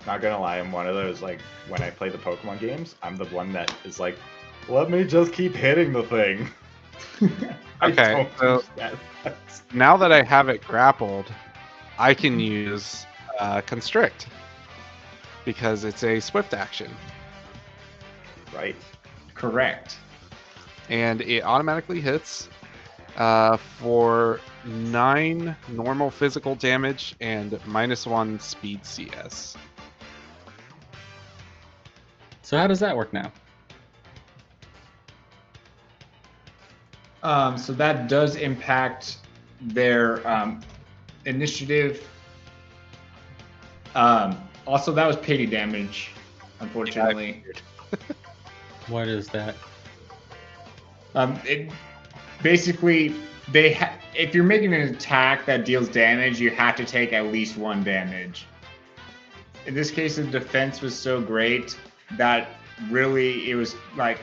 Not gonna lie, I'm one of those, like, when I play the Pokemon games, I'm the one that is like, let me just keep hitting the thing. I Okay, don't so use that. now that I have it grappled, I can use Constrict because it's a swift action, Right. Correct. and it automatically hits for 9 normal physical damage and -1 speed CS. So how does that work now? So that does impact their initiative. Also, that was pity damage, unfortunately. What is that? It basically if you're making an attack that deals damage, you have to take at least 1 damage. In this case, the defense was so great that really it was like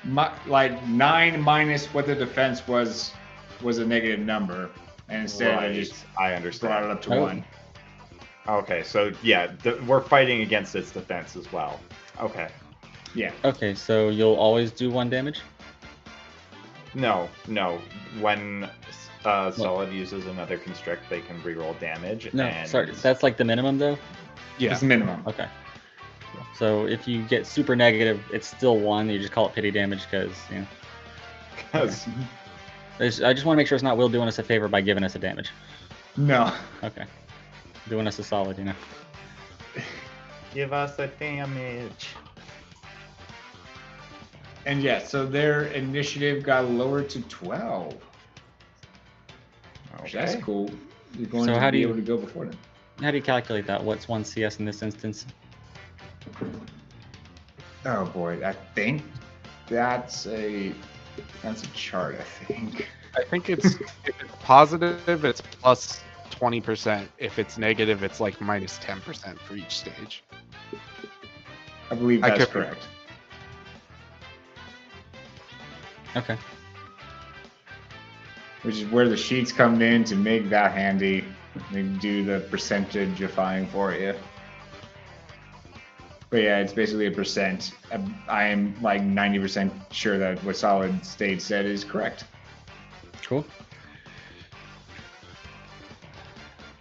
9 minus what the defense was a negative number, and instead I just I brought it understand. up to 1. Okay, so yeah, we're fighting against its defense as well. Okay. Yeah. Okay, so you'll always do 1 damage? No. When Solid uses another Constrict, they can reroll damage. No, and... sorry. That's like the minimum, though? Yeah. It's minimum. Okay. So if you get super negative, it's still 1. You just call it pity damage because, you know. 'Cause- I just want to make sure it's not Will doing us a favor by giving us a damage. No. Okay. Doing us a solid, you know. Give us a damage. And yeah, so their initiative got lowered to 12. Okay. That's cool. You're going So to how be do you- able to go before them. How do you calculate that? What's 1 CS in this instance? Oh boy, I think that's a chart, I think. I think it's if it's positive, it's plus 20%. If it's negative, it's like minus 10% for each stage. I believe I that's could be- correct. Okay. Which is where the sheets come in to make that handy. They do the percentage-ifying for you. But yeah, it's basically a percent. I am like 90% sure that what Solid State said is correct. Cool.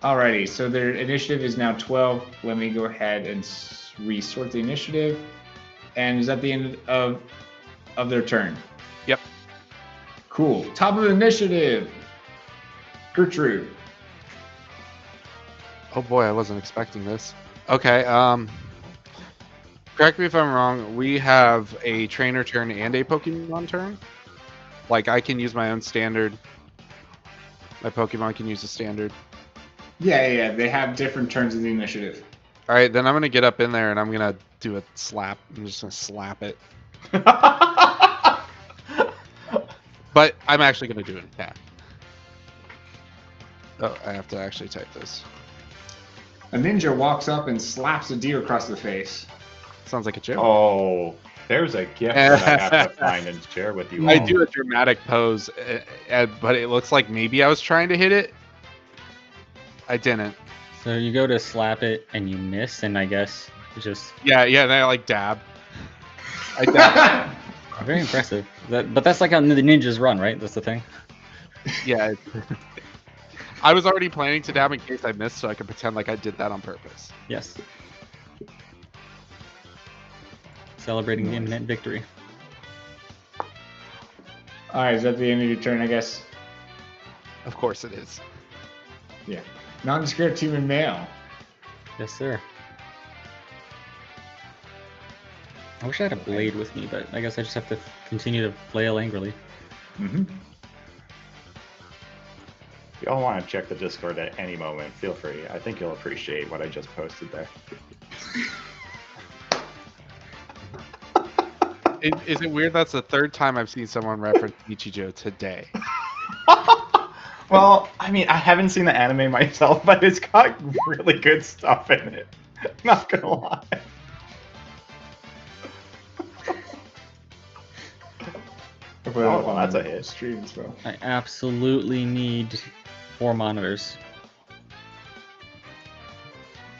Alrighty, so their initiative is now 12. Let me go ahead and resort the initiative. And is at the end of their turn. Yep. Cool. Top of the initiative. Gertrude. Oh boy, I wasn't expecting this. Okay, correct me if I'm wrong, we have a trainer turn and a Pokemon turn? Like, I can use my own standard. My Pokemon can use a standard. Yeah. They have different turns in the initiative. Alright, then I'm gonna get up in there and I'm gonna do a slap. I'm just gonna slap it. But I'm actually gonna do an attack. Oh, I have to actually type this. A ninja walks up and slaps a deer across the face. Sounds like a joke. Oh, there's a gift that I have to find and share with you. I do a dramatic pose, but it looks like maybe I was trying to hit it. I didn't. So you go to slap it and you miss, and I guess you just Yeah, and I like dab. I dab. very impressive. But that's like how the ninjas run, right? That's the thing. Yeah. I was already planning to dab in case I missed, so I could pretend like I did that on purpose. Yes. Celebrating the imminent victory. Alright, is that the end of your turn, I guess? Of course it is. Yeah. Nondescript human male. Yes, sir. I wish I had a blade with me, but I guess I just have to continue to flail angrily. Mm-hmm. If y'all want to check the Discord at any moment, feel free. I think you'll appreciate what I just posted there. Is it weird that's the third time I've seen someone reference Ichijo today? Well, I mean, I haven't seen the anime myself, but it's got really good stuff in it. Not gonna lie. Oh, well, that's a hit. Stream as well. I absolutely need 4 monitors.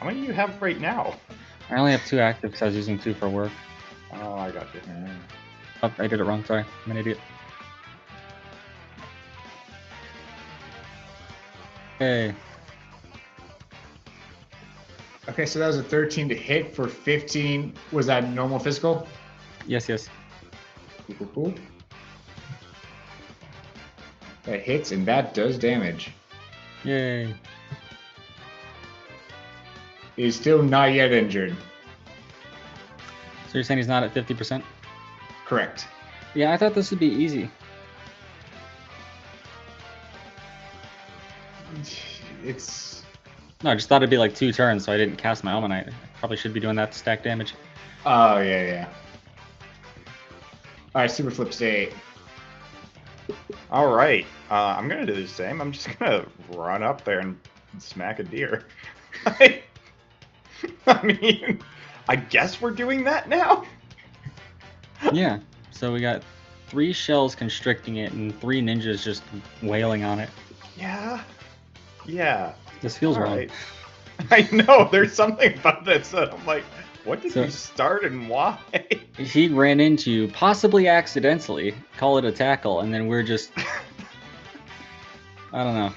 How many do you have right now? I only have 2 active because I was using 2 for work. Oh, I got you. Oh, I did it wrong. Sorry, I'm an idiot. Okay. Okay, so that was a 13 to hit for 15. Was that normal physical? Yes, yes. Cool. That hits and that does damage. Yay. He's still not yet injured. So you're saying he's not at 50%? Correct. Yeah, I thought this would be easy. It's No, I just thought it'd be like 2 turns, so I didn't cast my Almanite. I probably should be doing that to stack damage. oh yeah. All right, super flips to 8. All right. I'm gonna do the same. I'm just gonna run up there and smack a deer. I mean, I guess we're doing that now. Yeah. So we got 3 shells constricting it and 3 ninjas just wailing on it. Yeah. This feels All wrong. right. I know. There's something about this that I'm like, what did So- we start and why? He ran into you, possibly accidentally, call it a tackle, and then we're just... I don't know.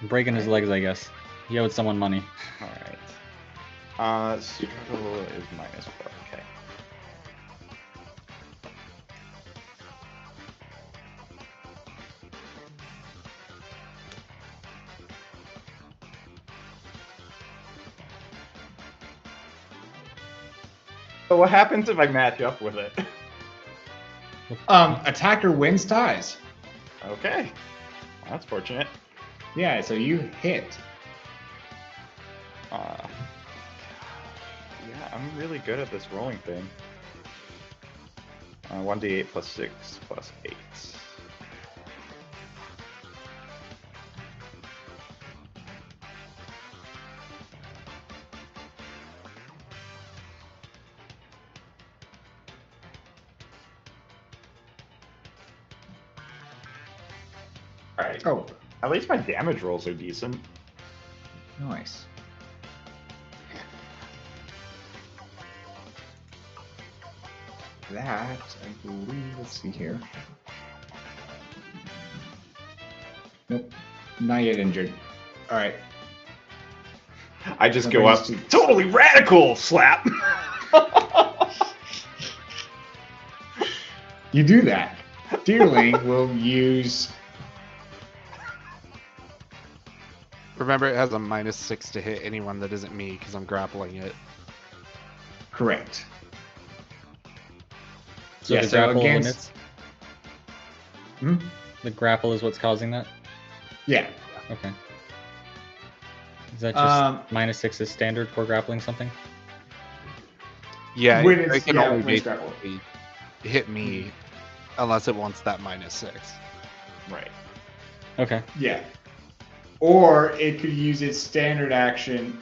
Breaking his legs, I guess. He owed someone money. All right. Struggle is -4. Okay. So what happens if I match up with it? Attacker wins ties. Okay. Well, that's fortunate. Yeah, so you hit. Yeah, I'm really good at this rolling thing. 1d8 plus 6 plus 8. Alright. Oh, At least my damage rolls are decent. nice. That, I believe, let's see here. Nope, not yet injured. All right. I just That go up, brings to- totally radical slap. You do that. Deerling will use. Remember, it has a -6 to hit anyone that isn't me because I'm grappling it. Correct. So Yeah, the so grapple against- limits? Hmm? The grapple is what's causing that? Yeah. Okay. Is that just Um, -6 is standard for grappling something? Yeah, When it it's- can yeah, only when it's grappled. basically hit me unless it wants that -6. Right. Okay. Yeah. Or it could use its standard action.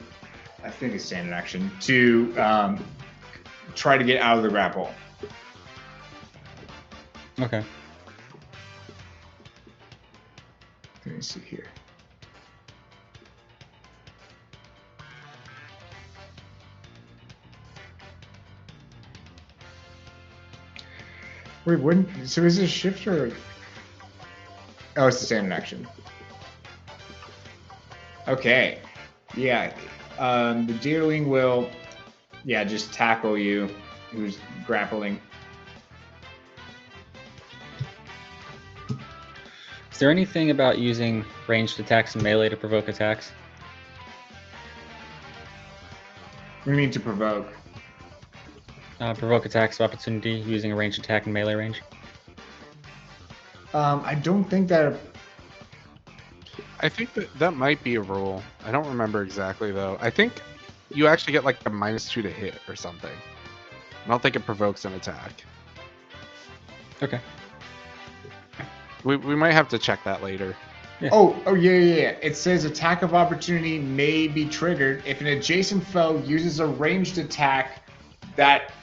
I think it's standard action to try to get out of the grapple. Okay. Let me see here. Wait, wouldn't so is it a shift or? Oh, it's the standard action. Okay. Yeah. The deerling will, yeah, just tackle you. Who's grappling? Is there anything about using ranged attacks and melee to provoke attacks? We mean to provoke. Provoke attacks of opportunity using a ranged attack and melee range? I don't think that. I think that might be a rule. I don't remember exactly though. I think you actually get like a -2 to hit or something. I don't think it provokes an attack. Okay. We might have to check that later. Yeah. Oh, yeah. It says attack of opportunity may be triggered if an adjacent foe uses a ranged attack that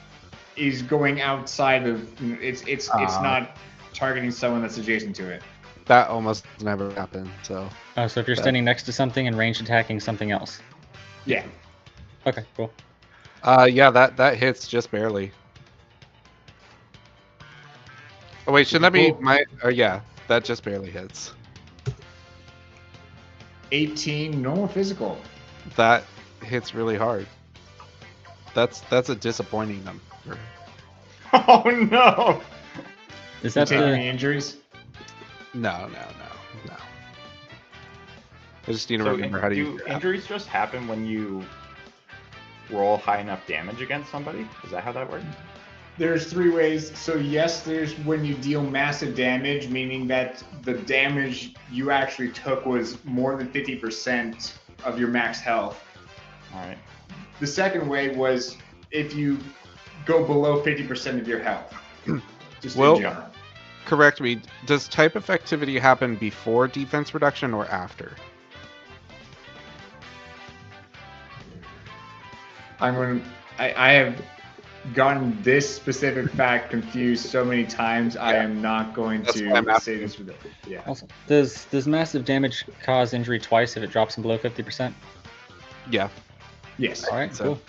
is going outside of. It's not targeting someone that's adjacent to it. That almost never happened. So Oh, so if you're standing next to something and ranged attacking something else. Yeah. Okay, cool. yeah, that hits just barely. Oh wait, shouldn't that be Cool. my? Yeah, that just barely hits. 18 normal physical. That hits really hard. That's a disappointing number. Oh no! Is You that take the any injuries? No. I just need to So remember how to use do your app. injuries just happen when you roll high enough damage against somebody? Is that how that works? There's 3 ways. So yes, there's when you deal massive damage, meaning that the damage you actually took was more than 50% of your max health. All right. The second way was if you go below 50% of your health. Just Well- in general. Correct me. Does type effectivity happen before defense reduction or after? I have gotten this specific fact confused so many times. I Yeah. am not going That's why I'm to asking. say this with it. Yeah. also does massive damage cause injury twice if it drops them below 50%? Yeah. Yes. All right, So- cool.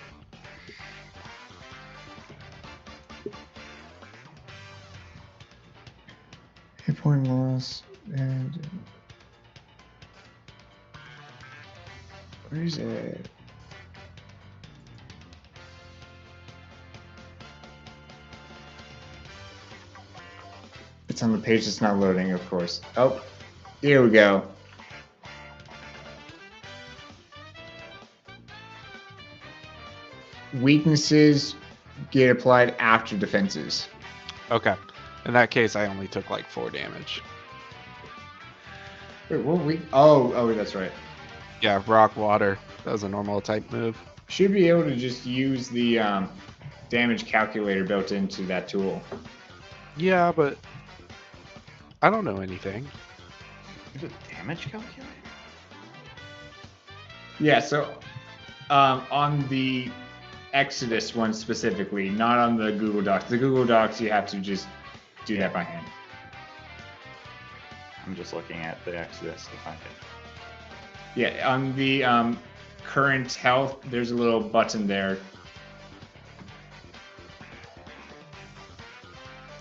Hit point loss and where is it? It's on the page that's not loading, of course. Oh, here we go. Weaknesses get applied after defenses. Okay. In that case, I only took like 4 damage. Wait, what weak? Oh, that's right. Yeah, rock, water. That was a normal type move. Should be able to just use the damage calculator built into that tool. Yeah, but I don't know anything. Is it damage calculator? Yeah, so on the Exodus one specifically, not on the Google Docs. The Google Docs, you have to just do that by hand. I'm just looking at the Exodus to find it. Yeah, on the current health, there's a little button there.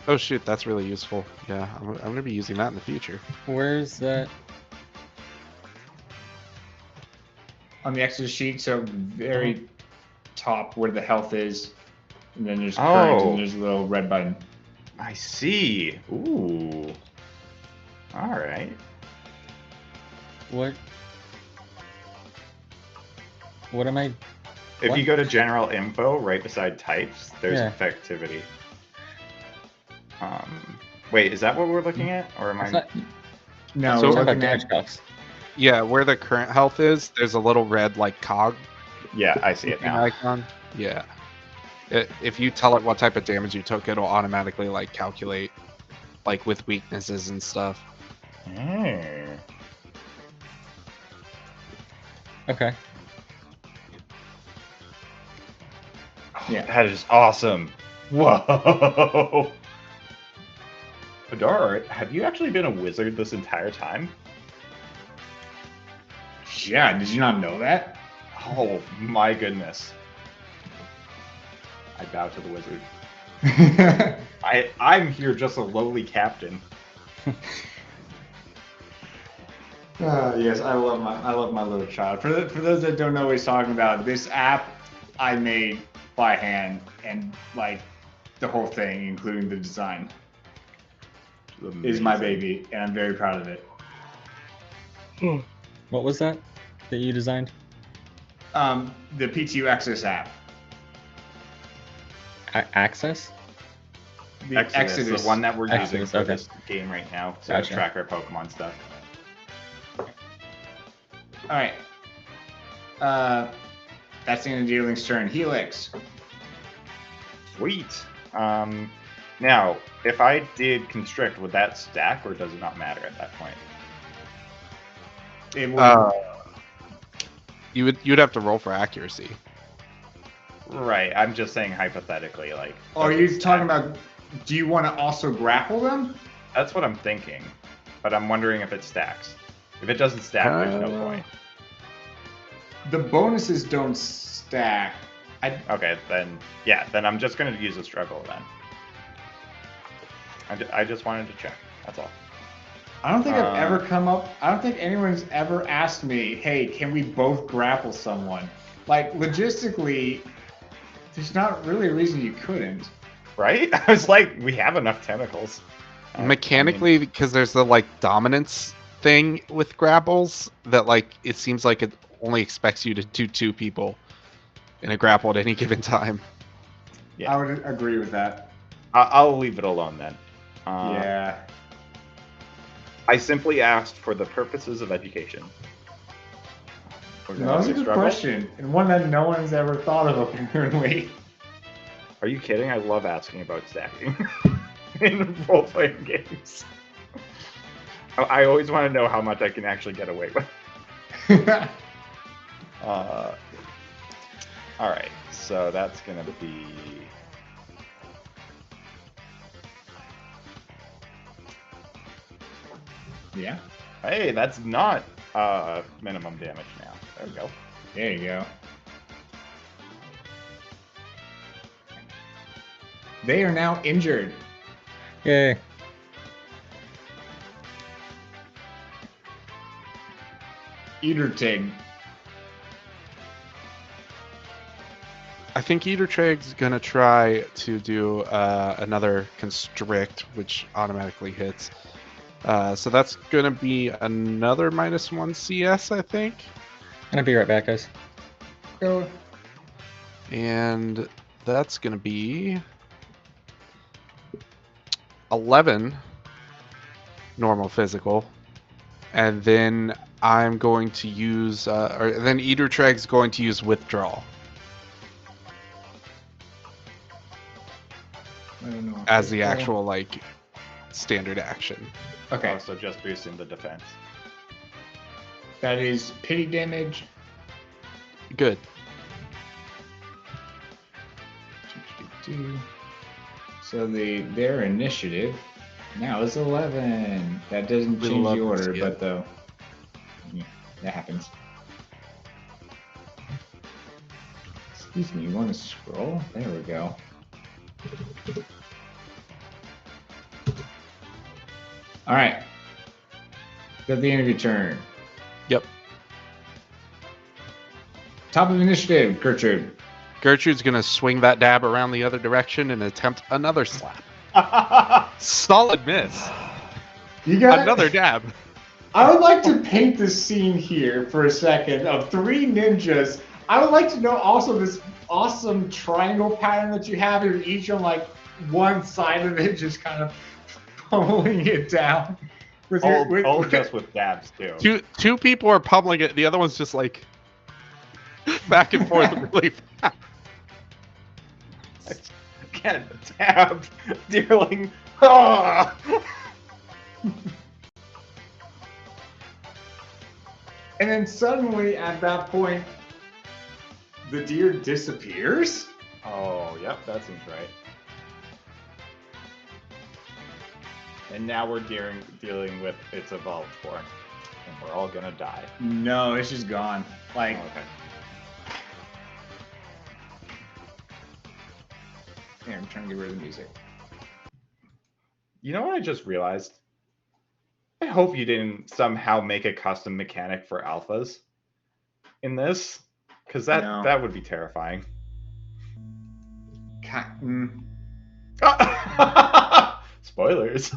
Oh shoot, that's really useful. Yeah, I'm gonna be using that in the future. Where's that? On the Exodus sheet, so very top where the health is, and then there's current, Oh. and there's a little red button. I see. Ooh. All right. What am I? If What? you go to general info right beside types, there's Yeah. effectivity. Wait, is that what we're looking at, or am It's I? not, No, So- we're talking about looking damage at calcs. Yeah, where the current health is, there's a little red like cog Yeah, I see it now. icon. Yeah. If you tell it what type of damage you took, it'll automatically like calculate, like with weaknesses and stuff. Hmm. Okay. Yeah. That is awesome. Whoa. Adar, have you actually been a wizard this entire time? Yeah, did you not know that? Oh my goodness. I bow to the wizard. I'm here just a lowly captain. Yes, I love my little child. For those that don't know what he's talking about, this app I made by hand, and like the whole thing, including the design, is my Amazing. baby, and I'm very proud of it. What was that you designed? The PTU Access app. Access? The Exodus, the one that we're using Exodus, for okay. this game right now to Gotcha. track our Pokemon stuff. All right. That's the end of Dealing's turn. Helix. Sweet. Now, if I did constrict, would that stack, or does it not matter at that point? It will, You'd have to roll for accuracy. Right. I'm just saying hypothetically, like. are does you it stack? talking about? Do you want to also grapple them? That's what I'm thinking, but I'm wondering if it stacks. If it doesn't stack, there's no point. The bonuses don't stack. Okay, then yeah, then I'm just gonna use a struggle then. I just wanted to check. That's all. I don't think I've ever come up. I don't think anyone's ever asked me, "Hey, can we both grapple someone?" like logistically, there's not really a reason you couldn't. Right? I was like, we have enough tentacles. Mechanically, because there's the like dominance thing with grapples that like it seems like it only expects you to do 2 people in a grapple at any given time. Yeah. I would agree with that. I'll leave it alone then. Yeah. I simply asked for the purposes of education. That was a good question, and one that no one's ever thought of, apparently. Are you kidding? I love asking about stacking in role-playing games. I always want to know how much I can actually get away with. All right, so that's gonna be. Yeah. Hey, that's not minimum damage now. There we go. There you go. They are now injured. Yay. Eatertig. I think Eatertrig's gonna try to do another constrict, which automatically hits. So that's gonna be another -1 CS, I think. Gonna be right back, guys. Go. And that's gonna be 11 normal physical. And then I'm going to use, or then Eatertreg's going to use withdrawal I don't know. as the actual like standard action. Okay. Also just boosting the defense. That is pity damage. Good. So their initiative now is 11. That doesn't We change love the to order, see but it. though that happens. Excuse me, you want to scroll? There we go. All right. Is that the end of your turn? Yep. Top of initiative, Gertrude. Gertrude's gonna swing that dab around the other direction and attempt another slap. Solid miss. You got Another dab. I would like to paint this scene here for a second of 3 ninjas. I would like to know also this awesome triangle pattern that you have. You're each on like one side of it, just kind of pulling it down. With all just with dabs too. Two people are pummeling it. The other one's just like back and forth really fast. Get dabbed, dearling. Ah! And then suddenly, at that point, the deer disappears. Oh, yep, that seems right. And now we're dealing with its evolved form, and we're all gonna die. No, it's just gone. Like, Okay. here, I'm trying to get rid of the music. You know what I just realized? I hope you didn't somehow make a custom mechanic for alphas in this, because that would be terrifying. Spoilers.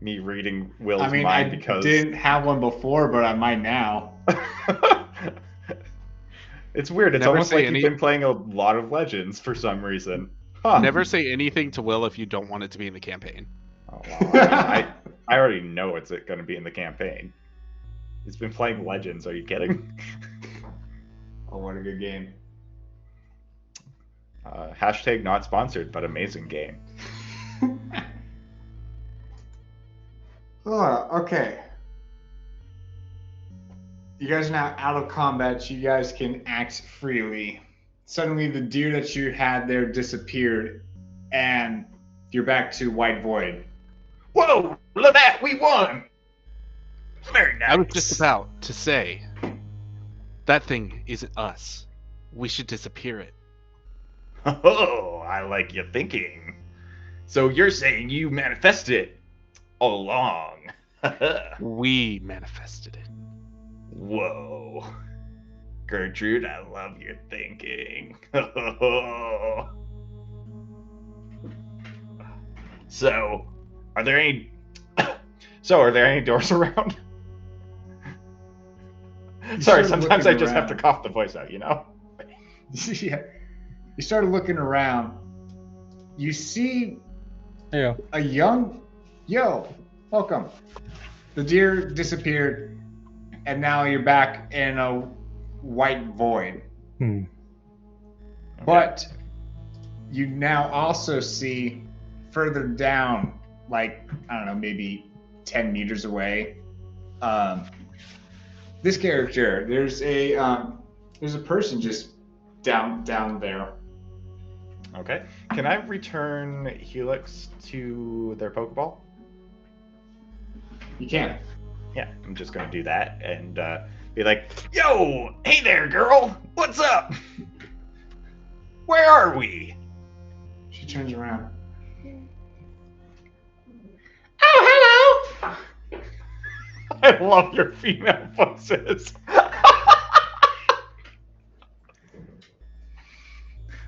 Me reading Will's mind I because didn't have one before, but I might now. It's weird. It's Never almost say like you've been playing a lot of Legends for some reason. Huh. Never say anything to Will if you don't want it to be in the campaign. Oh, wow. I already know it's going to be in the campaign. He's been playing Legends. Are you kidding? Oh, what a good game. Hashtag not sponsored, but amazing game. Oh, okay. You guys are now out of combat, so you guys can act freely. Suddenly, the deer that you had there disappeared, and you're back to White Void. Whoa! Look at that! We won! Very nice. I was just about to say, that thing isn't us. We should disappear it. Oh, I like your thinking. So you're saying you manifested it all along? We manifested it. Whoa. Gertrude, I love your thinking. So, are there any doors around? Sorry, started sometimes I looking just have to around. cough the voice out, you know? Yeah. You started looking around. You see Yeah. a young, welcome. The deer disappeared, and now you're back in a white void. Hmm. But you now also see further down, like, I don't know, maybe 10 meters away. This character, there's a person just down there. Okay. Can I return Helix to their Pokeball? You can't. Yeah, I'm just gonna do that and be like, "Yo, hey there, girl. What's up? Where are we?" She turns around. Oh, hello! I love your female voices.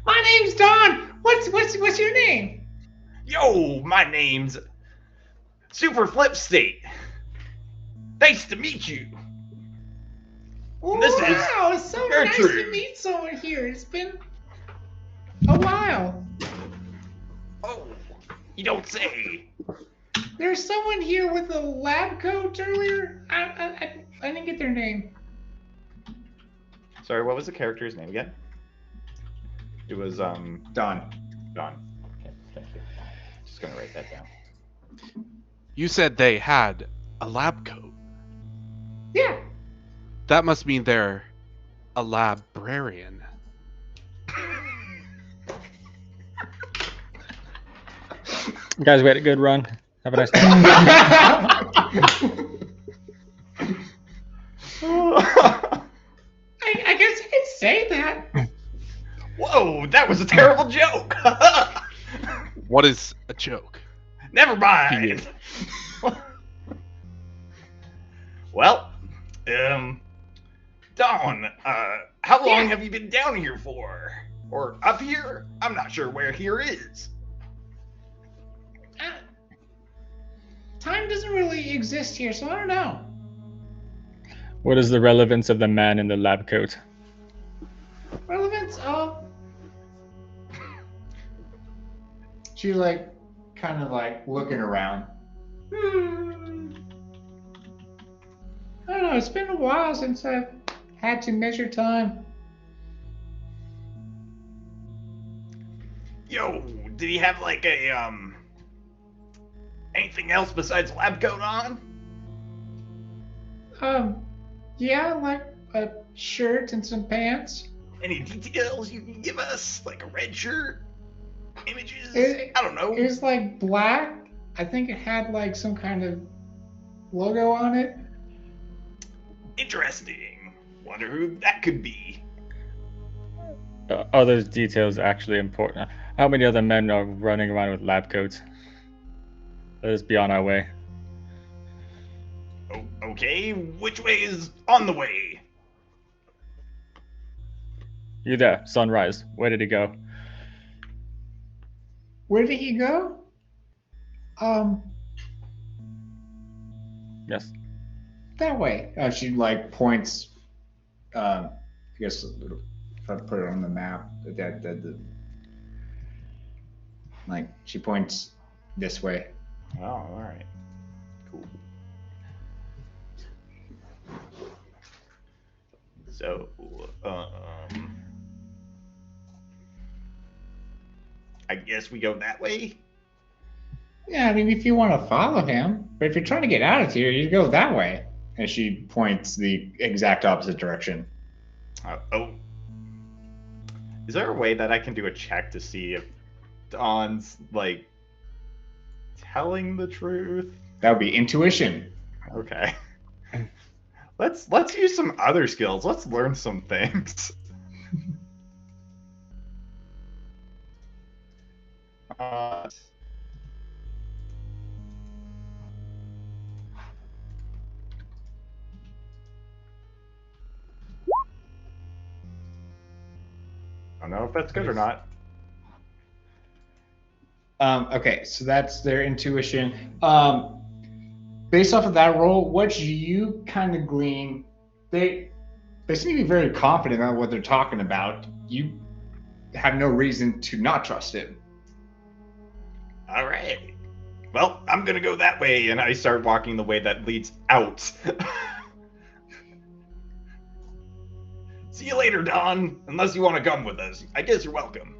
My name's Dawn. What's your name? Yo, my name's Super Flip State. Nice to meet you. This is Wow, it's so nice Gertrude. to meet someone here. It's been a while. Oh, you don't say. There's someone here with a lab coat earlier. I didn't get their name. Sorry, what was the character's name again? It was Dawn. Don. Okay, thank you. Just gonna write that down. You said they had a lab coat. Yeah. That must mean they're a librarian. Guys, we had a good run. Have a nice day. I guess I could say that. Whoa, that was a terrible joke. What is a joke? Never mind. Well, Dawn, how long have you been down here for? Or up here? I'm not sure where here is. Time doesn't really exist here, so I don't know. What is the relevance of the man in the lab coat? Relevance? She's like, kind of like looking around. I don't know. It's been a while since I've had to measure time. Yo, did he have like a, anything else besides lab coat on? Yeah, like a shirt and some pants. Any details you can give us? Like a red shirt? Images? It- I don't know. It was like black. I think it had like some kind of logo on it. Interesting. Wonder who that could be. Are those details actually important? How many other men are running around with lab coats? Let us be on our way. Oh, okay, which way is on the way? You there, Sunrise. Where did he go? Where did he go? Yes. That way. She like points. I guess if I put it on the map, like she points this way. Oh, alright. Cool. So, I guess we go that way? Yeah, I mean, if you want to follow him, but if you're trying to get out of here, you go that way. And she points the exact opposite direction. Oh. Is there a way that I can do a check to see if Dawn's, like, telling the truth? That would be intuition. Okay. Let's use some other skills. Let's learn some things. I don't know if that's good or not. Okay, so that's their intuition. Based off of that roll, what you kind of glean, they seem to be very confident on what they're talking about. You have no reason to not trust him. All right. Well, I'm gonna go that way, and I start walking the way that leads out. See you later, Don. Unless you want to come with us, I guess you're welcome.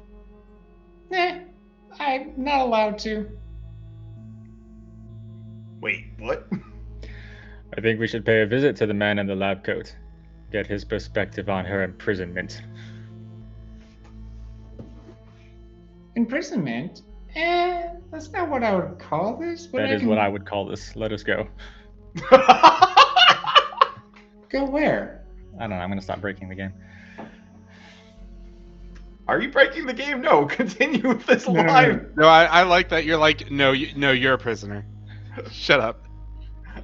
I'm not allowed to. Wait, what? I think we should pay a visit to the man in the lab coat. Get his perspective on her imprisonment. Imprisonment? That's not what I would call this. But That is what I would call this. Let us go. Go where? I don't know. I'm going to stop breaking the game. Are you breaking the game? No, continue with this No, no, no, line. no. No, I like that. You're like, no, you're a prisoner. Shut up.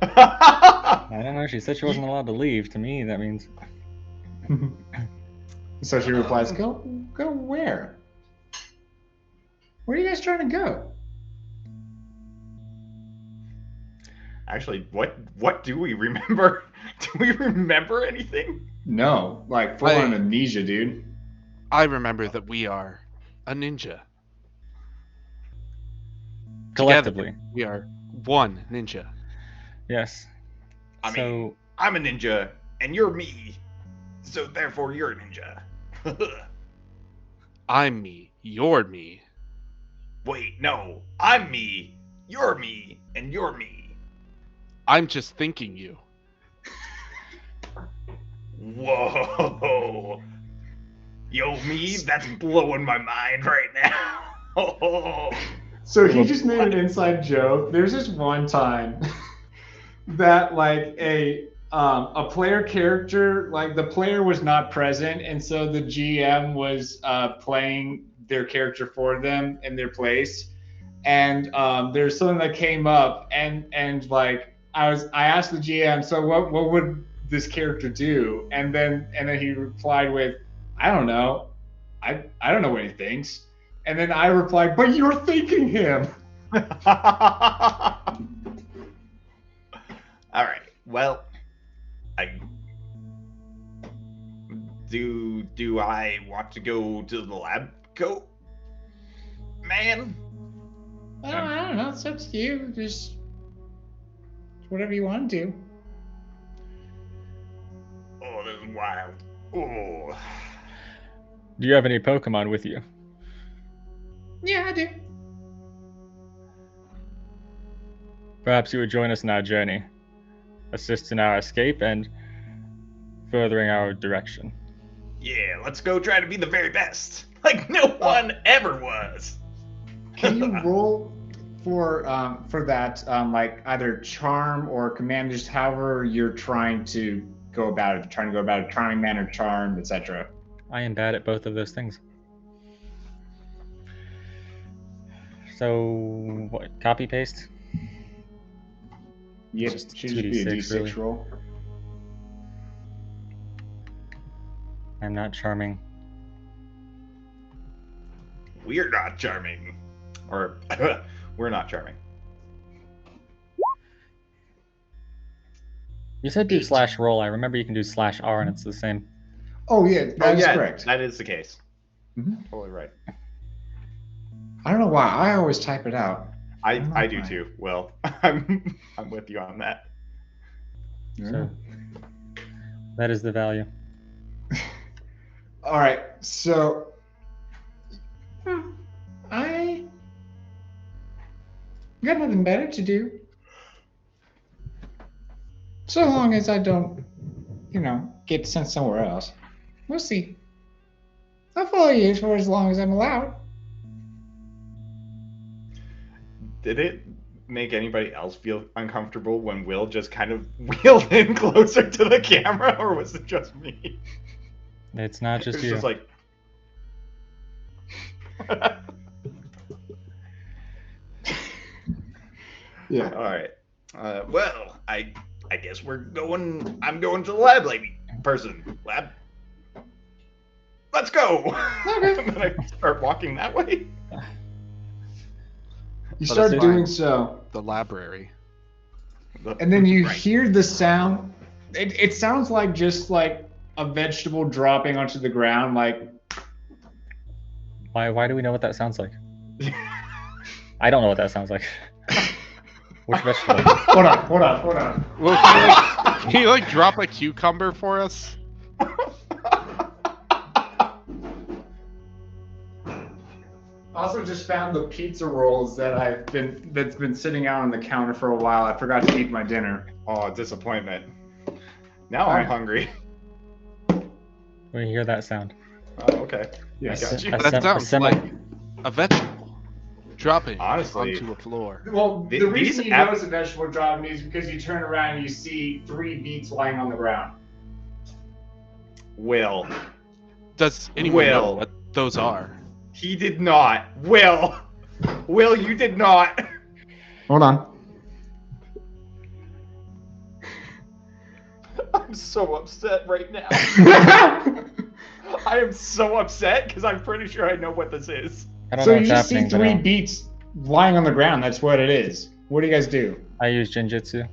I don't know. She said she wasn't allowed to leave. To me, that means... So she replies, go where? Where are you guys trying to go? Actually, what do we remember? Do we remember anything? No, like full on amnesia, dude. I remember that we are a ninja. Collectively. Together, we are one ninja. Yes. I mean, I'm a ninja, and you're me. So therefore, you're a ninja. I'm me, you're me. Wait, no. I'm me, and you're me. I'm just thinking you. Whoa. Yo, me, that's blowing my mind right now. So he just made an inside joke. There's this one time that like a player character, like the player was not present, and so the GM was playing their character for them in their place. And there's something that came up, and like I asked the GM, so what would this character do? And then he replied with, I don't know. I don't know what he thinks. And then I replied, but you're thinking him. All right. Well, do I want to go to the lab coat, man? Well, I don't know. It's up to you. Just whatever you want to do. Oh, this is wild. Oh. Do you have any Pokemon with you? Yeah, I do. Perhaps you would join us in our journey, assist in our escape, and furthering our direction. Yeah, let's go try to be the very best. Like no one ever was. Can you roll for that, like either charm or command, just however you're trying to go about it, trying to go about it, charming manner, charm, etc. I am bad at both of those things. So, what? Copy paste? Yep, Just should just be a 2d6 D6 really. roll. I'm not charming. We're not charming. Or we're not charming. You said do /roll. I remember you can do /R and it's the same. Oh yeah, that's correct. That is the case. Mhm. Totally right. I don't know why I always type it out. I do too. Well, I'm with you on that. So, that is the value. All right, so I got nothing better to do. So long as I don't, get sent somewhere else. We'll see. I'll follow you for as long as I'm allowed. Did it make anybody else feel uncomfortable when Will just kind of wheeled in closer to the camera, or was it just me? It's not just It's you. just like. Yeah. All right. Well, I guess I'm going to the lab, lady. Lab. let's go. Okay. And then I start walking that way. You Let start us doing find so. the library. And then you Right. hear the sound. It sounds like just like a vegetable dropping onto the ground. Like, Why do we know what that sounds like? I don't know what that sounds like. Which vegetable? hold on. Well, can you like drop a cucumber for us? Also, just found the pizza rolls that's been sitting out on the counter for a while. I forgot to eat my dinner. Oh, disappointment. Now Alright. I'm hungry. When you hear that sound. Oh, okay. Yes. I got you. That sounds like a vegetable dropping Honestly. onto a floor. Well, the These reason you app- know it's a vegetable dropping is because you turn around and you see 3 beets lying on the ground. Will. Does anyone know Will. what those are? He did not. Will, you did not. Hold on. I'm so upset right now. I am so upset because I'm pretty sure I know what this is. I don't So know you what's see happening, but 3 beets lying on the ground. That's what it is. What do you guys do? I use Jinjitsu.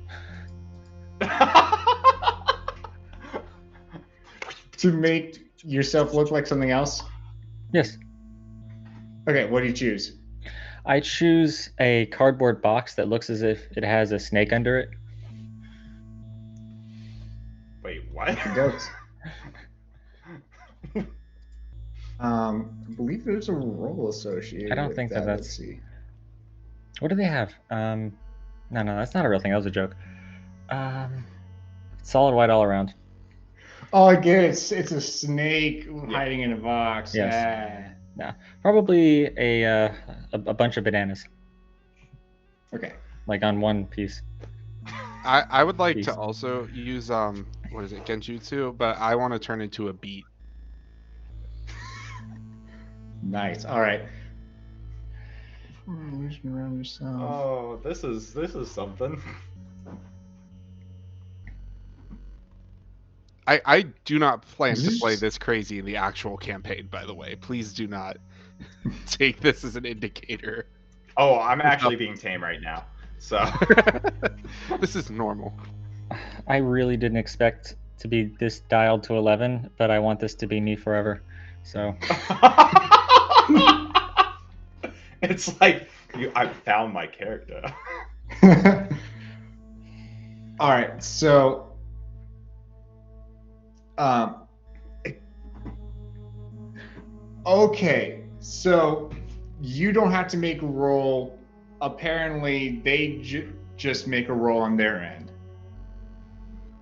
To make yourself look like something else? Yes. Okay, what do you choose? I choose a cardboard box that looks as if it has a snake under it. Wait, what? Goats. I believe there's a roll associated. I don't with think that Let's that's- see. What do they have? No, that's not a real thing. That was a joke. Solid white all around. Oh, I get it. It's a snake hiding in a box. Yes. Probably a bunch of bananas, Okay. like on one piece. I would like Jeez. to also use what is it, Genjutsu, but I want to turn into a beet. Nice. All right. Illusion around yourself. Oh, this is something. I do not plan Is to this- play this crazy in the actual campaign, by the way. Please do not take this as an indicator. Oh, I'm actually being tame right now. So This is normal. I really didn't expect to be this dialed to 11, but I want this to be me forever. So it's like I found my character. All right. So, okay. So you don't have to make a roll. Apparently, they just make a roll on their end.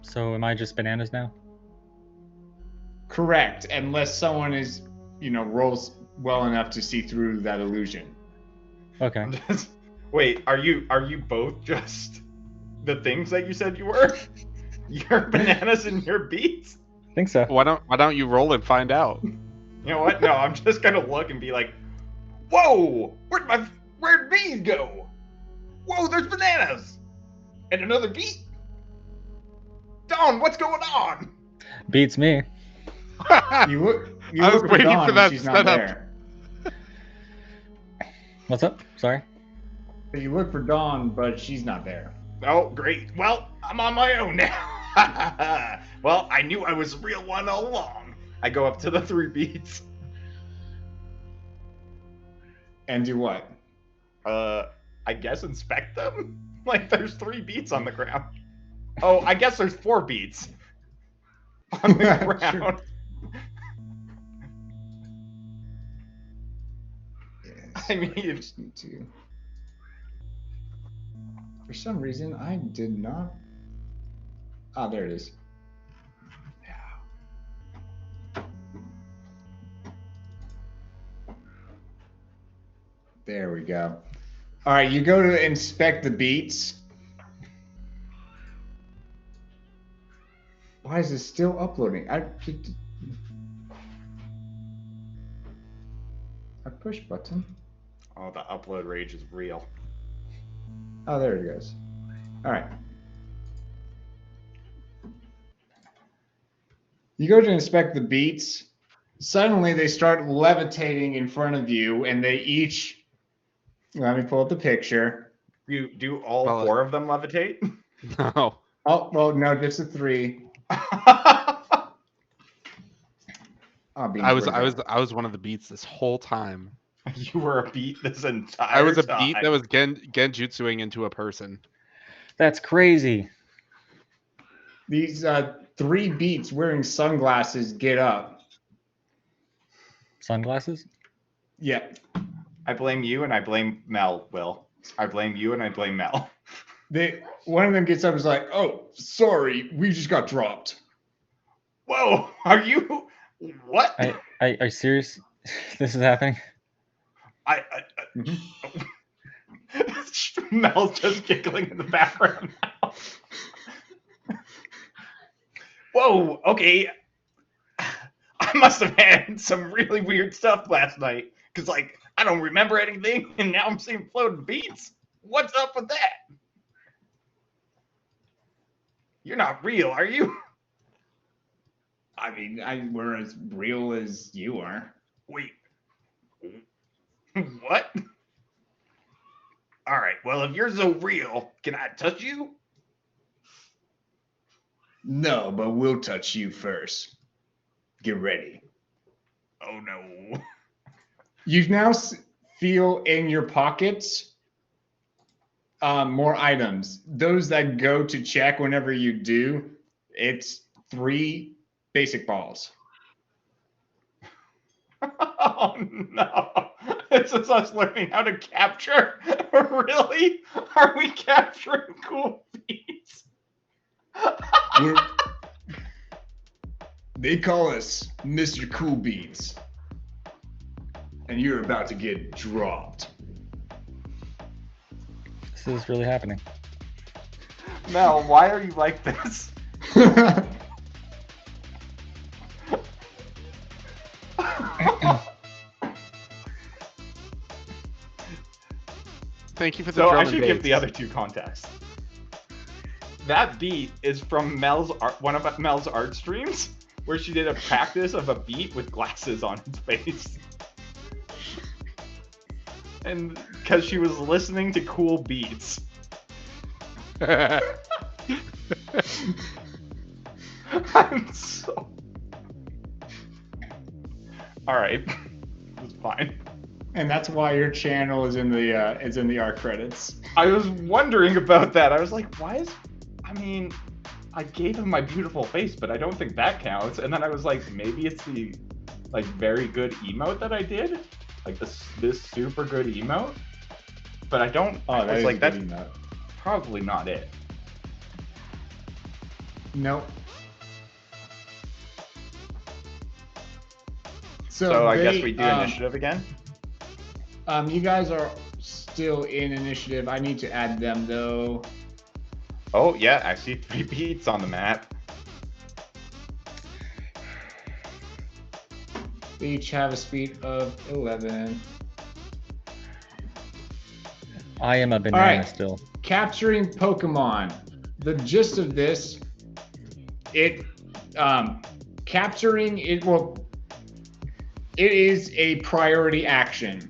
So am I just bananas now? Correct, unless someone is, rolls well enough to see through that illusion. Okay. Wait, are you both just the things that you said you were? Your bananas and your beets? Think so. Why don't you roll and find out? You know what? No, I'm just gonna look and be like, whoa! Where'd bees go? Whoa, there's bananas! And another beet? Dawn, what's going on? Beats me. You look I was for waiting Dawn for and that she's not setup. there. What's up? Sorry. You look for Dawn, but she's not there. Oh, great. Well, I'm on my own now. Well, I knew I was a real one all along. I go up to the 3 beets. And do what? I guess inspect them? Like, there's 3 beets on the ground. Oh, I guess there's 4 beets on the ground. Yes, I mean- just need to. For some reason, I did not. Ah, there it is. There we go. All right, you go to inspect the beets. Why is it still uploading? I push button. Oh, the upload rage is real. Oh, there it goes. All right. You go to inspect the beets. Suddenly they start levitating in front of you, and they each. Let me pull up the picture. You do all Well, 4 of them levitate? No. Oh well, no, just the 3. Oh, Beans, I was where'd I it was go? I was one of the beats this whole time. You were a beat this entire I was a time. beat that was genjutsuing into a person. That's crazy. These 3 beats wearing sunglasses get up. Sunglasses? Yeah. I blame you and I blame Mel, Will. I blame you and I blame Mel. One of them gets up and is like, "Oh, sorry, we just got dropped." Whoa, are you what? Are you serious? This is happening? I Mel's just giggling in the background now. Whoa, okay. I must have had some really weird stuff last night. Because, like, I don't remember anything, and now I'm seeing floating beats. What's up with that? You're not real, are you? I mean, we're as real as you are. Wait. What? Alright, well, if you're so real, can I touch you? No, but we'll touch you first. Get ready. Oh, no. You now feel in your pockets more items. Those that go to check whenever you do, it's 3 basic balls. Oh, no. This is us learning how to capture. Really? Are we capturing cool beats? They call us Mr. Cool Beats. And you're about to get dropped. This is really happening. Mel, why are you like this? Thank you for the So I drum should and give bass. the other 2 contexts. That beat is from one of Mel's art streams, where she did a practice of a beat with glasses on its face. And because she was listening to cool beats. I'm so... Alright. It's fine. And that's why your channel is in the art credits. I was wondering about that. I was like, why is... I mean, I gave him my beautiful face, but I don't think that counts. And then I was like, maybe it's the, like, very good emote that I did? Like, this super good emote? But I don't... Oh, I was like, that's that. probably not it. Nope. So I guess we do initiative again? You guys are still in initiative. I need to add them, though. Oh, yeah, I see 3 beats on the map. They each have a speed of 11. I am a banana Alright. still. Capturing Pokemon. The gist of this, capturing it is a priority action.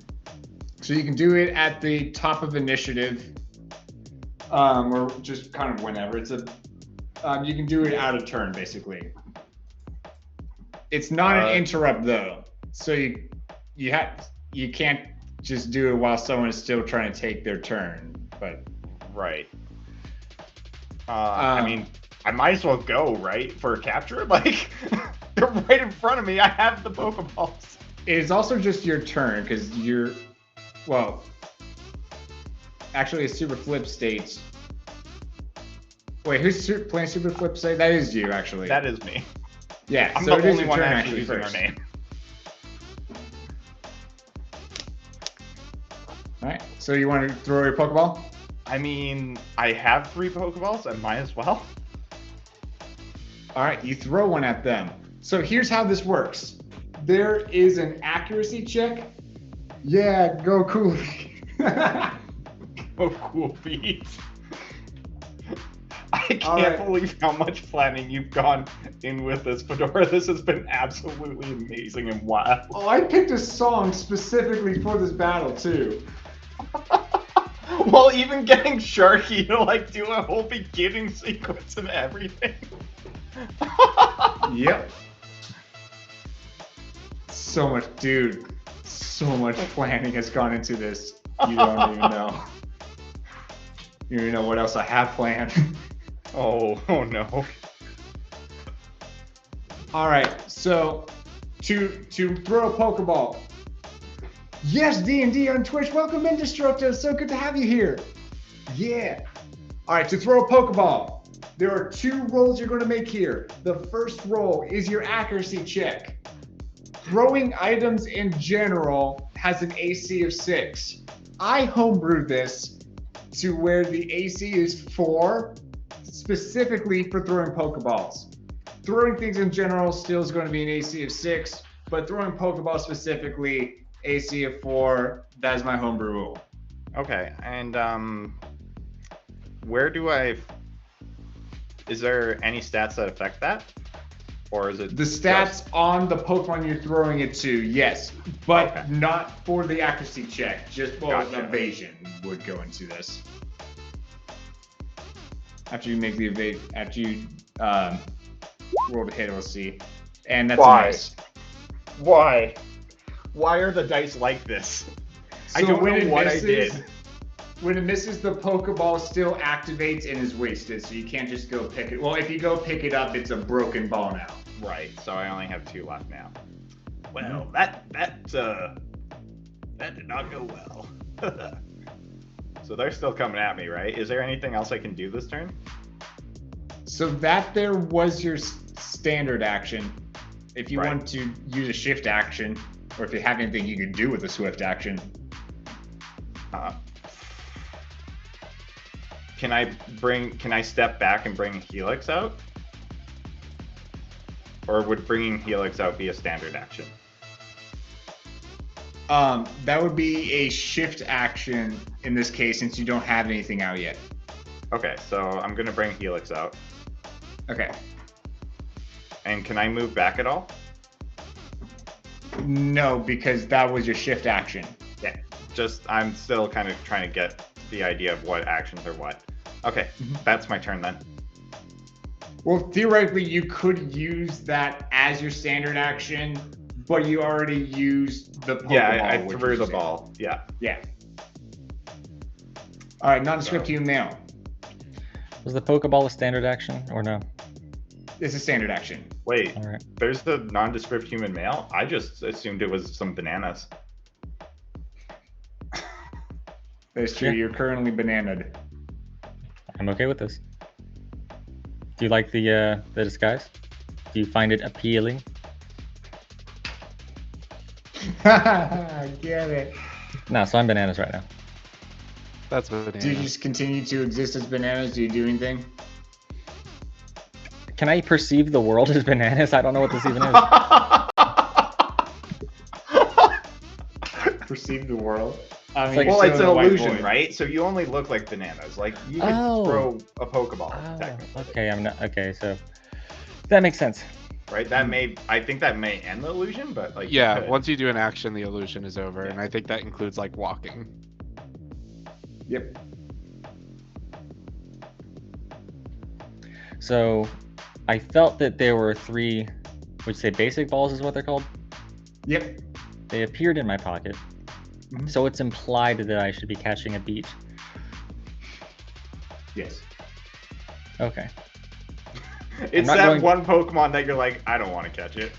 So you can do it at the top of initiative, or just kind of whenever. You can do it out of turn, basically. It's not an interrupt though, so you can't just do it while someone is still trying to take their turn. But Right. I mean, I might as well go, right? For a capture? Like, they're right in front of me. I have the Pokeballs. it is also just your turn because actually, Super Flip states. Wait, who's playing Super Flip state? That is you, actually. That is me. Yeah, I'm so the it is only your one turn actually using first. our name. All right, so you want to throw your Pokeball? I mean, I have 3 Pokeballs. I might as well. All right, you throw one at them. So here's how this works. There is an accuracy check. Yeah, go cool. Oh, cool beats. I All can't right. believe how much planning you've gone in with this, Fedora. This has been absolutely amazing and wild. Oh, I picked a song specifically for this battle too. Well, even getting Sharky to like do a whole beginning sequence and everything. Yep. So much, dude. So much planning has gone into this. You don't even know. You don't even know what else I have planned. Oh no. All right, so to throw a Pokeball. Yes, D&D on Twitch. Welcome in, Destructo. So good to have you here. Yeah. All right, to throw a Pokeball, there are 2 rolls you're going to make here. The first roll is your accuracy check. Throwing items in general has an AC of 6. I homebrewed this to where the AC is 4, specifically for throwing Pokeballs. Throwing things in general still is going to be an AC of 6, but throwing Pokeballs specifically, AC of 4, that is my homebrew rule. Okay, and where do is there any stats that affect that? Or is it The stats on the Pokemon you're throwing it to, yes, but Okay. not for the accuracy check. Just Gotcha. evasion would go into this. After you make the after you roll to hit, we'll see. And that's Why? a miss. Why? Why are the dice like this? I So don't when know it what misses, I did. When it misses, the Pokeball still activates and is wasted, so you can't just go pick it. Well, if you go pick it up, it's a broken ball now. Right, so I only have 2 left now. Well, that did not go well. So they're still coming at me, right? Is there anything else I can do this turn? So that there was your standard action. If you want to use a shift action, or if you have anything you can do with a swift action. Can I step back and bring Helix out? Or would bringing Helix out be a standard action? That would be a shift action in this case, since you don't have anything out yet. Okay, so I'm gonna bring Helix out. Okay. And can I move back at all? No, because that was your shift action. Yeah. Just, I'm still kind of trying to get the idea of what actions are what. Okay, that's my turn then. Well, theoretically, you could use that as your standard action, but you already used the Pokeball. Yeah, I threw the ball. Yeah. Yeah. All right, nondescript human male. Was the Pokeball a standard action or no? It's a standard action. Wait, All right. there's the nondescript human male? I just assumed it was some bananas. That's true. Yeah. You're currently bananaed. I'm okay with this. Do you like the disguise? Do you find it appealing? Get it. No, so I'm bananas right now. That's what Do you just continue to exist as bananas? Do you do anything? Can I perceive the world as bananas? I don't know what this even is. Perceive the world? I mean, like- you're Well, it's an still in a white illusion, void. right? So you only look like bananas. Like, you can Oh. throw a Pokeball, Oh, technically. okay, I'm not okay. So that makes sense. Right? I think that may end the illusion, but like, you Yeah, could. once you do an action, the illusion is over, and I think that includes like walking. Yep. So I felt that there were 3, would you say basic balls is what they're called? Yep. They appeared in my pocket. Mhm. So it's implied that I should be catching a beat. Yes. Okay. It's not that going- one Pokemon that you're like, I don't want to catch it.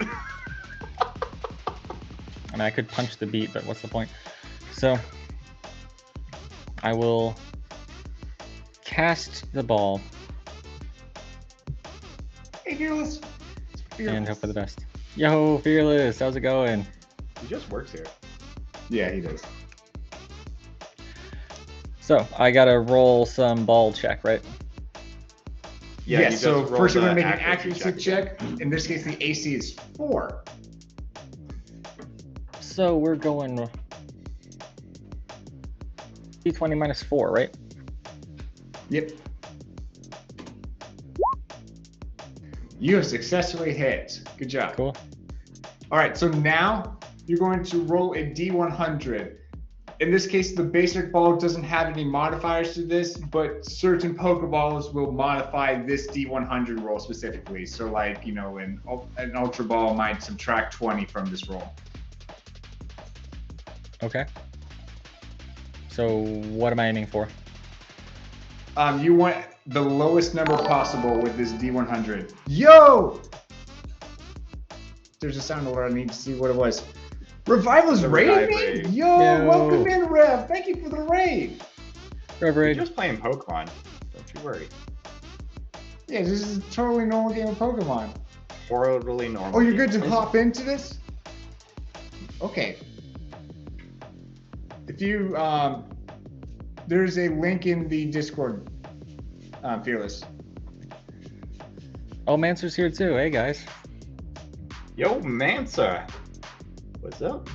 I mean, I could punch the beat, but what's the point? So I will cast the ball Hey, Fearless. and hope for the best. Yo, Fearless, how's it going? He just works here. Yeah, he does. So I gotta roll some ball check, right? Yeah, Yes, you so just roll first you're the going to make an accuracy accuracy check. In this case, the AC is 4. So we're going D20 minus 4, right? Yep. You have successfully hit. Good job. Cool. All right, so now you're going to roll a D100. In this case, the basic ball doesn't have any modifiers to this, but certain Pokeballs will modify this D100 roll specifically. So like, you know, an Ultra Ball might subtract 20 from this roll. Okay. So what am I aiming for? You want the lowest number possible with this D100. Yo! There's a sound alert. I need to see what it was. Revival's The raiding Revive me? raid. Yo, Yo. welcome in, Rev. Thank you for the raid. You're Reverend. just playing Pokemon. Don't you worry. Yeah, this is a totally normal game of Pokemon. Totally normal. Oh, you're good game. to hop into this? Okay. If you, there's a link in the Discord, Fearless. Oh, Mancer's here too. Hey, guys. Yo, Mansa. What's up?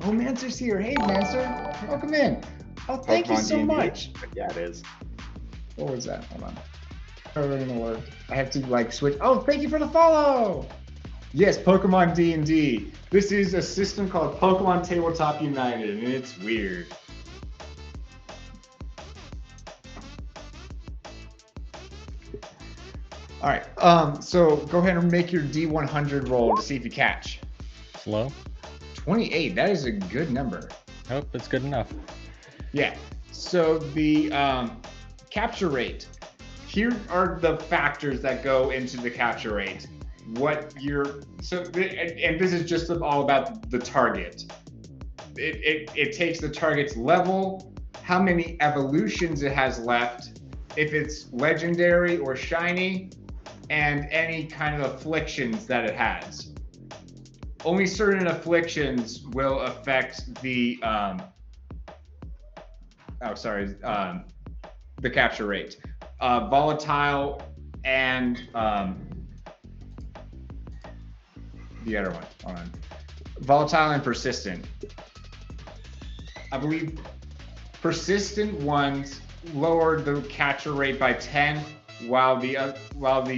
Oh, Mancer's here. Hey, Mancer. Welcome in. Oh, thank you Pokemon so D&D? much. Yeah, it is. What was that? Hold on. Already alert. I have to like switch. Oh, thank you for the follow. Yes, Pokemon D&D. This is a system called Pokemon Tabletop United, and it's weird. All right. So go ahead and make your D100 roll to see if you catch. Slow. 28. That is a good number. Nope, it's good enough. Yeah. So the capture rate. Here are the factors that go into the capture rate. And this is just all about the target. It takes the target's level, how many evolutions it has left, if it's legendary or shiny, and any kind of afflictions that it has. Only certain afflictions will affect the the capture rate. Volatile and the other one. Hold on. Volatile and persistent. I believe persistent ones lower the capture rate by 10, while the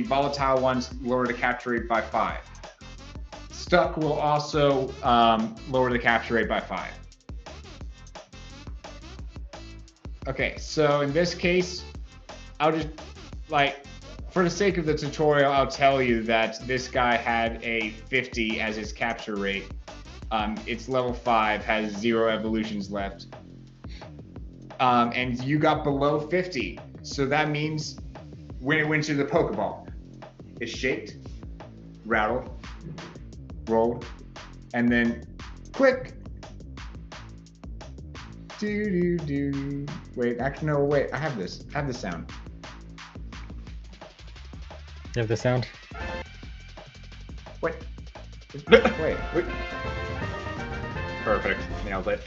volatile ones lower the capture rate by 5. Stuck will also lower the capture rate by 5. Okay, so in this case, I'll just, like, for the sake of the tutorial, I'll tell you that this guy had a 50 as his capture rate. It's level 5, has 0 evolutions left. And you got below 50. So that means when it went to the Pokeball, it shaked, rattled, rolled, and then click. Do do do. Wait, actually no, wait. I have this. I have the sound. You have the sound? Wait. Wait. Perfect. Nailed it.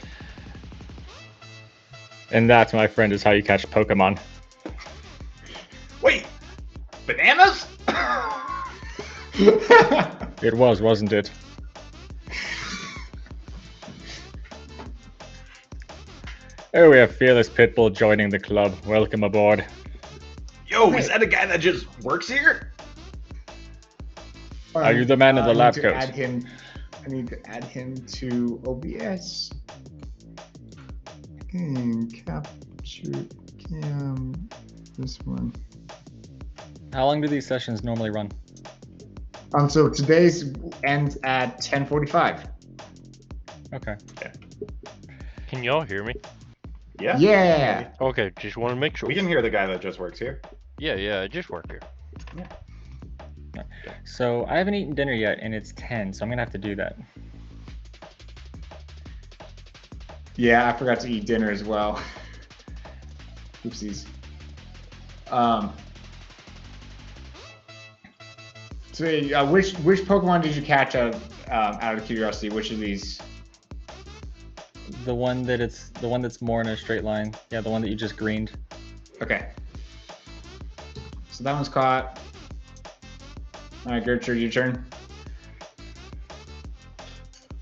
And that, my friend, is how you catch Pokemon. Wait! Bananas? It was, wasn't it? Oh, we have Fearless Pitbull joining the club. Welcome aboard. Yo, is that a guy that just works here? Are you the man in the lab I need to coat? I need to add him to OBS. Game capture cam. This one. How long do these sessions normally run? So today's ends at 10:45. Okay. Can y'all hear me? Yeah. Yeah. Okay, just want to make sure. We can hear the guy that just works here. Yeah, I just work here. So I haven't eaten dinner yet, and it's 10, so I'm gonna have to do that. Yeah, I forgot to eat dinner as well. Oopsies. So which Pokemon did you catch out of curiosity? Which of these? The one that's more in a straight line. Yeah, the one that you just greened. Okay. So that one's caught. All right, Gertrude, your turn.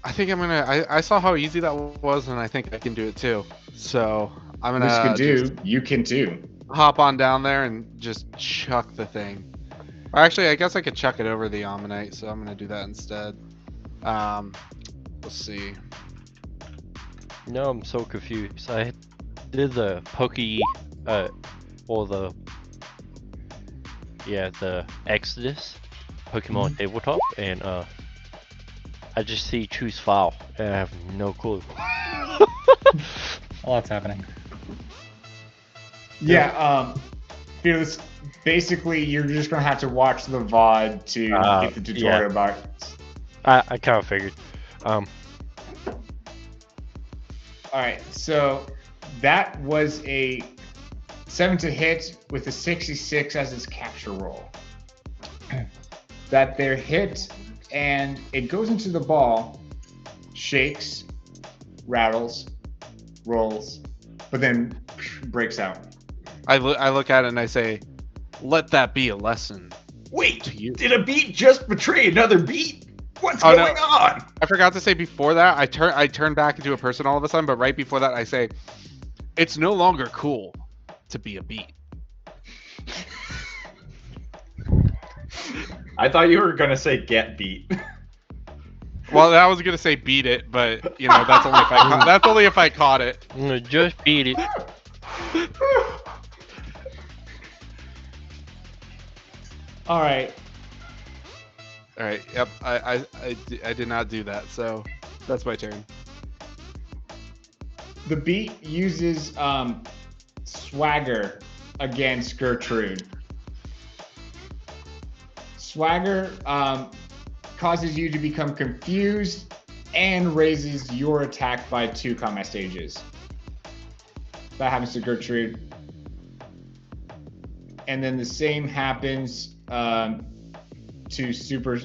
I think I'm gonna. I saw how easy that was, and I think I can do it too. So I'm gonna Which you can do. just You can too. hop on down there and just chuck the thing. Or actually, I guess I could chuck it over the Ammonite, so I'm gonna do that instead. Let's see. No, I'm so confused. I did the the Exodus Pokemon Tabletop, and I just see choose file, and I have no clue. A lot's happening. Yeah, Fearless, basically you're just gonna have to watch the VOD to get the tutorial yeah. about it. I kind of figured. Alright, so that was a 7 to hit with a 66 as its capture roll. That they're hit, and it goes into the ball, shakes, rattles, rolls, but then breaks out. I look at it and I say, "Let that be a lesson." Wait, To you. did a beat just betray another beat? What's going on? I forgot to say before that, I turn back into a person all of a sudden, but right before that I say, "It's no longer cool to be a beat." I thought you were gonna say get beat. Well, I was gonna say beat it, but you know that's only if I caught it. Just beat it. Alright, All right. Yep. I did not do that, so that's my turn. the beat uses swagger against Gertrude. Swagger causes you to become confused and raises your attack by 2 combat stages. That happens to Gertrude. And then the same happens to super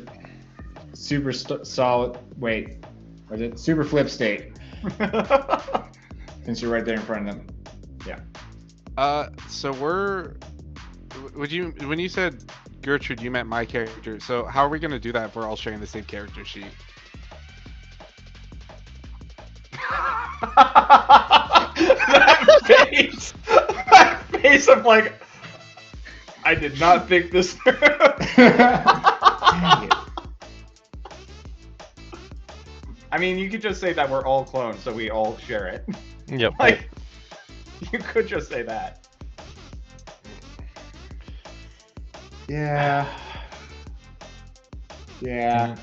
flip state. Since you're right there in front of them. Yeah. So when you said Gertrude, you meant my character. So how are we gonna do that if we're all sharing the same character sheet? that face of like, I did not think this through. I mean, you could just say that we're all clones, so we all share it. Yep. Like, you could just say that. Yeah. Yeah.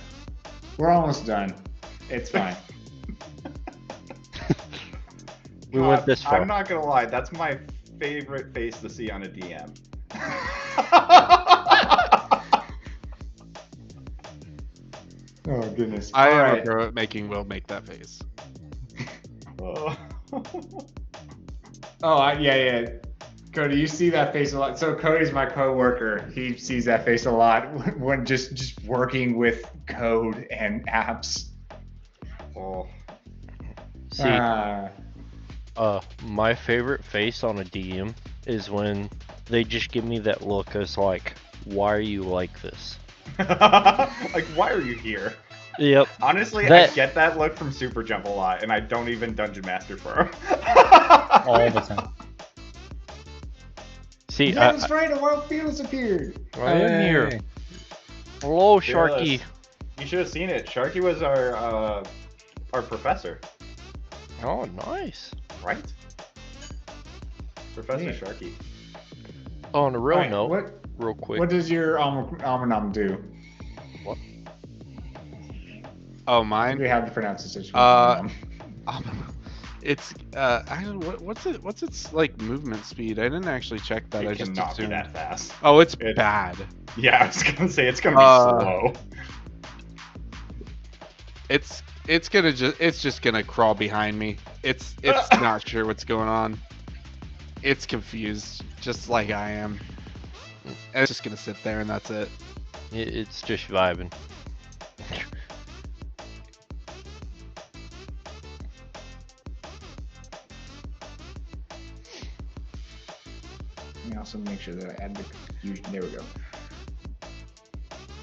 We're almost done. It's fine. We went this far. I'm not gonna lie, that's my favorite face to see on a DM. Oh goodness. I am Alright. a pro at making Will make that face. Yeah. Cody, you see that face a lot. So Cody's my coworker. He sees that face a lot when just working with code and apps. Oh. See, my favorite face on a DM is when they just give me that look as like, why are you like this? Like, why are you here? Yep. Honestly, That- I get that look from Super Jump a lot, and I don't even Dungeon Master for him. All the time. See, Yeah, that's right. A wild Fearless appeared. I am here. Hey. Hello, Fearless. Sharky. You should have seen it. Sharky was our professor, Oh, nice. right? Professor Yeah. Sharky. On a real Alright, note, real quick. What does your almanum do? Oh, I think mine. we have to pronounce this. It's what's its like movement speed? I didn't actually check that. I It just cannot be assumed. that fast. Oh, it's It- bad. Yeah, I was gonna say it's gonna be slow. It's just gonna crawl behind me. It's not sure what's going on. It's confused, just like I am. And it's just gonna sit there and that's it. It's just vibing. Let me also make sure that I add the confusion. There we go.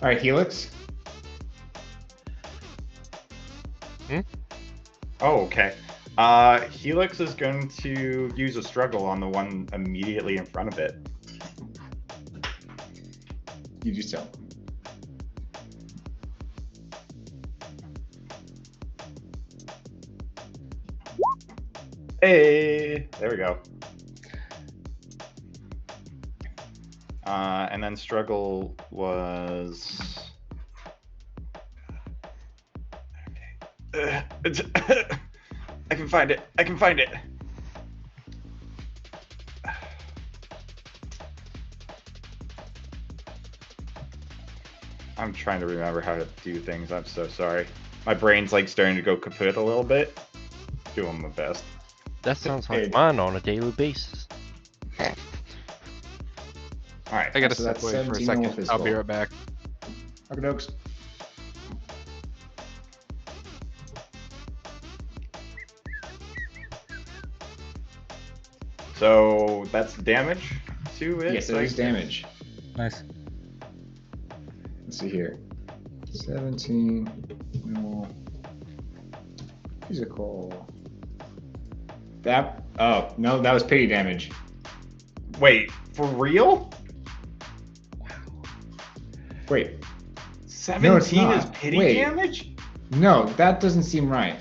All right, Helix. Oh, okay. Helix is going to use a struggle on the one immediately in front of it. You do so. Hey, there we go. And then struggle was. Okay. I can find it. I can find it. I'm trying to remember how to do things. I'm so sorry. My brain's like starting to go kaput a little bit. Doing my best. That sounds like mine on a daily basis. All right. I gotta So step that's away for a 17 second. roll physical. I'll be right back. Okay, dokes. So that's the damage to it? Yes, it is damage. Nice. Let's see here. 17 roll physical. That, oh, no, that was pity damage. Wait, for real? Wait, 17 is not. pity Wait. damage? no, that doesn't seem right.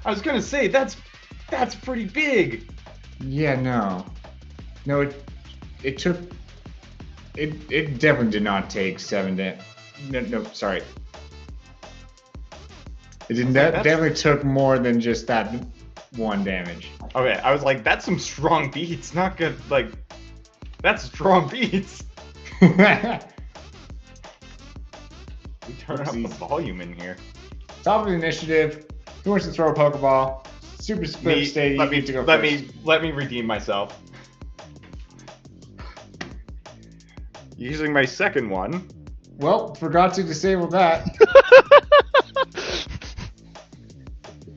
I was gonna say that's pretty big. Yeah, no. No, it took, it definitely did not take 7 damage. No, sorry. It did, that that's- definitely took more than just that 1 damage. Okay, I was like, that's some strong beats. Not good. Like, that's strong beats. We turn up the Oopsies. volume in here. Top of the initiative. Who wants to throw a Pokeball? Super split state. Let You me get to go let first. me redeem myself. Using my second one. Well, forgot to disable that.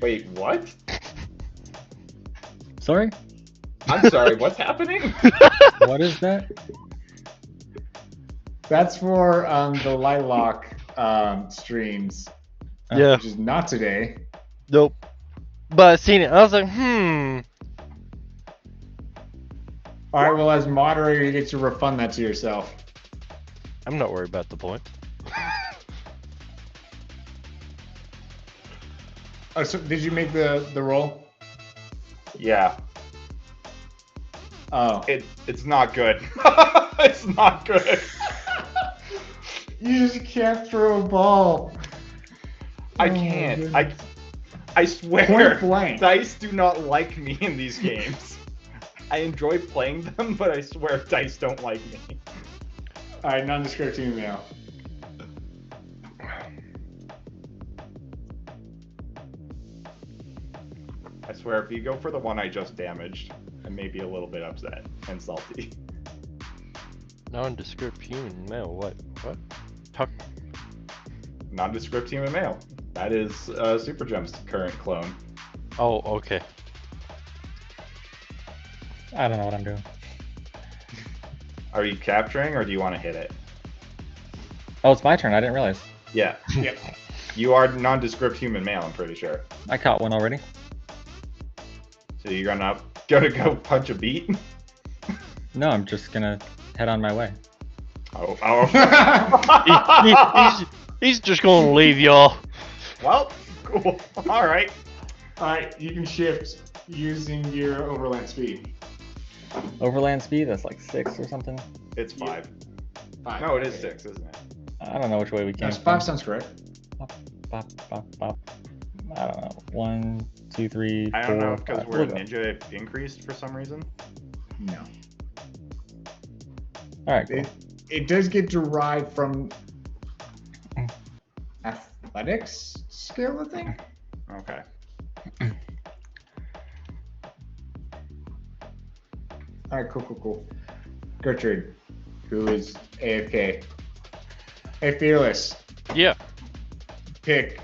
Wait, what? Sorry? I'm sorry. What's happening? What is that? That's for the Lilac streams. Yeah. Which is not today. Nope. But I seen it. I was like, All right. Well, as moderator, you get to refund that to yourself. I'm not worried about the point. Oh, so did you make the roll? Yeah. Oh, It's not good. It's not good. you just can't throw a ball. I Oh, my can't. goodness. I swear. Point blank. Dice do not like me in these games. I enjoy playing them, but I swear dice don't like me. All right, nondescript email. I swear, if you go for the one I just damaged, I may be a little bit upset and salty. Nondescript human male. What? Talk. Nondescript human male. That is Super Gem's current clone. Oh, okay. I don't know what I'm doing. Are you capturing, or do you want to hit it? Oh, it's my turn. I didn't realize. Yeah. Yep. You are nondescript human male, I'm pretty sure. I caught one already. So you're gonna go punch a beat? No, I'm just gonna head on my way. He's just gonna leave y'all. Well, cool. All right. All right, you can shift using your overland speed. Overland speed, that's like 6 or something. It's 5. 5. No, it is okay. 6, isn't it? I don't know which way we came No, from. 5 sounds correct. Bop, bop, bop. I don't know. 1, 2, 3, 4. I don't know because 5. we're We'll go. ninja increased for some reason. No. All right, cool. It does get derived from athletics skill, I think. Okay. All right, cool. Gertrude, who is AFK. Hey, Fearless, Yeah. pick.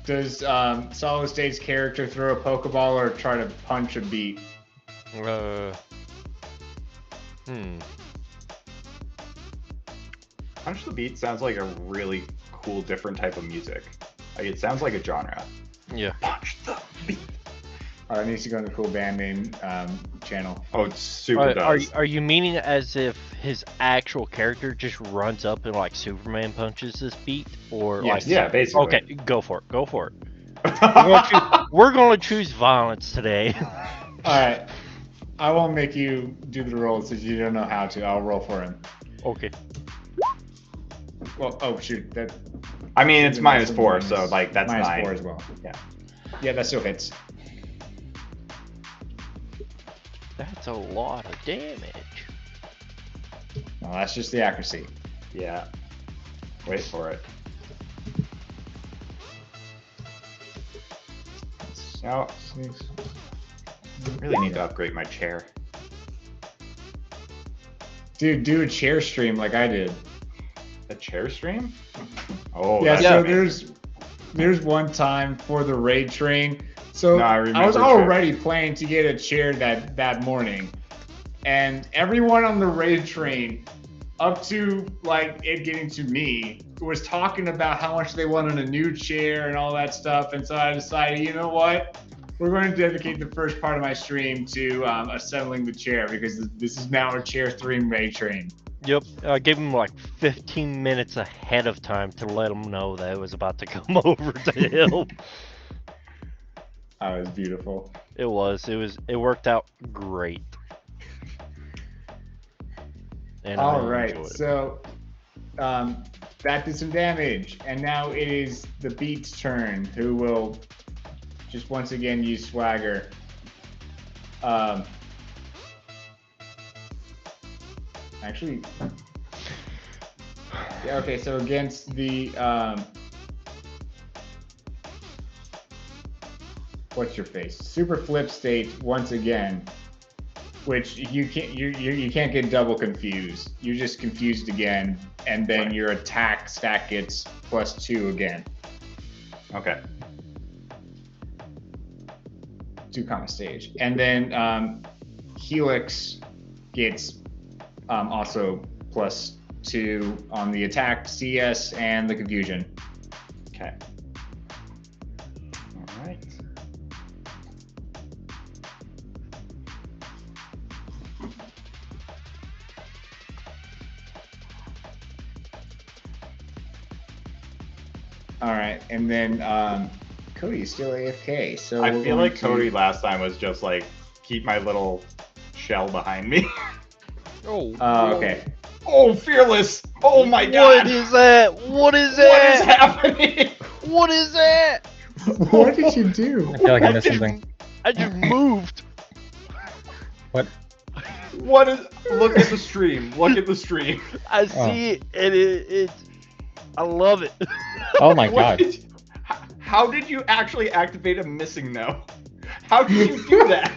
Does Solid State's character throw a Pokeball or try to punch a beat? Punch the Beat sounds like a really cool, different type of music. Like, it sounds like a genre. Yeah. Punch the Beat. It needs to go in the cool band name channel. Oh, it super does. Are you meaning as if his actual character just runs up and like Superman punches this beat, or Yes. like? Yeah, basically. Okay, go for it. Go for it. We're gonna choose violence today. All right. I won't make you do the rolls since you don't know how to. I'll roll for him. Okay. Well, oh shoot, that. I mean, it's minus -4, so like that's minus 9. 4 as well. Yeah. Yeah, that still hits. That's a lot of damage. Well, that's just the accuracy. Yeah. Wait for it. So, really need to upgrade my chair. Dude, do a chair stream like I did. A chair stream? Oh, Yeah, that's so amazing. there's one time for the raid train. So No, I I was remember already planning to get a chair that morning. And everyone on the raid train, up to like it getting to me, was talking about how much they wanted a new chair and all that stuff. And so I decided, you know what? We're going to dedicate the first part of my stream to assembling the chair because this is now a chair stream raid train. Yep, I gave him like 15 minutes ahead of time to let him know that it was about to come over to him. That was beautiful. It worked out great. And All I right, enjoyed it. so that did some damage, and now it is the Beat's turn, who will just once again use Swagger. Actually, yeah, okay, so against the what's your face? Super flip state once again, which you can't get double confused. You're just confused again, and then Right. your attack stack gets +2 again. Okay. 2 comma stage, and then Helix gets also +2 on the attack, CS, and the confusion. Okay. All right. All right, and then Cody's still AFK. So I we're feel going like Cody last time was just like, keep my little shell behind me. Oh, okay. Oh, fearless! Oh my god! What is that? What is What is that? happening? What is that? What did you do? I feel like I missed something. I just moved. What? What is? Look at the stream. Look at the stream. I see it, and it I love it. Oh my What god. did you- how did you actually activate a missing no? How did you do that?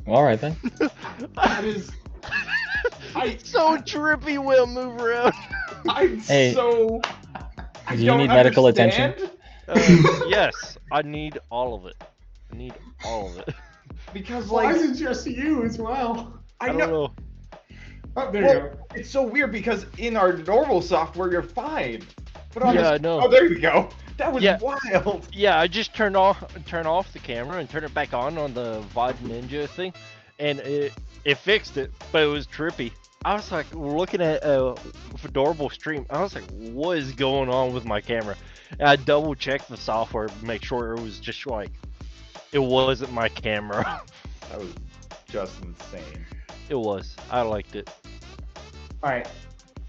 All right then. That is. So trippy when I move around. I'm Hey, so. I do you don't need medical attention? understand, Yes, I need all of it. I need all of it. Because Why like is it just you as well? I don't know. know. Oh, there Well, you go. it's so weird because in our normal software you're fine. But on Yeah, this, I know. Oh, there you go. That was Yeah. wild. Yeah, I just turned off the camera and turned it back on the VOD Ninja thing, and it fixed it, but it was trippy. I was like looking at a adorable stream. I was like, what is going on with my camera? And I double checked the software to make sure it was just like it wasn't my camera. That was just insane. It was. I liked it. All right,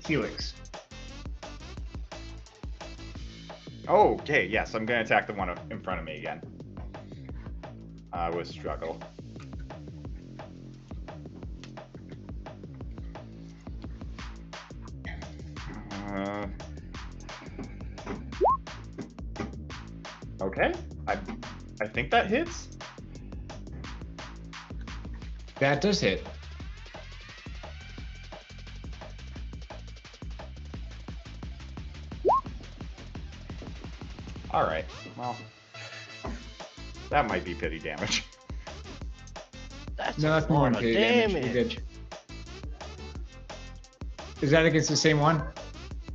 Helix. Oh, okay, yes, I'm gonna attack the one in front of me again. With struggle. Okay, I think that hits. That does hit. All right, well, that might be pity damage. That's No, a that's more lot than of pity damage. You're damage. good. Is that against the same one?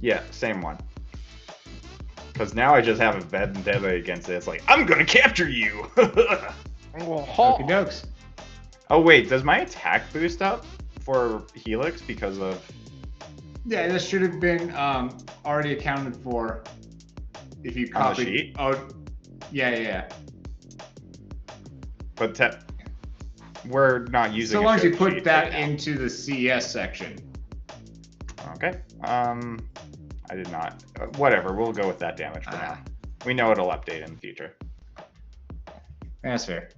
Yeah, same one. Because now I just have a vendetta against it. It's like, I'm gonna capture you! Okie dokes. Oh wait, does my attack boost up for Helix because of... Yeah, this should have been already accounted for if you On the copied. sheet? Oh, yeah. But we're not using So a long as you shared put sheet that right now. into the CS section. Okay. I did not. Whatever, we'll go with that damage for now. We know it'll update in the future. That's fair.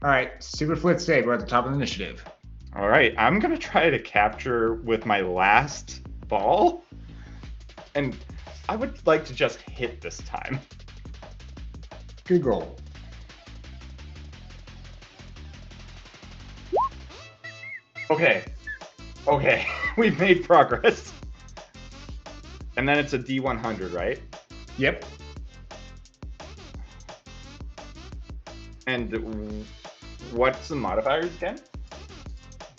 All right, Super Flit save. We're at the top of the initiative. All right, I'm gonna try to capture with my last ball, and I would like to just hit this time. Good roll. Okay, we've made progress. And then it's a D100, right? Yep. And what's the modifiers again?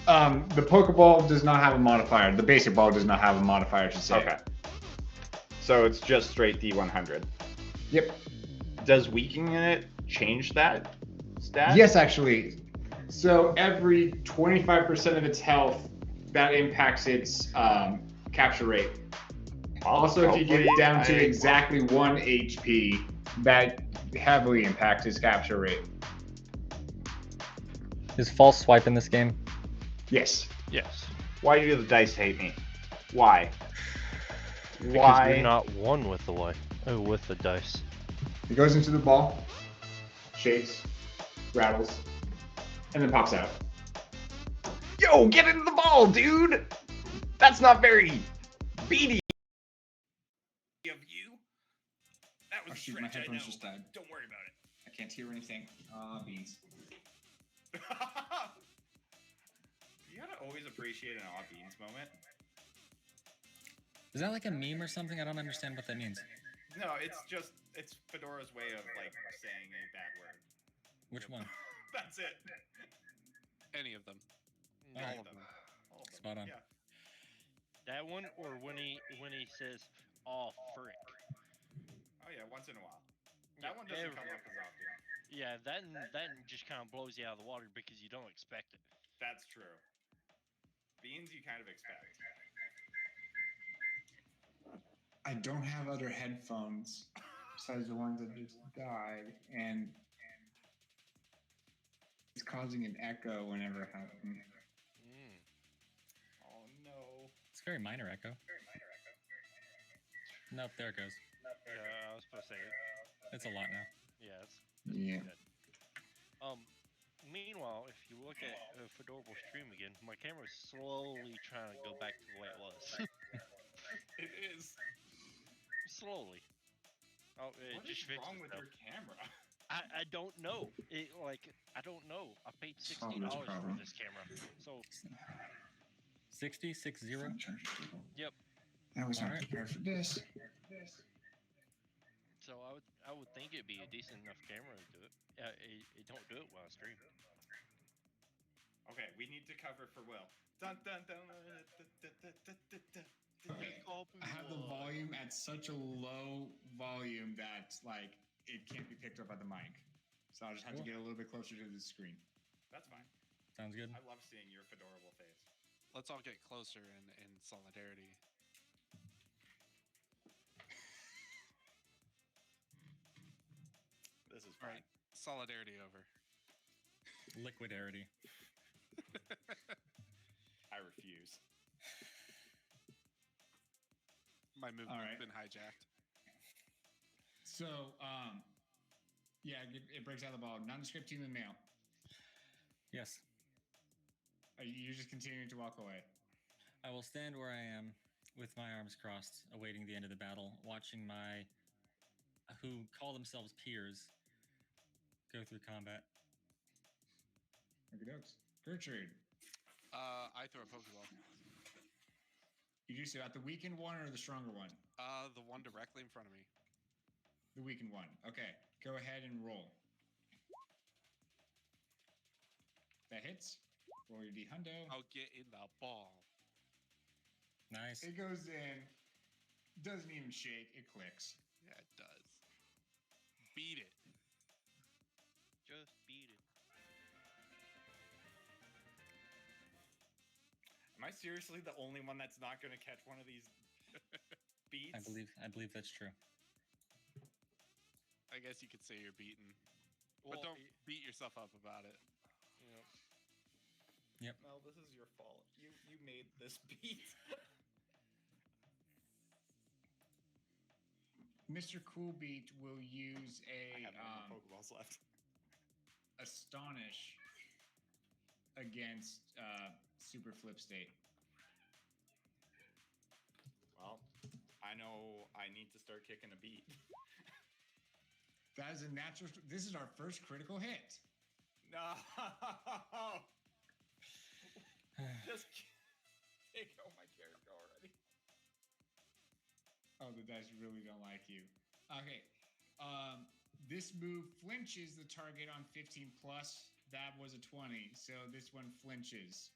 The Pokeball does not have a modifier. The basic ball does not have a modifier, I should say. Okay. So it's just straight D100. Yep. Does weakening it change that stat? Yes, actually. So every 25% of its health, that impacts its capture rate. Also, if you get it down to exactly 1 HP, that heavily impacts his capture rate. Is false swipe in this game? Yes. Yes. Why do the dice hate me? Why? Because Why? you're not one with the dice. It goes into the ball, shakes, rattles, and then pops out. Yo, get into the ball, dude! That's not very beady of you. That was shoot, my French, I headphones know, just but died. Don't worry about it. I can't hear anything. Ah, beans. You gotta always appreciate an aw beans moment. Is that like a meme or something? I don't understand what that means. No, it's Fedora's way of like saying a bad word. Which one? That's it. Any of them. No. All of them. All of them. Spot on. Yeah. That one, or when he says, "Oh frick." Oh yeah, once in a while. That one doesn't come up as often. Yeah, that just kind of blows you out of the water because you don't expect it. That's true. Beans you kind of expect. I don't have other headphones besides the ones that just died, and it's causing an echo whenever it happens. Oh no. It's a very minor echo. Nope, there it goes. Yeah, I was supposed to say it. It's a lot now. Yeah, it's Yeah. good. Meanwhile, if you look at Fedorable stream again, my camera's slowly trying to go back to the way it was. It is. Slowly. Oh, it What just is fixed wrong with itself. your camera? I don't know. I don't know. I paid $60 for problem. this camera. So 60, 60? Yep. I was not Alright. prepared for this. So I would think it'd be a decent enough camera to do it. It don't do it while I stream. Okay, we need to cover for Will. Dun dun dun. I have the volume at such a low volume that like it can't be picked up by the mic. So I'll just have to get a little bit closer to the screen. That's fine. Sounds good. I love seeing your fedorable face. Let's all get closer in solidarity. This is All fine. right, solidarity over. Liquidarity. I refuse. My movement's All right. been hijacked. So yeah, it breaks out the ball. Nondescript team and male. Yes. Are you just continuing to walk away? I will stand where I am with my arms crossed, awaiting the end of the battle, watching my who call themselves peers go through combat. Okey dokes. Gertrude, I throw a Pokeball. you do so at the weakened one or the stronger one? The one directly in front of me. The weakened one. Okay, go ahead and roll. That hits. Roll your D-hundo. I'll get in the ball. Nice. It goes in. Doesn't even shake. It clicks. Yeah, it does. Beat it. Just beat it. Am I seriously the only one that's not going to catch one of these beats? I believe that's true. I guess you could say you're beaten. Well, But don't beat yourself up about it. Yeah. Yep. Mel, this is your fault. You made this beat. Mr. Coolbeat will use I a have no more Pokeballs left. Astonish against Super Flip State. Well, I know I need to start kicking a beat. That is a natural. This is our first critical hit. No! Just take out my character already. Oh, the dice really don't like you. Okay. This move flinches the target on 15 plus. That was a 20, so this one flinches.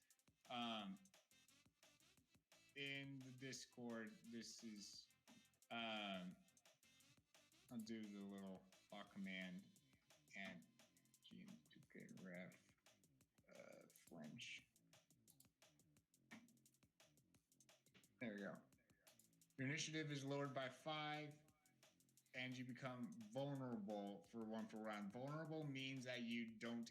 In the Discord, this is. I'll do the little lock command and GM2K ref flinch. There we go. Your initiative is lowered by 5, and you become vulnerable for one full round. Vulnerable means that you don't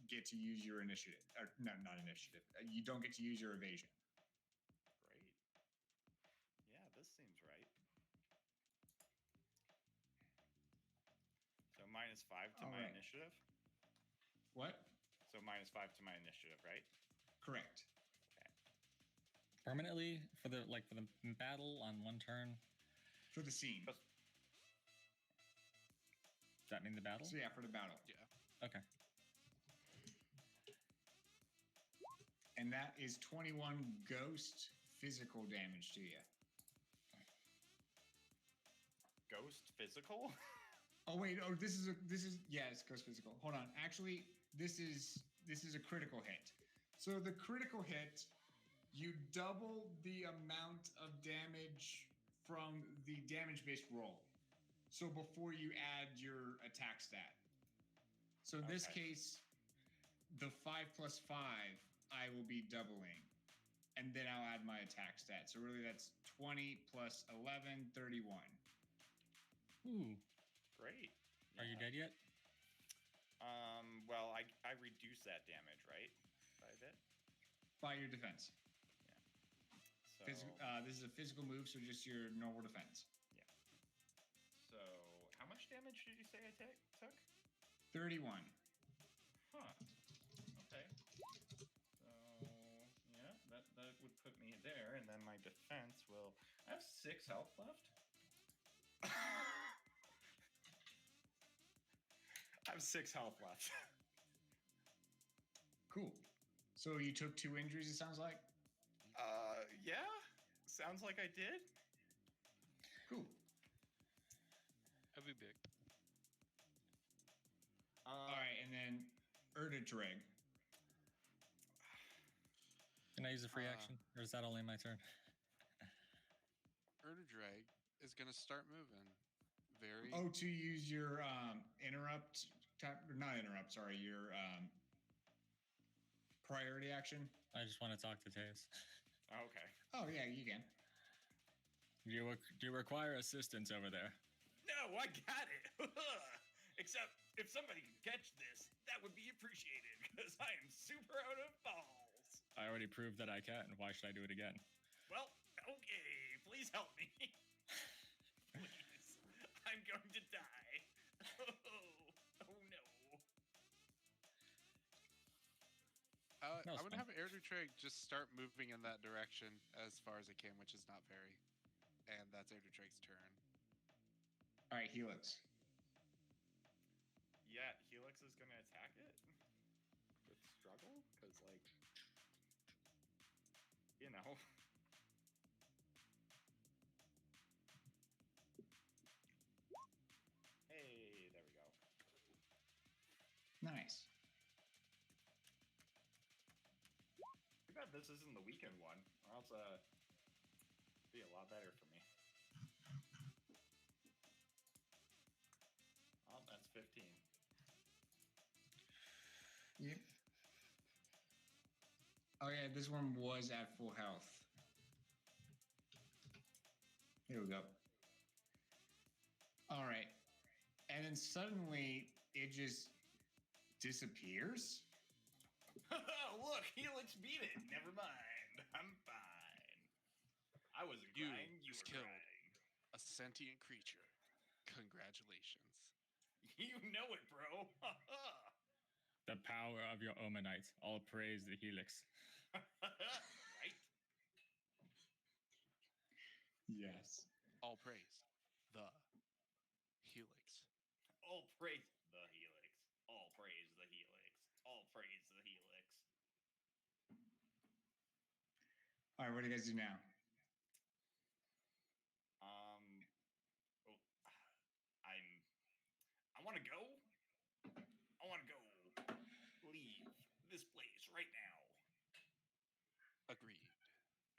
get to use your initiative. Or, no, not initiative. You don't get to use your evasion. Great. Yeah, this seems right. So -5 to All my right. initiative. What? So -5 to my initiative, right? Correct. Okay. Permanently for the battle on one turn. For the scene. Does that mean the battle? So yeah, for the battle. Yeah. Okay. And that is 21 ghost physical damage to you. Ghost physical? Oh wait, this is it's ghost physical. Hold on. Actually, this is a critical hit. So the critical hit, you double the amount of damage from the damage-based roll. So before you add your attack stat. So in this case, the 5 plus 5, I will be doubling. And then I'll add my attack stat. So really that's 20 plus 11, 31. Ooh. Great. Are you dead yet? Well, I reduce that damage, right? By a bit? By your defense. Yeah. So, This is a physical move, so just your normal defense. yeah. So, how much damage did you say I took? 31. Huh. Okay. So, yeah, that would put me there, and then my defense will... I have 6 health left. I have 6 health left. Cool. So you took 2 injuries, it sounds like? Yeah. Sounds like I did. Cool. Heavy big. All right, and then Erditreg. Can I use a free action? Or is that only my turn? Erditreg is going to start moving. Very. Oh, to use your interrupt, not interrupt, sorry, your priority action? I just want to talk to Taze. Okay. Oh, yeah, you can. Do you require assistance over there? No, I got it. Except if somebody could catch this, that would be appreciated because I am super out of balls. I already proved that I can. Why should I do it again? Well, okay, please help me. Please. I'm going to die. Oh no. I'm No, it's going to fine. have Erditreg just start moving in that direction as far as it can, which is not very. And that's Erditreg's turn. All right, Helix. Yeah, Helix is gonna attack it with struggle, because like, you know. Hey, there we go. Nice. Too bad this isn't the weekend one, or else be a lot better for me. 15. Yep. Oh yeah, this one was at full health. Here we go. All right. And then suddenly it just disappears. Look, Helix beat it. Never mind. I'm fine. I wasn't You crying. You just were killed crying. a sentient creature. Congratulations. You know it, bro. The power of your Omanite. All praise the Helix. Right? Yes. All praise the Helix. All praise the Helix. All praise the Helix. All praise the Helix. All right, what do you guys do now? Oh, I want to go. I want to go. Leave this place right now. Agreed.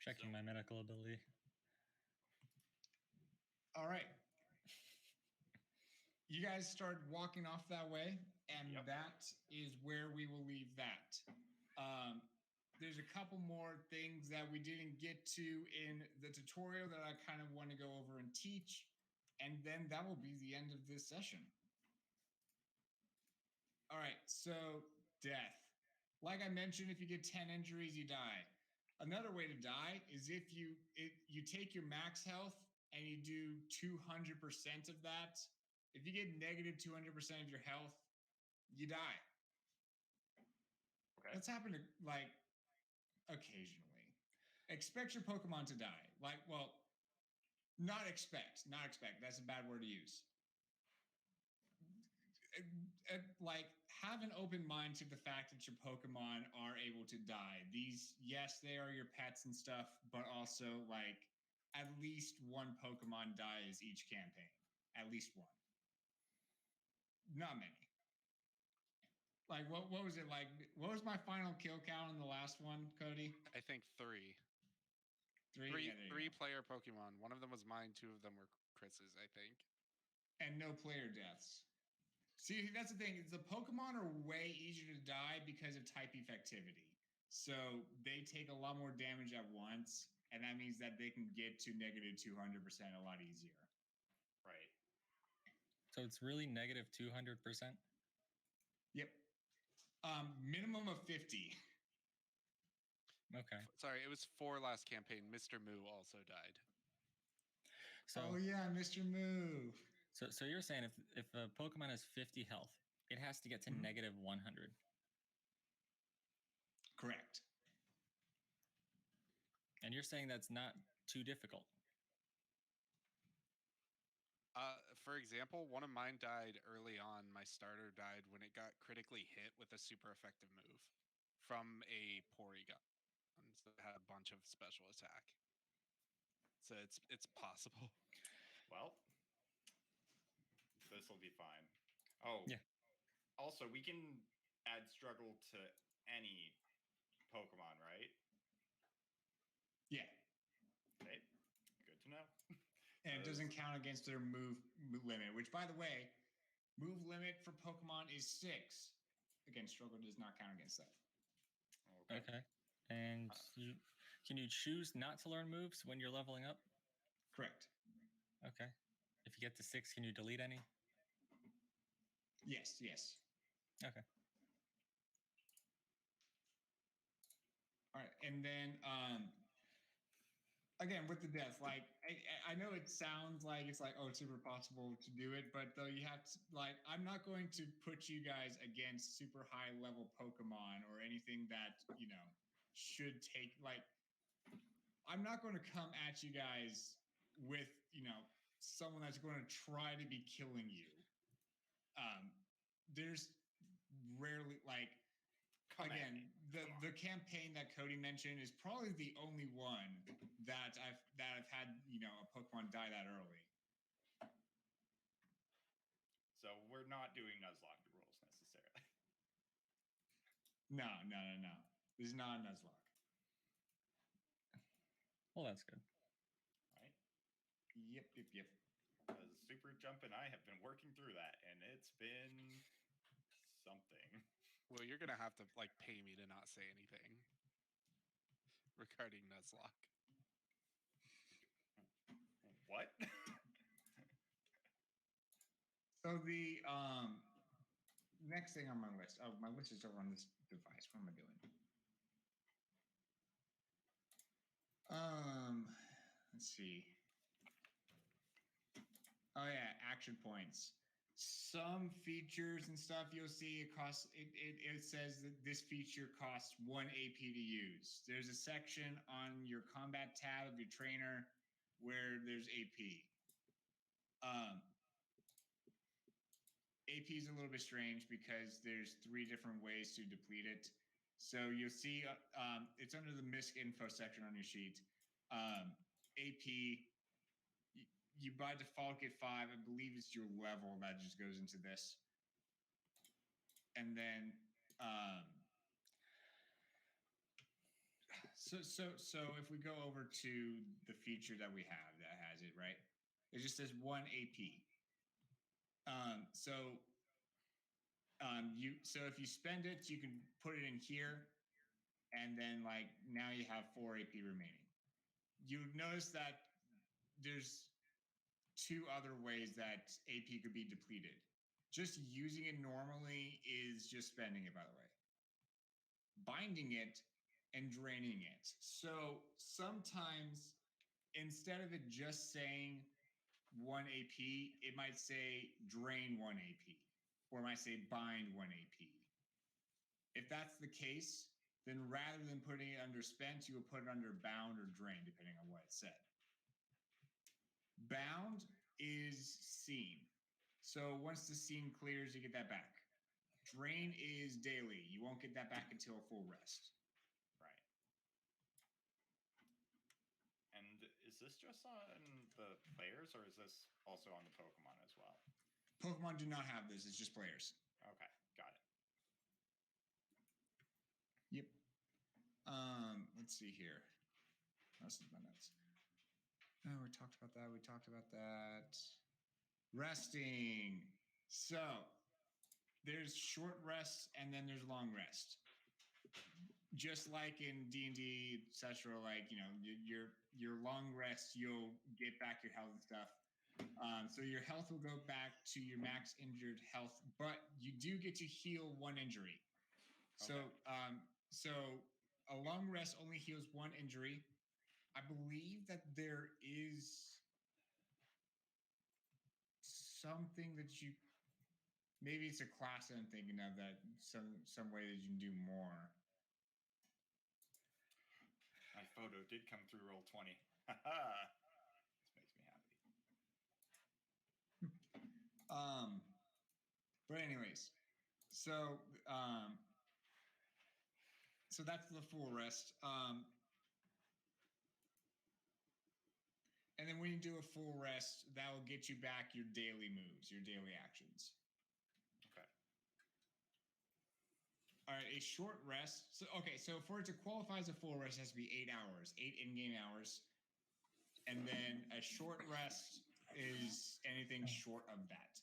Checking So- my medical ability. All right. You guys start walking off that way, and Yep. that is where we will leave that. There's a couple more things that we didn't get to in the tutorial that I kind of want to go over and teach, and then that will be the end of this session. All right, so death. Like I mentioned, if you get 10 injuries, you die. Another way to die is if you take your max health and you do 200% of that. If you get negative 200% of your health, you die. Okay. That's happened to, like, occasionally. Expect your Pokemon to die. Like, well, not expect. That's a bad word to use. Like, have an open mind to the fact that your Pokemon are able to die. These, yes, they are your pets and stuff, but also, like, at least one Pokemon dies each campaign. At least one. Not many. Like, what was it like? What was my final kill count on the last one, Cody? I think three. Three. Yeah, there you Three go. player Pokemon. One of them was mine. Two of them were Chris's, I think. And no player deaths. See, that's the thing. Is the Pokemon are way easier to die because of type effectivity. So they take a lot more damage at once, and that means that they can get to negative 200% a lot easier. Right. So it's really negative 200%? Yep. Minimum of 50. Okay. Sorry, it was 4 last campaign. Mr. Moo also died. So, Oh yeah, Mr. Moo. so you're saying if a Pokemon has 50 health, it has to get to Mhm. negative 100. Correct. And you're saying that's not too difficult. For example, one of mine died early on. My starter died when it got critically hit with a super effective move from a Porygon. So it had a bunch of special attack. So it's possible. Well, this will be fine. Oh, Yeah. Also, we can add struggle to any Pokemon, right? Yeah. Okay, good to know. And it doesn't count against their move limit, which, by the way, move limit for Pokemon is 6. Again, struggle does not count against that. Okay. And can you choose not to learn moves when you're leveling up? Correct. Okay. If you get to 6, can you delete any? Yes. Okay. All right, and then again with the death, like I know it sounds like it's like, oh, it's super possible to do it, but though you have to, like, I'm not going to put you guys against super high level Pokemon or anything that, you know, should take, like, I'm not going to come at you guys with, you know, someone that's going to try to be killing you. There's rarely, like, again, the campaign that Cody mentioned is probably the only one that I've had, you know, a Pokemon die that early. So we're not doing Nuzlocke rules necessarily. No. This is not a Nuzlocke. Well, that's good. Right? Yep. Because Super Jump and I have been working through that, and It's been something. Well, you're gonna have to like pay me to not say anything regarding Nuzlocke. What? So the next thing on my list. Oh, my list is over on this device. What am I doing? Let's see. Oh yeah, action points. Some features and stuff you'll see it says that this feature costs 1 AP to use. There's a section on your combat tab of your trainer where there's AP. AP is a little bit strange because there's 3 different ways to deplete it. So you'll see it's under the MISC info section on your sheet. AP, you by default get 5. I believe it's your level that just goes into this. And then so if we go over to the feature that we have that has it, right? It just says 1 AP. So if you spend it, you can put it in here, and then like now you have 4 AP remaining. You notice that there's 2 other ways that AP could be depleted. Just using it normally is just spending it, by the way. Binding it and draining it. So sometimes instead of it just saying 1 AP, it might say drain 1 AP, or it might say bind 1 AP. If that's the case, then rather than putting it under spent, you will put it under bound or drain, depending on what it said. Bound is seen. So once the scene clears, you get that back. Drain is daily. You won't get that back until a full rest. Right. And is this just on the players, or is this also on the Pokemon as well? Pokemon do not have this. It's just players. Okay, got it. Yep. Let's see here. This is my notes. Oh, we talked about that. We talked about that. Resting. So there's short rest and then there's long rest. Just like in D&D, etc., like, you know, your long rest, you'll get back your health and stuff. So your health will go back to your max injured health, but you do get to heal 1 injury. Okay. So a long rest only heals 1 injury. I believe that there is something that you, maybe it's a class that I'm thinking of, that some way that you can do more. My photo did come through roll 20. Haha. This makes me happy. But anyways, so that's the full rest. And then when you do a full rest, that will get you back your daily moves, your daily actions. Okay. All right, a short rest. So for it to qualify as a full rest, it has to be 8 hours, 8 in-game hours. And then a short rest is anything short of that.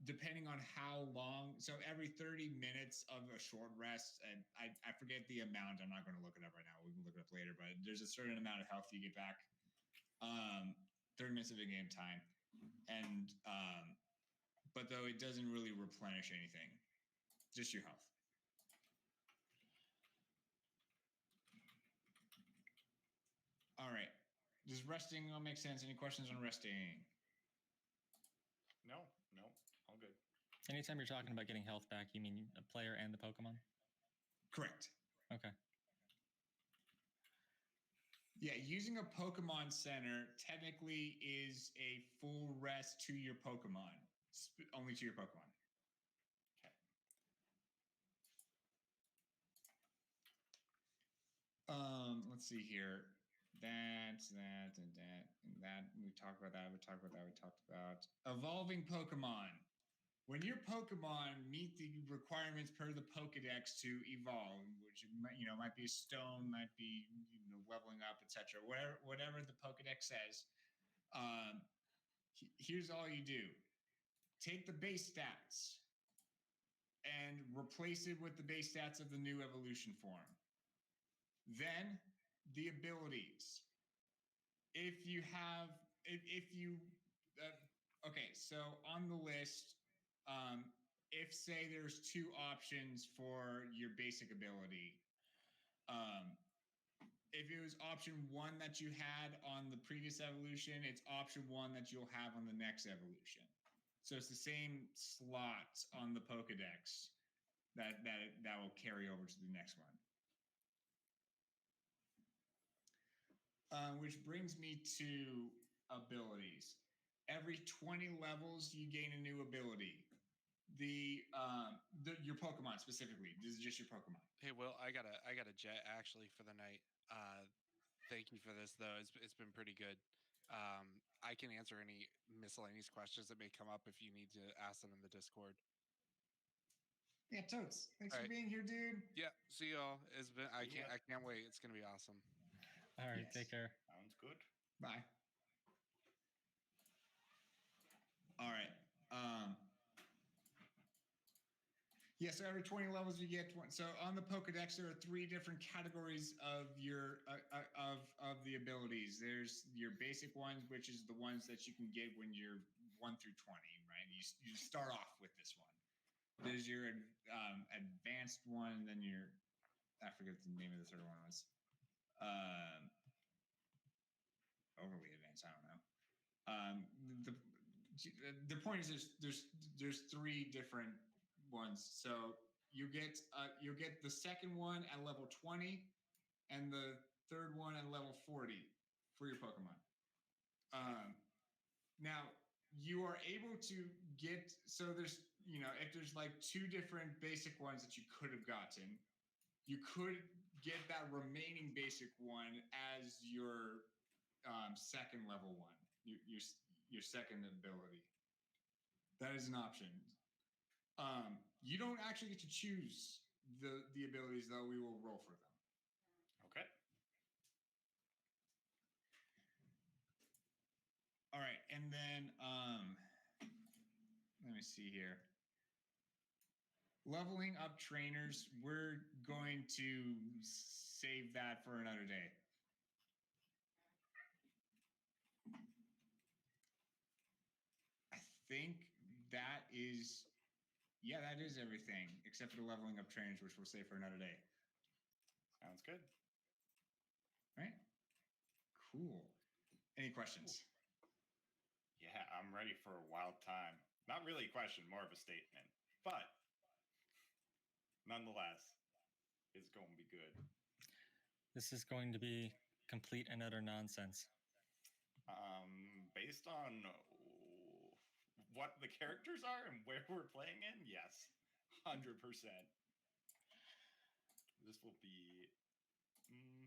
Depending on how long, so every 30 minutes of a short rest, and I forget the amount, I'm not going to look it up right now, we can look it up later, but there's a certain amount of health you get back. 30 minutes of in-game time. And but though it doesn't really replenish anything, just your health. All right. Does resting all make sense? Any questions on resting? No, all good. Anytime you're talking about getting health back, you mean a player and the Pokemon? Correct. Okay. Yeah, using a Pokemon Center technically is a full rest to your Pokemon. Only to your Pokemon. Okay. Let's see here. That. We talked about that. We talked about evolving Pokemon. When your Pokemon meet the requirements per the Pokedex to evolve, which might be a stone, might be leveling up, etc., whatever the Pokedex says, here's all you do. take the base stats and replace it with the base stats of the new evolution form. Then the abilities. If you have, okay, so on the list, if say there's 2 options for your basic ability, if it was option 1 that you had on the previous evolution, it's option 1 that you'll have on the next evolution. So it's the same slots on the Pokedex that will carry over to the next one. Which brings me to abilities. Every 20 levels, you gain a new ability. Your Pokemon specifically. This is just your Pokemon. Hey, Will, I got a jet actually for the night. Thank you for this though. It's been pretty good. I can answer any miscellaneous questions that may come up if you need to ask them in the Discord. Yeah, totes. Thanks All for right. being here, dude. Yeah, see y'all. I can't wait. It's gonna be awesome. All right, Yes. take care. Sounds good. Bye. All right. Yeah, so every 20 levels you get one. So on the Pokedex, there are 3 different categories of your of the abilities. There's your basic ones, which is the ones that you can get when you're 1 through 20, right? You start off with this one. There's your advanced one, then your, I forget the name of the third one was. Overly advanced, I don't know. The point is there's 3 different ones. So you get the second one at level 20 and the third one at level 40 for your Pokemon. Now you are able to get, so there's, if there's like 2 different basic ones that you could have gotten, you could get that remaining basic one as your second level one, your second ability. That is an option. You don't actually get to choose the abilities, though. We will roll for them. Okay. All right, and then let me see here. Leveling up trainers, we're going to save that for another day. I think that is, that is everything except for the leveling up trainers, which we'll save for another day. Sounds good. All right. Cool. Any questions? Yeah, I'm ready for a wild time. Not really a question, more of a statement. But nonetheless, it's going to be good. This is going to be complete and utter nonsense. Based on what the characters are and where we're playing in, yes, 100%. This will be.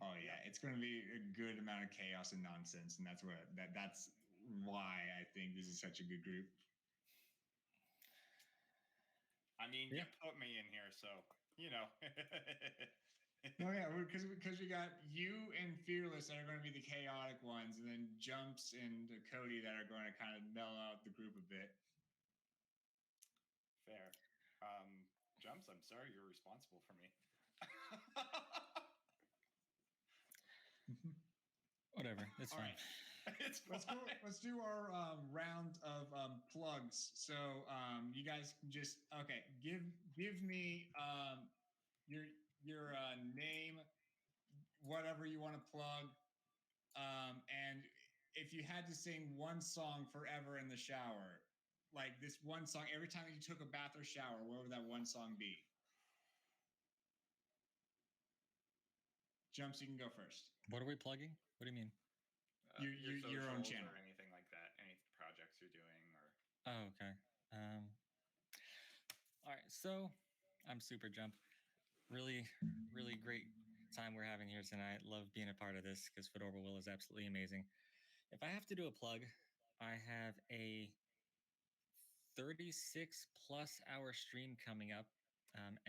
Oh yeah, it's going to be a good amount of chaos and nonsense, and that's why I think this is such a good group. I mean, you put me in here, so Oh yeah, because we got you and Fearless that are going to be the chaotic ones, and then Jumps and Cody that are going to kind of mellow out the group a bit. Fair. Jumps, I'm sorry you're responsible for me. Whatever, it's fine. Right. Let's do our round of plugs. So you guys can just give me your name, whatever you want to plug, and if you had to sing one song forever in the shower, like this one song every time you took a bath or shower, what would that one song be? Jumps, you can go first. What are we plugging? What do you mean? Your own channel or anything like that, any projects you're doing, or Oh, okay. All right, so I'm Super Jump. Really, really great time we're having here tonight. Love being a part of this because Fedora Will is absolutely amazing. If I have to do a plug, I have a 36 plus hour stream coming up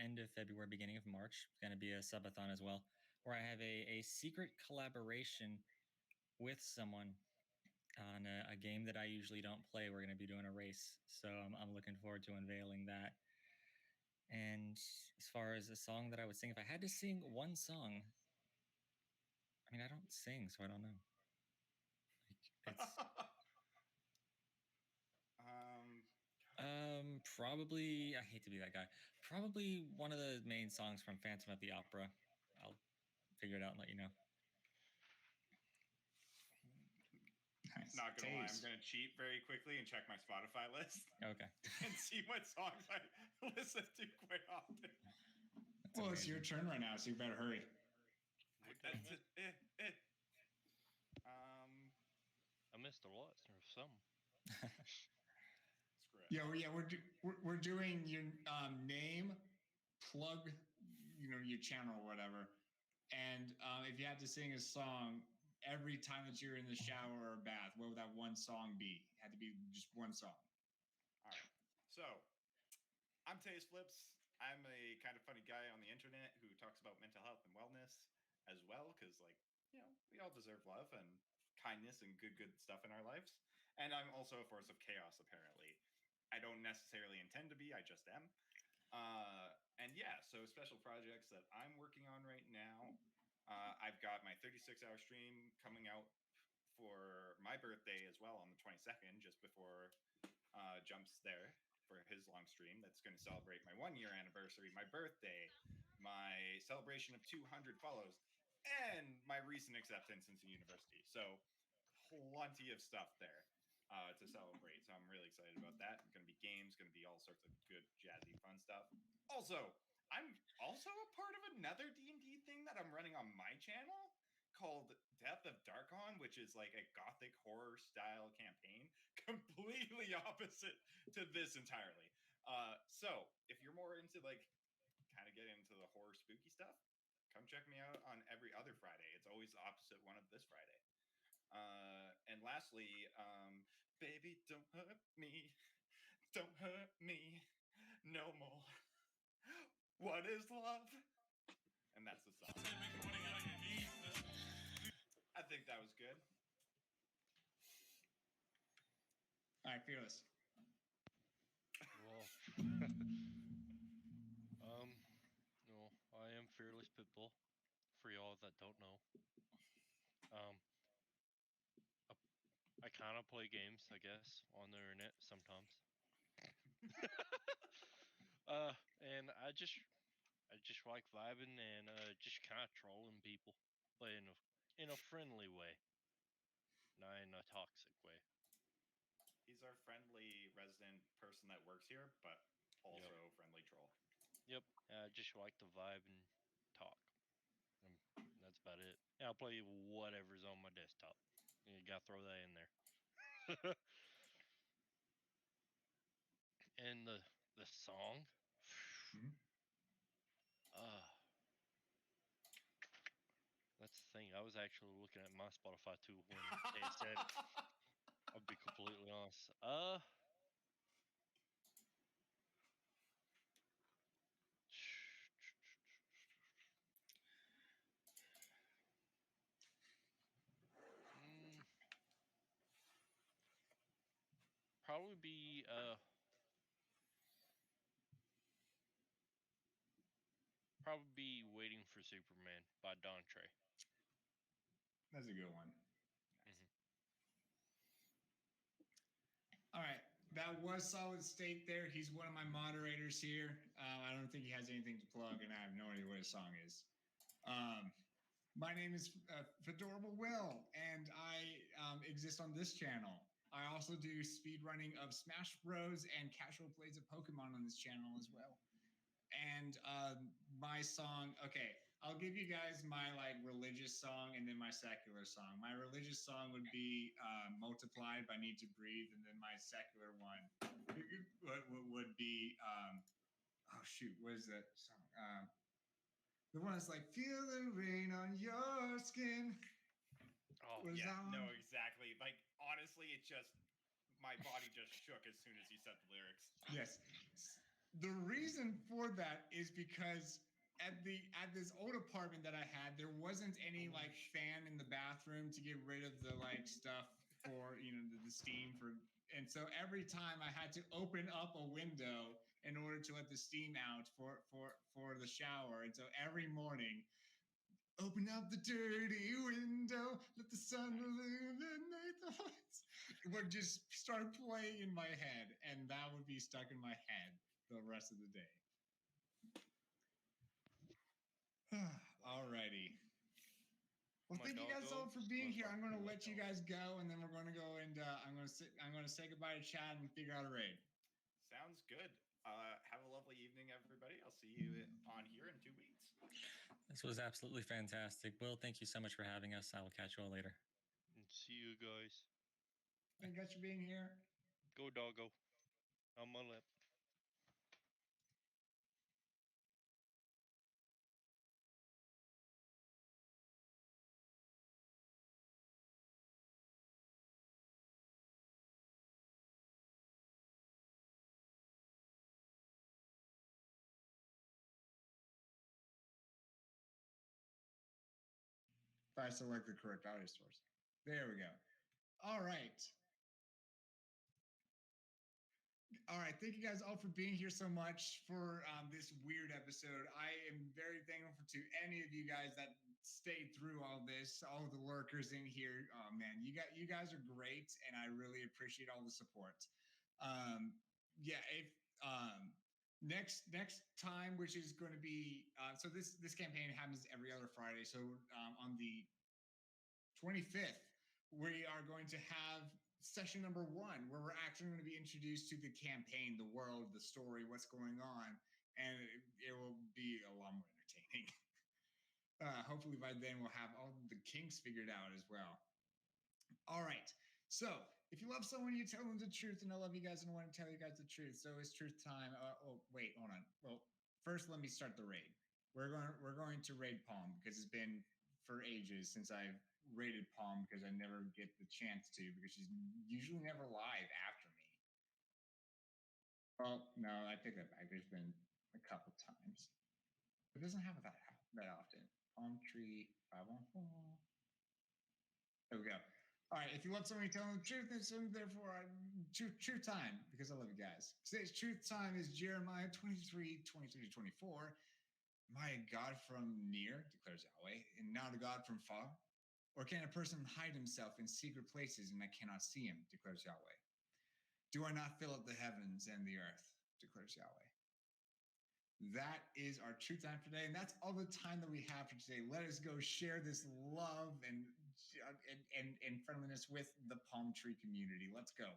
end of February, beginning of March. It's going to be a subathon as well, where I have a secret collaboration with someone on a game that I usually don't play. We're going to be doing a race, so I'm looking forward to unveiling that. And as far as a song that I would sing, if I had to sing one song, I mean, I don't sing, so I don't know. Like, it's probably, I hate to be that guy. Probably one of the main songs from Phantom of the Opera. I'll figure it out and let you know. Nice. Not gonna lie, I'm Taste. gonna cheat very quickly and check my Spotify list Okay. and see what songs I listen to quite often. That's Well, it's amazing. your turn right now, so you better hurry. That's it. I missed a lot or some. Screw it. Yeah, we're doing your name, plug, your channel or whatever, and if you had to sing a song every time that you're in the shower or bath, what would that one song be? It had to be just one song. All right. So, I'm Taste Flips. I'm a kind of funny guy on the internet who talks about mental health and wellness as well, because, we all deserve love and kindness and good stuff in our lives. And I'm also a force of chaos, apparently. I don't necessarily intend to be, I just am. And yeah, so special projects that I'm working on right now. I've got my 36-hour stream coming out for my birthday as well on the 22nd, just before Jumps there for his long stream. That's going to celebrate my 1-year anniversary, my birthday, my celebration of 200 follows, and my recent acceptance into university. So plenty of stuff there to celebrate. So I'm really excited about that. It's going to be games, going to be all sorts of good, jazzy, fun stuff. Also, I'm also a part of another D&D thing that I'm running on my channel called Death of Darkon, which is like a gothic horror style campaign, completely opposite to this entirely. So if you're more into kind of getting into the horror spooky stuff, come check me out on every other Friday. It's always the opposite one of this Friday. And lastly, baby, don't hurt me no more. What is love? And that's the song. I think that was good. All right, Fearless. Well, I am Fearless Pitbull. For y'all that don't know, I kind of play games, I guess, on the internet sometimes. And I just like vibing and just kind of trolling people, but in a friendly way, not in a toxic way. He's our friendly resident person that works here, but also friendly troll. Yep. I just like to vibe and talk. And that's about it. Yeah, I'll play whatever's on my desktop. You gotta throw that in there. And the song, that's the thing. I was actually looking at my Spotify too when they said it. I'll be completely honest. Probably be Waiting for Superman by Don Trey. That's a good one. Mm-hmm. All right. That was Solid State there. He's one of my moderators here. I don't think he has anything to plug, and I have no idea what his song is. My name is Fedorable Will, and I exist on this channel. I also do speed running of Smash Bros. And casual plays of Pokemon on this channel as well. And my song, okay, I'll give you guys my religious song and then my secular song. My religious song would be Multiplied by Need to Breathe, and then my secular one would be oh shoot, what is that song? The one that's like, feel the rain on your skin. Oh, yeah, no, exactly. Honestly, my body just shook as soon as he said the lyrics. Yes. The reason for that is because at this old apartment that I had, there wasn't any fan in the bathroom to get rid of the stuff for the steam for, and so every time I had to open up a window in order to let the steam out for the shower. And so every morning, open up the dirty window, let the sun illuminate the lights. It would just start playing in my head, and that would be stuck in my head the rest of the day. Alrighty. Well, thank you guys all for being here. I'm going to let you guys go, and then we're going to go and I'm going to say goodbye to Chad and figure out a raid. Sounds good. Have a lovely evening, everybody. I'll see you on here in 2 weeks. This was absolutely fantastic. Will, thank you so much for having us. I will catch you all later. See you guys. Thank you guys for being here. Go doggo. On my lip. If I select the correct audio source. There we go. All right. All right. Thank you guys all for being here so much for this weird episode. I am very thankful to any of you guys that stayed through all this, all the lurkers in here. Oh man, you guys are great, and I really appreciate all the support. Yeah, if next time, which is going to be so this campaign happens every other Friday. So on the 25th, we are going to have session number 1, where we're actually going to be introduced to the campaign, the world, the story, what's going on, and it will be a lot more entertaining. Hopefully by then we'll have all the kinks figured out as well. All right. So if you love someone, you tell them the truth, and I love you guys and I want to tell you guys the truth. So it's truth time. Oh wait, hold on. Well, first let me start the raid. We're going to raid Palm because it's been for ages since I've raided Palm, because I never get the chance to, because she's usually never live after me. Well, no, I take that back. There's been a couple times. It doesn't happen that often. Palm Tree 514. There we go. All right, if you love somebody, tell them the truth, and therefore truth time, because I love you guys. Today's truth time is Jeremiah 23:23-24. Am I a God from near, declares Yahweh, and not a God from far? Or can a person hide himself in secret places and I cannot see him, declares Yahweh? Do I not fill up the heavens and the earth, declares Yahweh? That is our truth time for today, and that's all the time that we have for today. Let us go share this love and friendliness with the Palm Tree community. Let's go.